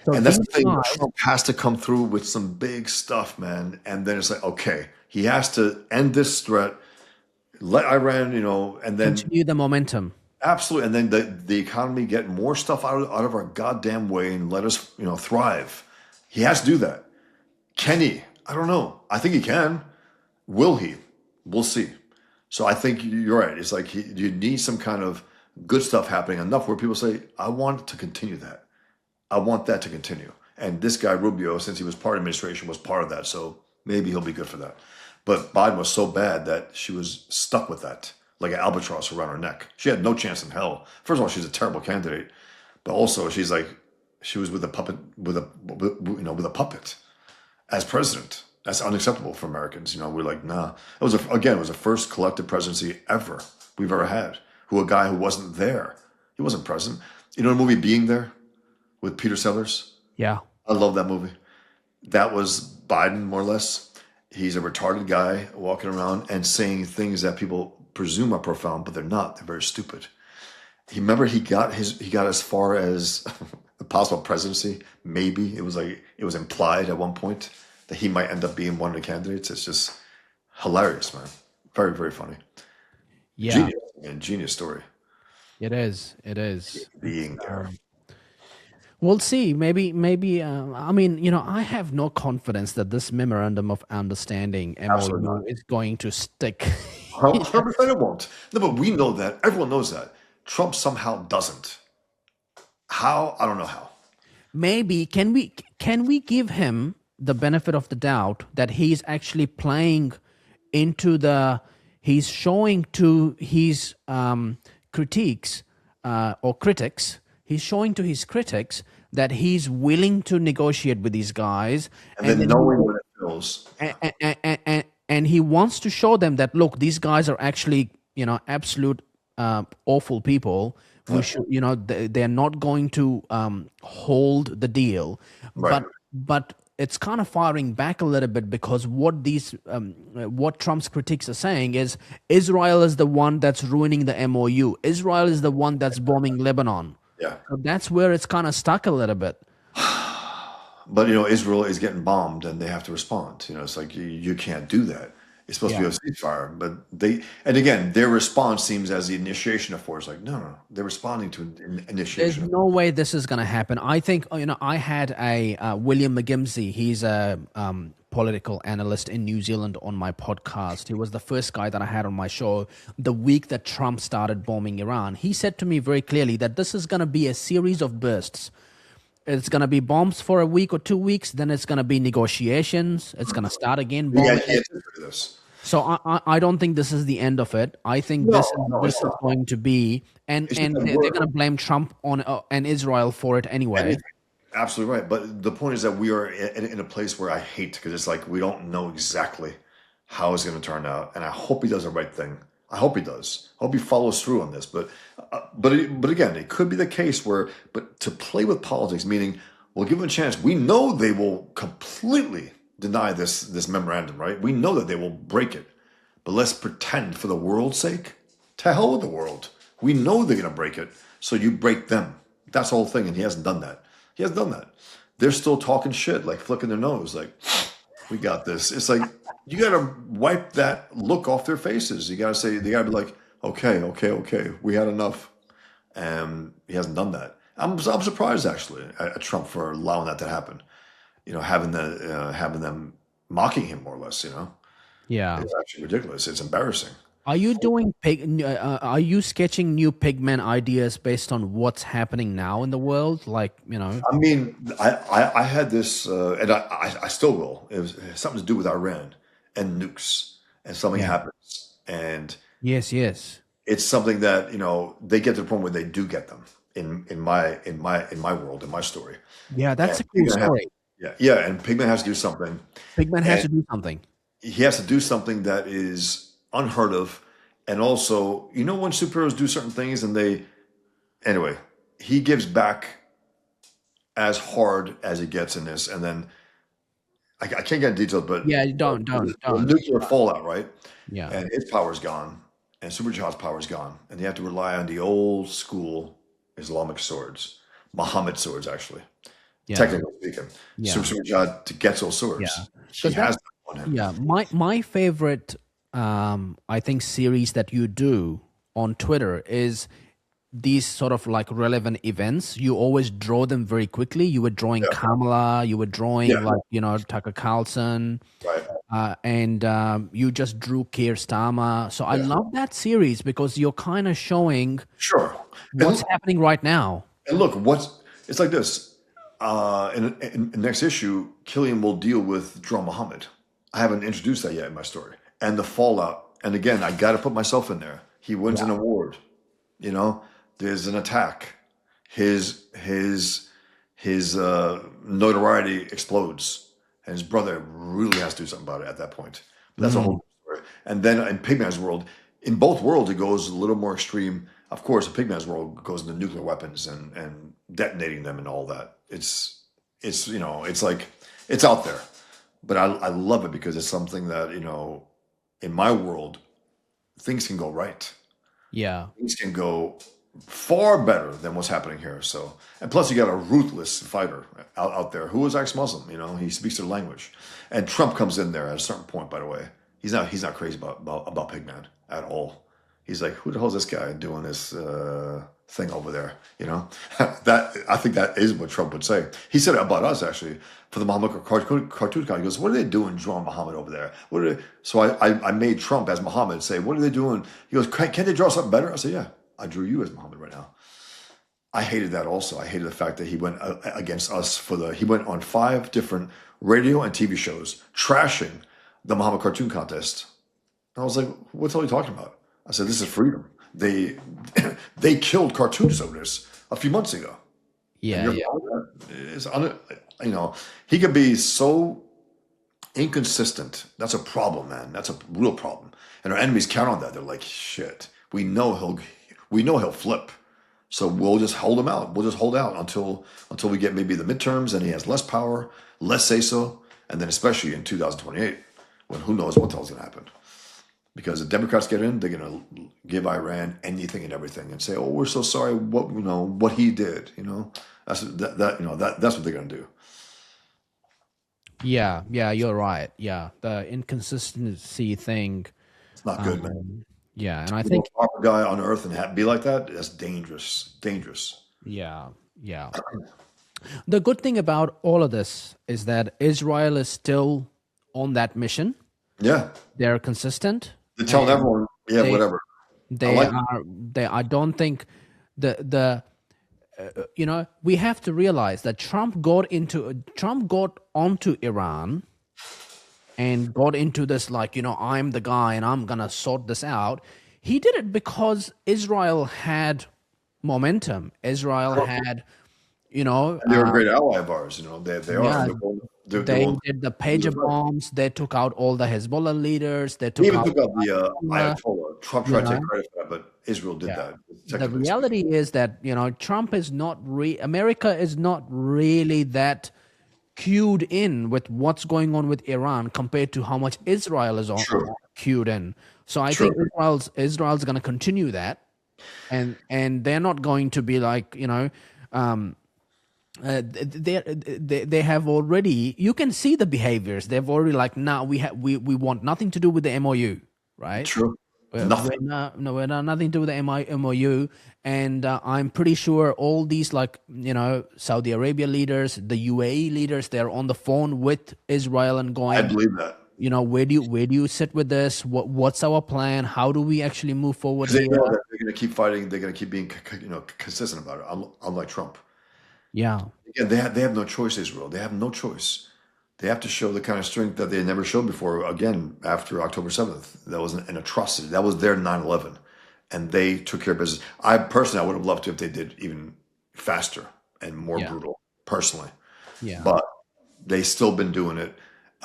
So and that's the thing. Trump has to come through with some big stuff, man. And then it's like, okay, he has to end this threat, let Iran, you know, and then continue the momentum. Absolutely. And then the economy get more stuff out of our goddamn way and let us, you know, thrive. He has to do that. Can he? I don't know. I think he can. Will he? We'll see. So I think you're right. It's like you need some kind of good stuff happening enough where people say, I want to continue that. I want that to continue. And this guy, Rubio, since he was part of administration, was part of that. So maybe he'll be good for that. But Biden was so bad that she was stuck with that, like an albatross around her neck. She had no chance in hell. First of all, she's a terrible candidate. But also, she's like, she was with a puppet, with a puppet as president. That's unacceptable for Americans. You know, we're like, nah. It was the first collective presidency ever we've ever had. A guy who wasn't there, he wasn't president. You know the movie Being There with Peter Sellers? Yeah, I love that movie. That was Biden, more or less. He's a retarded guy walking around and saying things that people presume are profound, but they're not. They're very stupid. He got as far as the possible presidency. Maybe it was implied at one point that he might end up being one of the candidates. It's just hilarious, man. Very, very funny. Yeah, genius story. It is. Being there. We'll see. Maybe. I mean, you know, I have no confidence that this memorandum of understanding MOU is going to stick. 100% it won't. No, but we know that. Everyone knows that. Trump somehow doesn't. How? I don't know how. Maybe can we give him the benefit of the doubt that he's actually playing into he's showing to his critiques or critics he's showing to his critics that he's willing to negotiate with these guys, And then knowing what it feels. and he wants to show them that, look, these guys are actually, absolute awful people. We should, they're not going to hold the deal. Right. But it's kind of firing back a little bit, because what Trump's critics are saying is Israel is the one that's ruining the MOU. Israel is the one that's bombing Lebanon. Yeah. So that's where it's kind of stuck a little bit. But, Israel is getting bombed and they have to respond. It's like you can't do that. It's supposed to be a ceasefire. But again, their response seems as the initiation of force. Like, no, they're responding to an initiation. There's no way this is going to happen. I think, I had a William McGimsey. He's a political analyst in New Zealand on my podcast. He was the first guy that I had on my show the week that Trump started bombing Iran. He said to me very clearly that this is going to be a series of bursts. It's going to be bombs for a week or 2 weeks. Then it's going to be negotiations. It's going to start again. Yeah, this. So I don't think this is the end of it. I think this is going to be, and they're going to blame Trump on and Israel for it anyway. Absolutely right. But the point is that we are in a place where I hate, because it's like we don't know exactly how it's going to turn out. And I hope he does the right thing. I hope he does. I hope he follows through on this. But again, it could be the case but to play with politics, meaning we'll give them a chance. We know they will completely deny this memorandum, right? We know that they will break it. But let's pretend, for the world's sake, to hell with the world. We know they're going to break it, so you break them. That's the whole thing, and he hasn't done that. He hasn't done that. They're still talking shit, like flicking their nose, like, we got this. It's like, you got to wipe that look off their faces. You got to say, they got to be like, okay, we had enough. And he hasn't done that. I'm surprised, actually, at Trump for allowing that to happen. Having them mocking him, more or less, Yeah. It's actually ridiculous. It's embarrassing. Are you are you sketching new Pigman ideas based on what's happening now in the world? Like, I mean, I had this, and I still will. It was something to do with Iran and nukes, and something happens, and yes, it's something that they get to the point where they do get them in my world, in my story. Yeah, that's a cool story. Yeah, and Pigman has to do something. Pigman has to do something. He has to do something that is unheard of, and also, when superheroes do certain things, and he gives back as hard as he gets in this, and then I can't get into details, but don't. Nuclear fallout, right? Yeah, and his power's gone, and Super Jihad's power's gone, and you have to rely on the old school Islamic swords, Muhammad swords, actually. Yeah. Technically speaking, Super Jihad to get those swords. Yeah. He has them on him. Yeah, my favorite, I think, series that you do on Twitter is these sort of like relevant events. You always draw them very quickly. You were drawing Kamala, you were drawing Tucker Carlson, right? And you just drew Keir Starmer. So I love that series because you're kind of showing what's happening right now. And look, it's like this. In the next issue, Killian will deal with Jalal Muhammad. I haven't introduced that yet in my story. And the fallout. And again, I got to put myself in there. He wins an award. There's an attack. His notoriety explodes. And his brother really has to do something about it at that point. But that's a whole story. And then in Pigman's world, in both worlds, it goes a little more extreme. Of course, in Pigman's world, it goes into nuclear weapons and detonating them and all that. It's like, it's out there. But I love it because it's something that, in my world, things can go right. Yeah. Things can go far better than what's happening here. So, and plus you got a ruthless fighter out there who is ex-Muslim, he speaks their language. And Trump comes in there at a certain point, by the way. He's not crazy about Pigman at all. He's like, who the hell is this guy doing this thing over there? That I think that is what Trump would say. He said it about us, actually, for the Muhammad cartoon guy. He goes, what are they doing drawing Muhammad over there? So I made Trump as Muhammad say, what are they doing? He goes, can't they draw something better? I said, yeah, I drew you as Muhammad right now. I hated that also. I hated the fact that he went against us he went on 5 different radio and TV shows trashing the Muhammad cartoon contest. And I was like, what's all you talking about? I said, this is freedom. They killed cartoonists over this. a few months ago. Yeah, And yeah, it's he could be so inconsistent. That's a problem, man. That's a real problem. And our enemies count on that. They're like, shit. We know he'll flip. So we'll just hold him out. We'll just hold out until we get maybe the midterms and he has less power, less say so, and then especially in 2028, when who knows what the hell's gonna happen. Because the Democrats get in, they're gonna give Iran anything and everything and say, "Oh, we're so sorry. What he did." That's what they're gonna do. yeah, yeah. You're right. Yeah, the inconsistency thing. It's not good, man. Yeah, and I The think most powerful guy on earth and be like that. That's dangerous. Dangerous. yeah, yeah. The good thing about all of this is that Israel is still on that mission. Yeah. They're consistent. They're telling and everyone, yeah, they whatever. they like are they. I don't think the we have to realize that Trump got onto Iran and got into this like, I'm the guy and I'm gonna sort this out. He did it because Israel had momentum. Israel had, And they're a great ally of ours. They are. yeah, They're they willing did the to do pager the fight. bombs. They took out all the Hezbollah leaders. They He took even out took out the Hezbollah, Ayatollah. Trump you tried to know. take credit for that, but Israel did Yeah. that. The Technically speaking. reality is that, Trump is not America is not really that cued in with what's going on with Iran compared to how much Israel is True. cued in. So I True. think Israel's going to continue that, and they're not going to be like, they have already. You can see the behaviors. They've already like, now we want nothing to do with the MOU, right? True. Nothing. We're not nothing to do with the MOU, and I'm pretty sure all these like Saudi Arabia leaders, the UAE leaders, they're on the phone with Israel and I going, believe that. where do you sit with this? What's our plan? How do we actually move forward Because they know here? that they're going to keep fighting. They're going to keep being consistent about it. Unlike Trump. Yeah, Again, they have no choice, Israel. They have no choice. They have to show the kind of strength that they never showed before, again, after October 7th. That was an atrocity. That was their 9/11. And they took care of business. I would have loved to if they did even faster and more brutal, personally. yeah, But they still been doing it.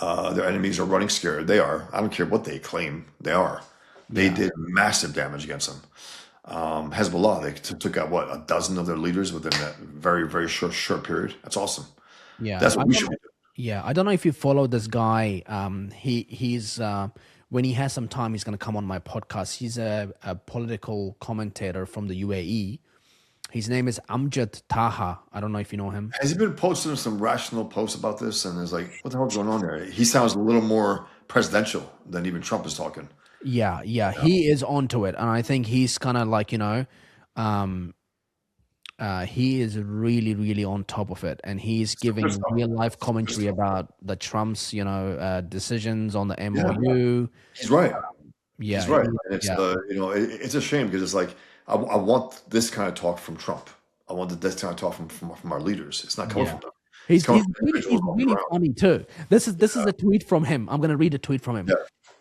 Their enemies are running scared. They are. I don't care what they claim. They are. They did massive damage against them. Hezbollah, they took out, a dozen of their leaders within that very, very short period. That's awesome. yeah. That's what we should be doing. Yeah, I don't know if you follow this guy. He's when he has some time, he's going to come on my podcast. He's a political commentator from the UAE. His name is Amjad Taha. I don't know if you know him. Has he been posting some rational posts about this? And it's like, what the hell's going on there? He sounds a little more presidential than even Trump is talking. Yeah, he is onto it, and I think he's kind of like he is really, really on top of it, and he's giving real life commentary about the Trump's, decisions on the MOU. He's right. Yeah, He's right. And it's it's a shame because it's like I want this kind of talk from Trump. I want this kind of talk from our leaders. It's not coming from them. He's coming from really funny too. This is a tweet from him. I'm going to read a tweet from him. Yeah.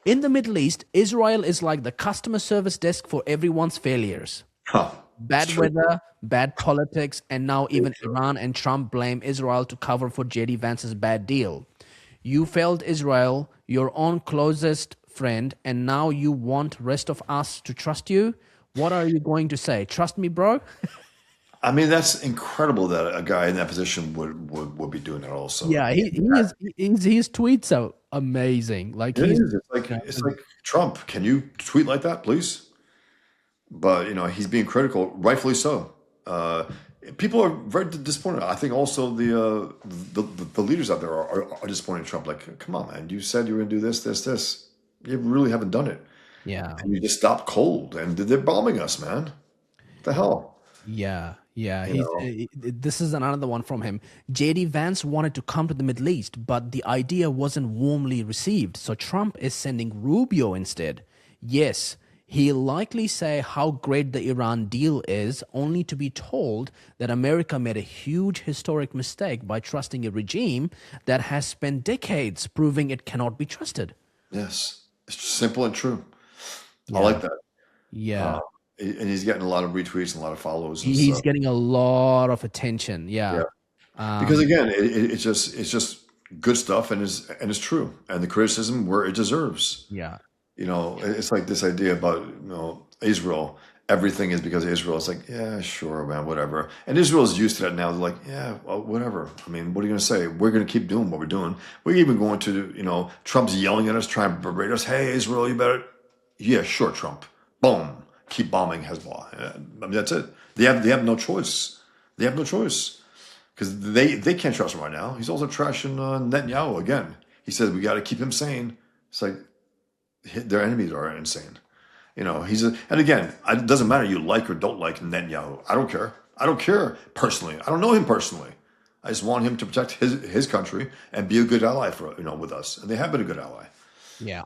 In the Middle East, Israel is like the customer service desk for everyone's failures. Huh. Bad weather, bad politics, and now even Iran and Trump blame Israel to cover for JD Vance's bad deal. You failed Israel, your own closest friend, and now you want rest of us to trust you? What are you going to say? Trust me, bro? I mean, that's incredible that a guy in that position would be doing that also. Yeah, his tweets are amazing. Like It is. It's like Trump. Can you tweet like that, please? But he's being critical, rightfully so. People are very disappointed. I think also the leaders out there are disappointed in Trump. Like, come on, man! You said you were going to do this. You really haven't done it. Yeah, and you just stopped cold, and they're bombing us, man. What the hell? Yeah. This is another one from him. JD Vance wanted to come to the Middle East, but the idea wasn't warmly received. So Trump is sending Rubio instead. Yes, he'll likely say how great the Iran deal is, only to be told that America made a huge historic mistake by trusting a regime that has spent decades proving it cannot be trusted. Yes, it's simple and true. I like that. Yeah. and he's getting a lot of retweets and a lot of follows and He's stuff. getting a lot of attention. Yeah. Yeah, because again, it's just good stuff, and it's true, and the criticism where it deserves. Yeah. It's like this idea about Israel. Everything is because of Israel. It's like, yeah, sure, man, whatever. And Israel is used to that now. They're like, yeah, well, whatever. I mean, what are you going to say? We're going to keep doing what we're doing. We're even going to, Trump's yelling at us, trying to berate us. Hey, Israel, you better. Yeah, sure, Trump. Boom. Keep bombing Hezbollah. I mean, that's it. They have no choice. They have no choice because they can't trust him right now. He's also trashing Netanyahu again. He says we got to keep him sane. It's like their enemies are insane. And again, it doesn't matter you like or don't like Netanyahu. I don't care. I don't care personally. I don't know him personally. I just want him to protect his country and be a good ally for with us. And they have been a good ally. Yeah,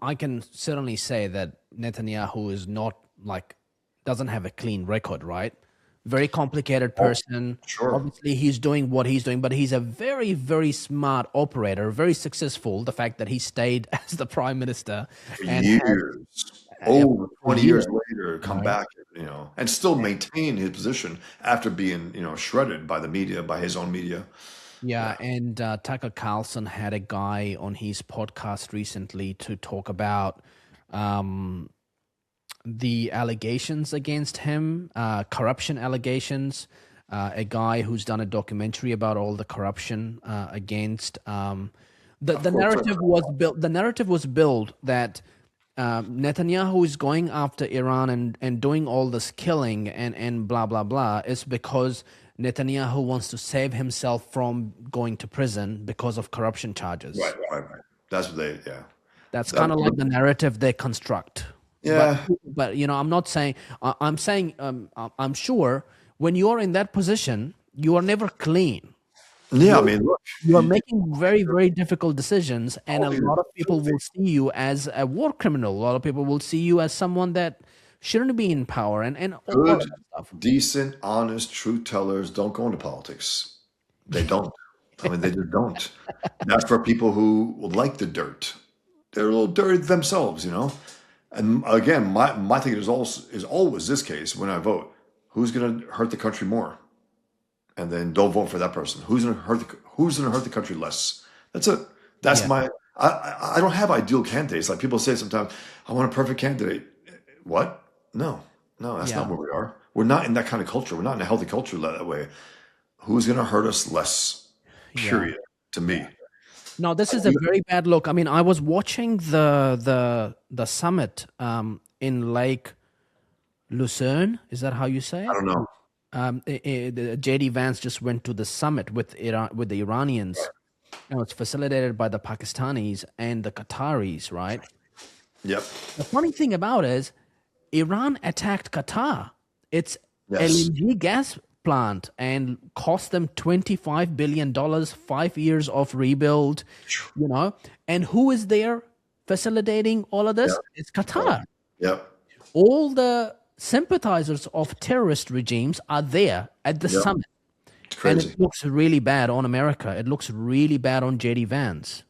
I can certainly say that Netanyahu is not doesn't have a clean record, right? Very complicated person. Sure. Obviously, he's doing what he's doing, but he's a very, very smart operator, very successful. The fact that he stayed as the prime minister and years. Over 20 years later, come back, and still maintain his position after being, shredded by the media, by his own media. Yeah, and Tucker Carlson had a guy on his podcast recently to talk about the allegations against him, corruption allegations. A guy who's done a documentary about all the corruption against. The narrative was built. The narrative was built that Netanyahu is going after Iran and doing all this killing and blah blah blah is because Netanyahu wants to save himself from going to prison because of corruption charges. Right. That's what That's kind of like the narrative they construct. Yeah. But I'm not saying, I'm saying, I'm sure when you are in that position, you are never clean. Yeah, I mean, look. You are making very, very difficult decisions, and a lot of people will see you as a war criminal. A lot of people will see you as someone that shouldn't be in power, and all Good, that stuff. decent, honest, truth tellers don't go into politics. They don't. I mean, they just don't. That's for people who like the dirt. They're a little dirty themselves, And again, my thing is always this case when I vote: who's going to hurt the country more? And then don't vote for that person. Who's going to hurt the country less? That's it. That's my. I don't have ideal candidates. Like people say sometimes, I want a perfect candidate. What? No, that's not where we are. We're not in that kind of culture. We're not in a healthy culture that way. Who's going to hurt us less? Period. To me. No, this is a very bad look. I mean, I was watching the summit in Lake Lucerne. Is that how you say it? I don't know. JD Vance just went to the summit with the Iranians. It's facilitated by the Pakistanis and the Qataris, right? Yep. The funny thing about it is Iran attacked Qatar. It's LNG gas plant and cost them $25 billion, 5 years of rebuild, And who is there facilitating all of this? It's Qatar. Yep. All the sympathizers of terrorist regimes are there at the summit. It's crazy. And it looks really bad on America. It looks really bad on JD Vance.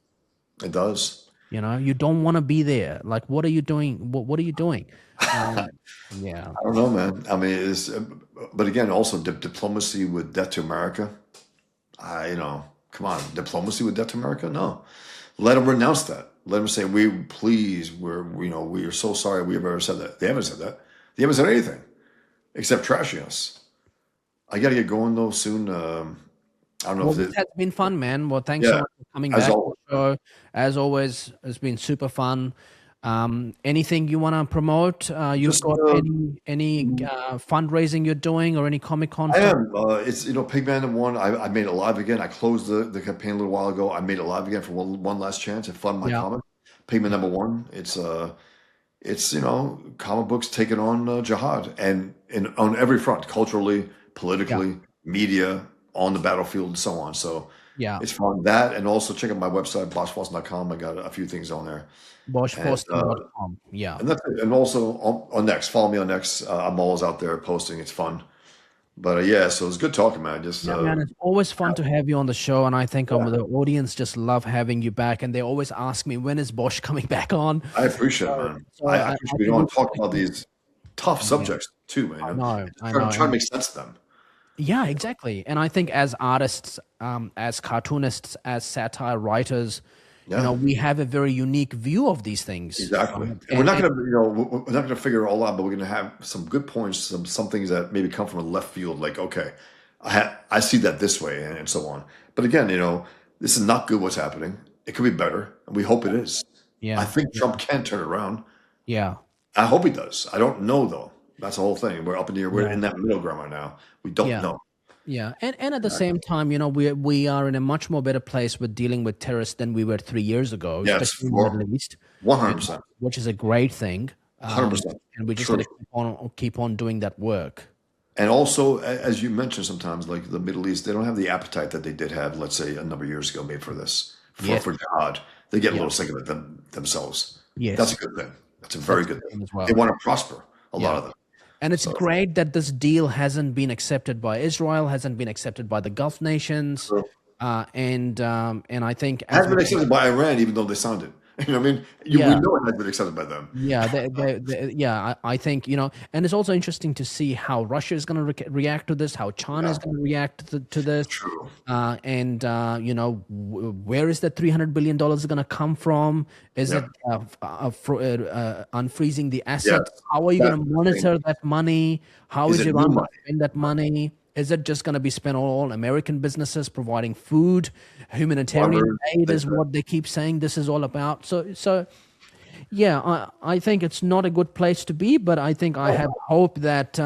It does. You don't want to be there. Like, what are you doing? What are you doing? Yeah. I don't know, man. I mean, but again, also diplomacy with death to America. Come on, diplomacy with death to America? No. Let them renounce that. Let them say, we are so sorry we have ever said that. They haven't said that. They haven't said anything except trashing us. I got to get going though soon. I don't know if it has been fun, man. Well, thanks so much for coming back. As always, it's been super fun. Anything you want to promote? You've got any fundraising you're doing or any Comic-Con? I am. It's Pigman won. I made it live again. I closed the campaign a little while ago. I made it live again for one last chance to fund my comic. Pigman #1. It's comic books taking on jihad and on every front, culturally, politically, media, on the battlefield, and so on. So it's fun. That, and also check out my website, boschfawstin.com. I got a few things on there. BoschFawstin.com. And that's it. And also on Next, follow me on Next. I'm always out there posting. It's fun. But so it's good talking, man. Man, it's always fun to have you on the show, and I think the audience just love having you back, and they always ask me, when is Bosch coming back on? I appreciate it, man. I appreciate we don't talk about these tough subjects too, man. I know. Try to make sense of them. Yeah, exactly. And I think as artists, as cartoonists, as satire writers, we have a very unique view of these things. Exactly. And we're not going to, we're not going to figure it all out, but we're going to have some good points, some things that maybe come from a left field, like, okay, I see that this way, and so on. But again, this is not good what's happening. It could be better, and we hope it is. Yeah. I think Trump can turn it around. Yeah. I hope he does. I don't know, though. That's the whole thing. We're up in the air. We're in that middle ground right now. We don't know. Yeah, and at the same time, we are in a much more better place with dealing with terrorists than we were 3 years ago, especially in the Middle East. 100%. Which is a great thing. 100%. And we just got to keep on doing that work. And also, as you mentioned sometimes, like the Middle East, they don't have the appetite that they did have, let's say, a number of years ago, maybe for this, for jihad. They get a little sick of it themselves. Yes. That's a good thing. That's a very good thing. As well. They want to prosper, a lot of them. And it's great that this deal hasn't been accepted by Israel, hasn't been accepted by the Gulf nations, True. and I think It has been accepted by Iran, even though they signed it. You know what I mean? We know it has been accepted by them. Yeah, I think, and it's also interesting to see how Russia is going to react to this, how China is going to react to this. True. And where is that $300 billion going to come from? Is it unfreezing the assets? How are you going to monitor that money? How is Iran going to spend that money? Is it just going to be spent on all American businesses providing food? Humanitarian aid is what they keep saying this is all about. So I think it's not a good place to be, but I think I have hope that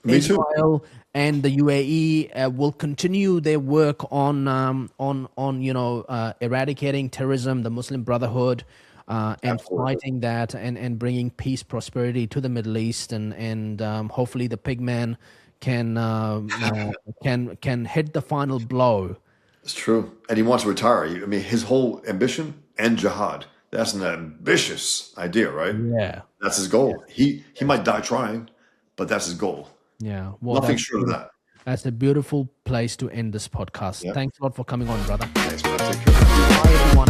Israel and the UAE will continue their work on eradicating terrorism, the Muslim Brotherhood, and fighting that and bringing peace, prosperity to the Middle East, and hopefully the Pigman can hit the final blow. It's true. And he wants to retire. I mean, his whole ambition and jihad. That's an ambitious idea, right? Yeah. That's his goal. He might die trying, but that's his goal. Yeah. Well, nothing short of that. That's a beautiful place to end this podcast. Yeah. Thanks a lot for coming on, brother. Thanks, man. Take care. Bye, everyone.